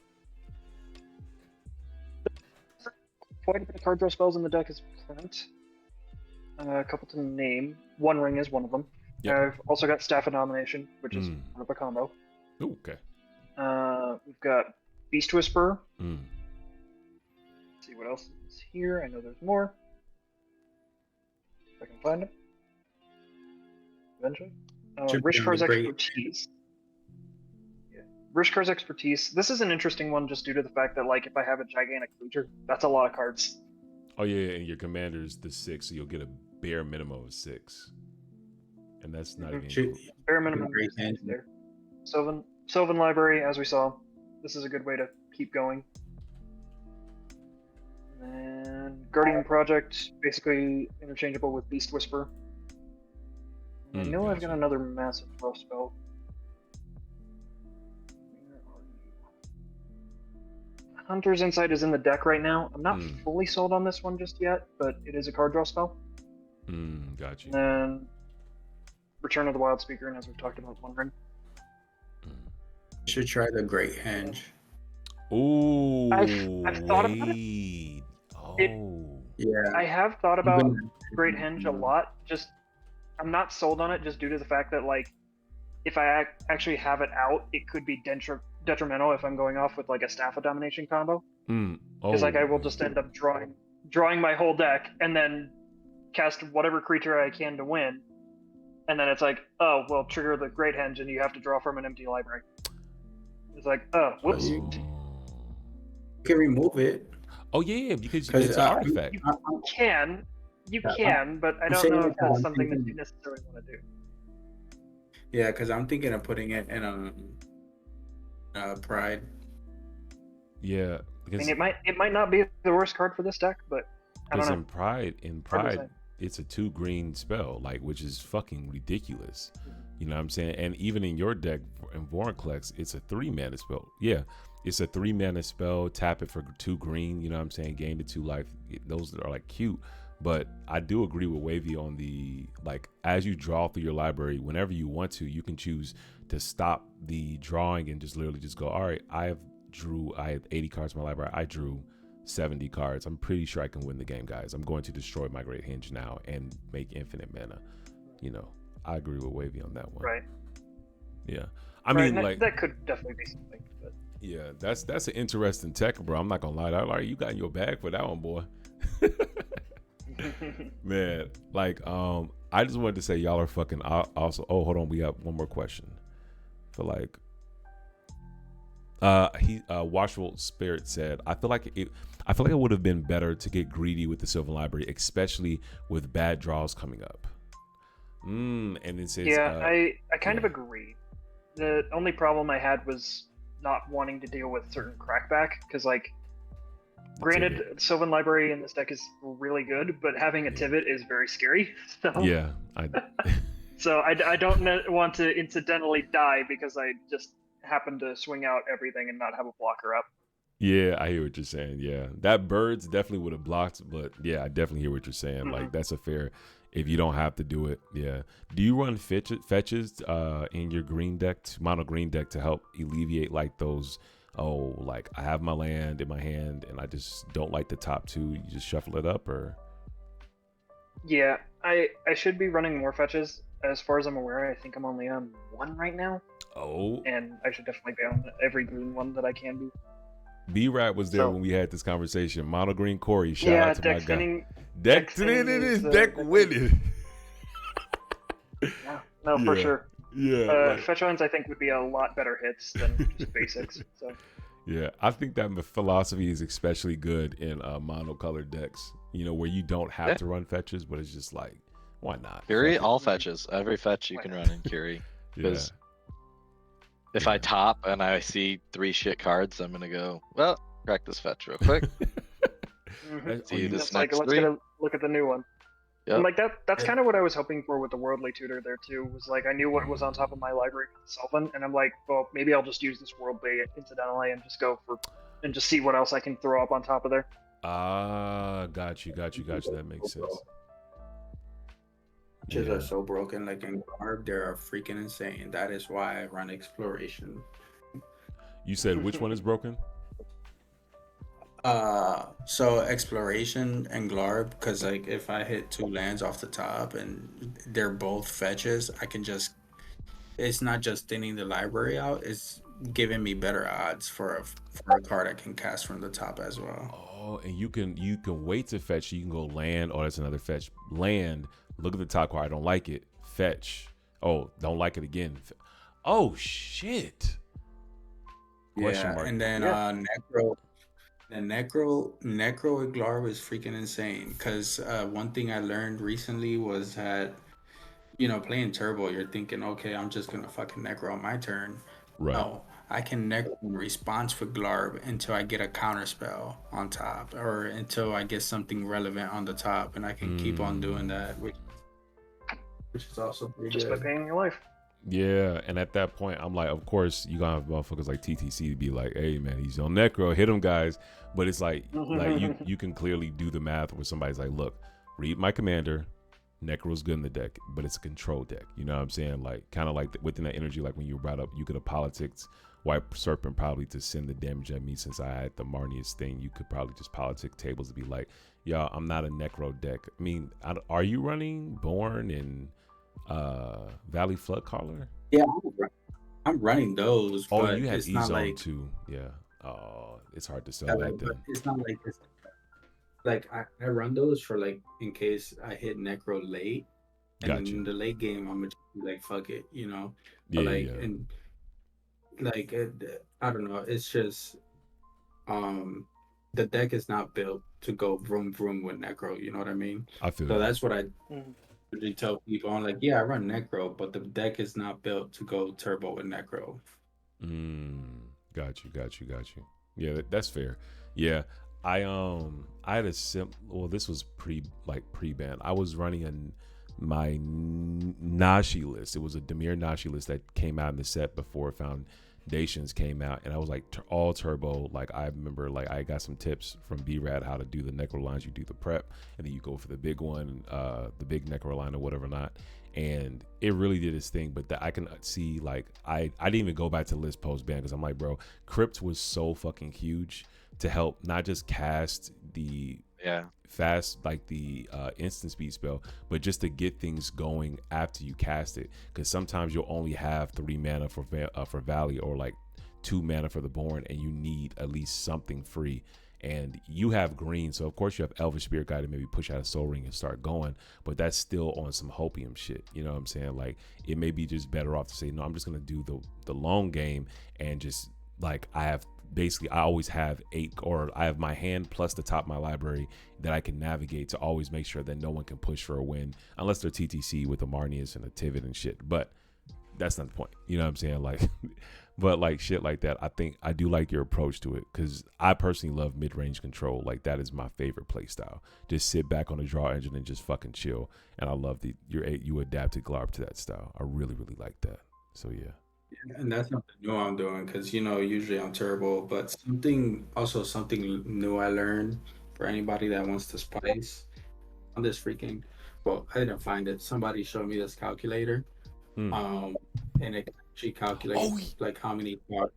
Quite a bit of card draw spells in the deck is current. A couple to name. 1 ring is one of them. Yep. I've also got Staff of Domination, which is one of a combo. Ooh, okay. We've got Beast Whisperer. Mm. Let's see what else is here. I know there's more. If I can find it. Eventually. Rishkar's Expertise. Yeah. Rishkar's Expertise. This is an interesting one just due to the fact that, like, if I have a gigantic creature, that's a lot of cards. Oh, yeah, and your commander's the 6, so you'll get a bare minimum of 6. And that's not even cool. Bare minimum is there. Sylvan Library, as we saw. This is a good way to keep going. And Guardian Project, basically interchangeable with Beast Whisper. I know I've got another massive throw spell. Where are you? Hunter's Insight is in the deck right now. I'm not fully sold on this one just yet, but it is a card draw spell. Got you. And then Return of the Wild Speaker, and as we've talked about, 1 ring. You should try the Great Henge. Ooh, I've thought about it. Yeah. I have thought about Great Henge a lot. Just I'm not sold on it just due to the fact that, like, if I actually have it out, it could be detrimental if I'm going off with like a Staff of Domination combo. Because like I will just end up drawing my whole deck and then cast whatever creature I can to win, and then it's like, oh well, trigger the Great Henge and you have to draw from an empty library. It's like, oh, whoops. You can remove it. Oh yeah, because it's an artifact. You can, but I don't know if that's something that you necessarily want to do. Yeah, because I'm thinking of putting it in Pride. Yeah, because I mean, it might not be the worst card for this deck, but I don't know. In Pride, it's a 2 green spell, like, which is fucking ridiculous. You know what I'm saying? And even in your deck in Vorinclex, it's a 3 mana spell. Yeah, it's a 3 mana spell. Tap it for 2 green. You know what I'm saying? Gain to 2 life. Those are like cute. But I do agree with Wavy on the, like, as you draw through your library, whenever you want to, you can choose to stop the drawing and just literally just go, all right, I have 80 cards in my library. I drew 70 cards. I'm pretty sure I can win the game, guys. I'm going to destroy my Great Henge now and make infinite mana. You know, I agree with Wavy on that one. Right. Yeah. I mean, like, that could definitely be something. But yeah, that's an interesting tech, bro. I'm not gonna lie. Like, you got in your bag for that one, boy. Man, like, I just wanted to say y'all are fucking also. Oh, hold on, we got one more question. For like, Watchful Spirit said, I feel like it would have been better to get greedy with the Sylvan Library, especially with bad draws coming up. And it says, yeah, I kind of agree. The only problem I had was not wanting to deal with certain crackback, because like, granted, Sylvan Library in this deck is really good, but having a Tivit is very scary. So yeah, so I don't want to incidentally die because I just happen to swing out everything and not have a blocker up. Yeah, I hear what you're saying. Yeah, that birds definitely would have blocked, but yeah, I definitely hear what you're saying. Like, that's a fair. If you don't have to do it, yeah. Do you run fetches in your green deck, mono green deck, to help alleviate like those? Oh, like I have my land in my hand and I just don't like the top two. You just shuffle it up, or? Yeah, I should be running more fetches. As far as I'm aware, I think I'm only on one right now. Oh. And I should definitely be on every green one that I can be. B-Rat was there when we had this conversation. Mono green Corey, shout out to my guy. Deck winning. Yeah, no, for sure. Yeah. Fetch lines I think would be a lot better hits than just basics. So. Yeah, I think that philosophy is especially good in monocolored decks. You know, where you don't have to run fetches, but it's just like, why not? Curie, all fetches. Every fetch you can run in Curie. Because if I top and I see 3 shit cards, I'm gonna go, well, crack this fetch real quick. See this It's next like, let's 3. get a look at the new one. Yep. And like that's kind of what I was hoping for with the Worldly Tutor there too. Was like I knew what was on top of my library with Sylvan, and I'm like, well, maybe I'll just use this Worldly incidentally and just go for and just see what else I can throw up on top of there. Got you. That makes sense. Fetches are so broken. Like in Glarb, they're freaking insane. That is why I run Exploration. You said which one is broken? So Exploration and Glarb, because like if I hit 2 lands off the top and they're both fetches, I can just, it's not just thinning the library out, it's giving me better odds for a card I can cast from the top as well. Oh, and you can wait to fetch. You can go land. Oh, that's another fetch. Land. Look at the top card. I don't like it. Fetch. Oh, don't like it again. Oh shit. Question mark. And then Necro. And Necro with Glarb is freaking insane. Because one thing I learned recently was that, you know, playing Turbo, you're thinking, okay, I'm just going to fucking Necro on my turn. Right. No, I can Necro in response for Glarb until I get a counter spell on top, or until I get something relevant on the top, and I can keep on doing that, which is also pretty just good. by paying your life. Yeah, and at that point, I'm like, of course, you gonna have motherfuckers like TTC to be like, hey man, he's on Necro, hit him, guys. But it's like you can clearly do the math where somebody's like, look, read my commander. Necro's good in the deck, but it's a control deck. You know what I'm saying? Like, kind of like within that energy, like when you brought up, you could have politics White Serpent probably to send the damage at me since I had the Marneus thing. You could probably just politic tables to be like, y'all, I'm not a Necro deck. I mean, are you running Born and Valley Flood Caller? Yeah, I'm running those. Oh, but you have it's not E-Zone like, too. Yeah. Oh, it's hard to sell yeah, that like, then. but it's not like it's like I run those for like in case I hit Necro late, and Gotcha. in the late game I'm gonna just be like fuck it, you know. Yeah, But like yeah. and like I don't know, it's just the deck is not built to go vroom vroom with Necro, you know what I mean? I feel So that. that's what I usually tell people. I'm like, yeah, I run Necro, but the deck is not built to go turbo with Necro. Got you. Yeah, that's fair. Yeah, I had a well, this was pre-ban. I was running my Nashi list. It was a Dimir Nashi list that came out in the set before Foundations came out, and I was like all turbo. Like I remember, like I got some tips from B-Rad how to do the Necro lines. You do the prep, and then you go for the big one, the big Necro line or whatever not. And it really did its thing. But I can see, like I didn't even go back to the list post ban because I'm like, bro, Crypt was so fucking huge to help not just cast the Yeah. fast, like the instant speed spell, but just to get things going after you cast it, because sometimes you'll only have 3 mana for Valley, or like 2 mana for the Born, and you need at least something free. And you have green, so of course you have Elvish Spirit Guide to maybe push out a Soul Ring and start going, but that's still on some hopium shit. You know what I'm saying? Like, it may be just better off to say, no, I'm just gonna do the long game, and just like I always have 8, or I have my hand plus the top of my library that I can navigate to always make sure that no one can push for a win, unless they're TTC with a Marneus and a Tivit and shit. But that's not the point. You know what I'm saying? Like, but like shit like that, I think I do like your approach to it, because I personally love mid-range control. Like, that is my favorite play style. Just sit back on the draw engine and just fucking chill. And I love you adapted Glarb to that style. I really, really like that. So yeah. And that's something new I'm doing, because usually I'm terrible, but something new I learned for anybody that wants to spice on this freaking. Well, I didn't find it. Somebody showed me this calculator, and it actually calculates like how many cards.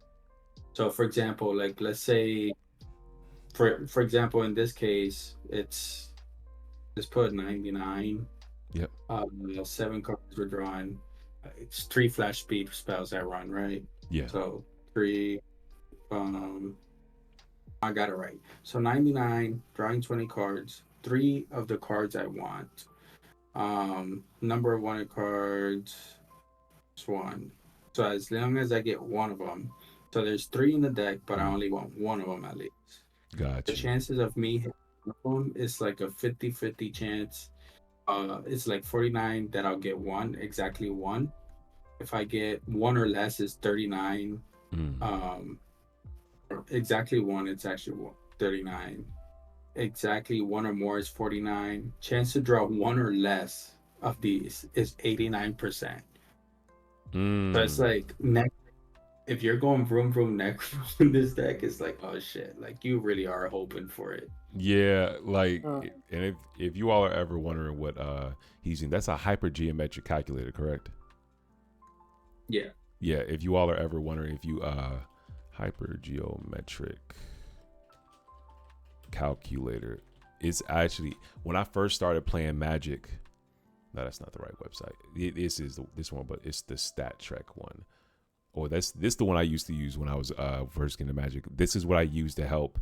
So, for example, like let's say, for example, in this case, it's let's put 99. Yep. 7 cards were drawn. It's 3 flash speed spells I run, right? Yeah. So 3. I got it right. So 99, drawing 20 cards. 3 of the cards I want. Number of wanted cards is 1. So as long as I get one of them, so there's 3 in the deck, but I only want one of them at least. Gotcha. The chances of me hitting one of them is like a 50-50 chance. It's like 49 that I'll get exactly one. If I get 1 or less, it's 39. Exactly 1, it's actually 39. Exactly 1 or more is 49. Chance to draw 1 or less of these is 89%. So it's like if you're going vroom vroom neck in this deck, it's like, oh shit, like you really are hoping for it. Yeah, like, and if you all are ever wondering what he's using, that's a hypergeometric calculator, correct? Yeah. Yeah, if you all are ever wondering if you hypergeometric calculator, it's actually, when I first started playing Magic, no, that's not the right website. This is this one, but it's the Stat Trek one. Or this the one I used to use when I was first getting into Magic. This is what I use to help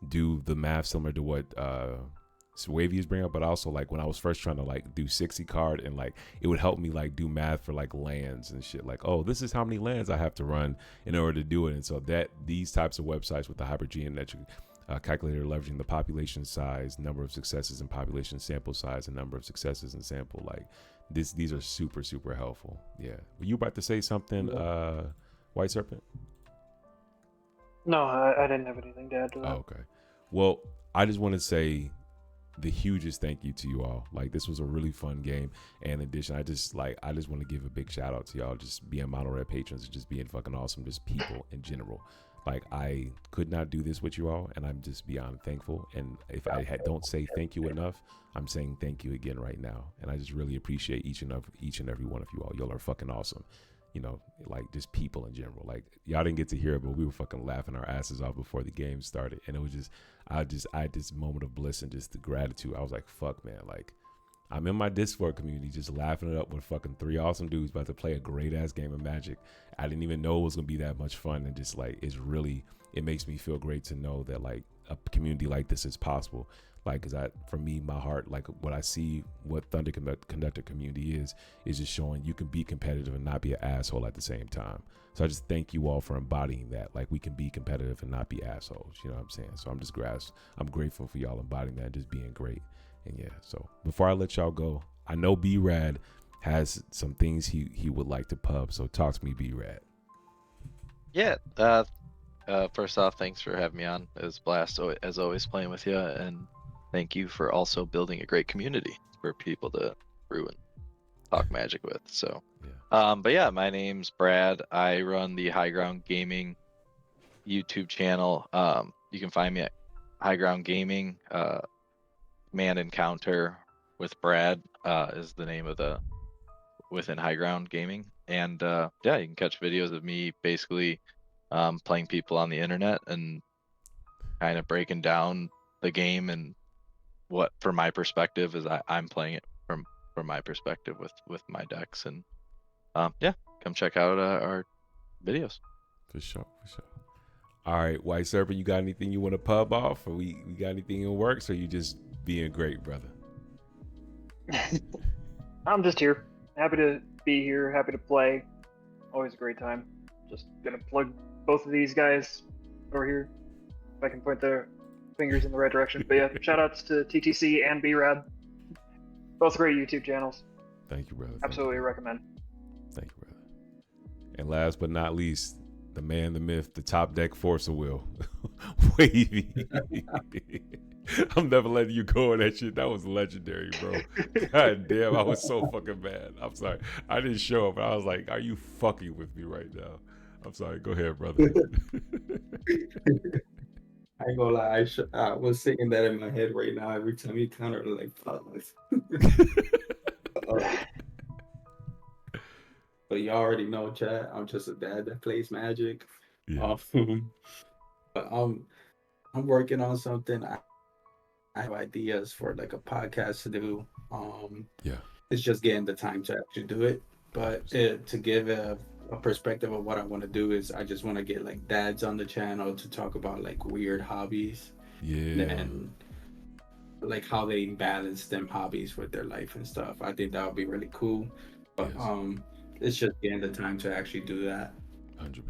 do the math, similar to what Wavy is bringing up, but also like when I was first trying to like do 60 card, and like it would help me like do math for like lands and shit. Like, oh, this is how many lands I have to run in order to do it. And so that these types of websites with the hypergeometric calculator, leveraging the population size, number of successes, and population sample size, and number of successes and sample, like these are super, super helpful. Yeah. Were you about to say something, White Serpent? No, I didn't have anything to add to that. Oh, okay. Well, I just want to say the hugest thank you to you all. Like, this was a really fun game. And in addition, I just want to give a big shout out to y'all, just being Mono Red patrons, just being fucking awesome, just people in general. Like, I could not do this with you all, and I'm just beyond thankful. And if I don't say thank you enough, I'm saying thank you again right now. And I just really appreciate each and every one of you all. Y'all are fucking awesome. You know, like, just people in general. Like, y'all didn't get to hear it, but we were fucking laughing our asses off before the game started. And it was just, I had this moment of bliss and just the gratitude. I was like, fuck, man. Like, I'm in my Discord community just laughing it up with fucking 3 awesome dudes about to play a great ass game of Magic. I didn't even know it was gonna be that much fun, and just like, it makes me feel great to know that like a community like this is possible. Like, cause for me, my heart, like what I see, what ThunderConductor Community is just showing you can be competitive and not be an asshole at the same time. So I just thank you all for embodying that. Like, we can be competitive and not be assholes. You know what I'm saying? So I'm grateful for y'all embodying that and just being great. And yeah, so before I let y'all go, I know B-Rad has some things he would like to pub. So talk to me, B-Rad. Yeah. First off, thanks for having me on. It was a blast, as always, playing with you, and thank you for also building a great community for people to brew and talk Magic with. So, yeah. But yeah, my name's Brad. I run the High Ground Gaming YouTube channel. You can find me at High Ground Gaming. Man Encounter with Brad is the name of the within High Ground Gaming. And yeah, you can catch videos of me basically playing people on the internet and kind of breaking down the game and what, from my perspective, is I'm playing it from my perspective with my decks. And yeah, come check out our videos. For sure. All right, White Serpent, you got anything you want to pub off, or we got anything in works, or you just being great, brother? I'm just here. Happy to be here. Happy to play. Always a great time. Just gonna plug both of these guys over here. If I can point their fingers in the right direction. But yeah, shout outs to TTC and BRAD. Both great YouTube channels. Thank you, brother. Absolutely recommend. Thank you, brother. And last but not least, the man, the myth, the top deck forcer will. Wavy. I'm never letting you go on that shit. That was legendary, bro. God damn, I was so fucking mad. I'm sorry. I didn't show up, but I was like, are you fucking with me right now? I'm sorry. Go ahead, brother. I ain't gonna lie, I was singing that in my head right now every time you counter, like, pause. But you already know, chat, I'm just a dad that plays Magic. Yeah. But I'm working on something. I have ideas for like a podcast to do. Yeah. It's just getting the time to actually do it. But to give a perspective of what I want to do is I just want to get like dads on the channel to talk about like weird hobbies. Yeah. And like how they balance them hobbies with their life and stuff. I think that would be really cool. But Yes. It's just getting the time to actually do that. 100%.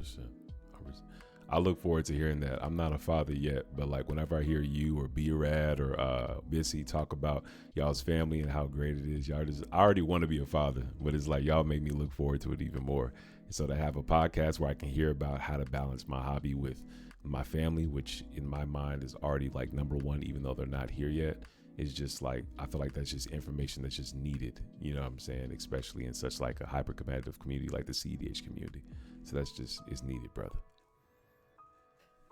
I look forward to hearing that. I'm not a father yet, but like whenever I hear you or B-Rad or Bissy talk about y'all's family and how great it is, I already want to be a father, but it's like y'all make me look forward to it even more. And so to have a podcast where I can hear about how to balance my hobby with my family, which in my mind is already like number one, even though they're not here yet, is just like, I feel like that's just information that's just needed, you know what I'm saying? Especially in such like a hyper competitive community like the cEDH community. So that's just, it's needed, brother.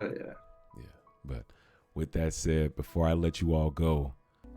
Yeah. But with that said, before I let you all go,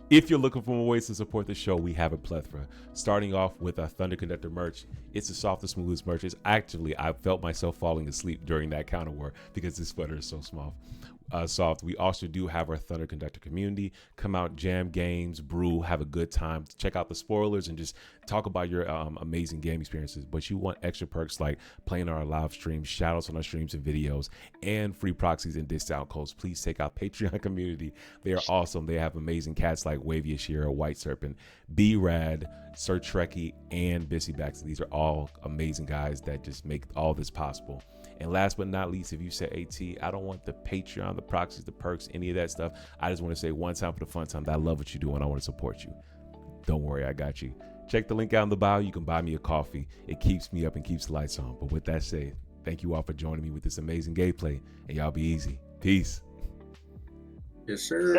if you're looking for more ways to support the show, we have a plethora. Starting off with our ThunderConductor merch. It's the softest, smoothest merch. It's actually, I felt myself falling asleep during that counter war because this sweater is so soft. We also do have our ThunderConductor community. Come out, jam games, brew, have a good time. Check out the spoilers and just talk about your amazing game experiences. But you want extra perks like playing on our live streams, shoutouts on our streams and videos, and free proxies and discount codes. Please check out Patreon community. They are awesome. They have amazing cats like Wavy Ashira, White Serpent, B-Rad, Sir Trekkie, and Bissy Baxter. These are all amazing guys that just make all this possible. And last but not least, if you say, AT, I don't want the Patreon, the proxies, the perks, any of that stuff. I just want to say one time for the fun time that I love what you do and I want to support you. Don't worry, I got you. Check the link out in the bio. You can buy me a coffee. It keeps me up and keeps the lights on. But with that said, thank you all for joining me with this amazing gameplay. And y'all be easy. Peace. Yes, sir.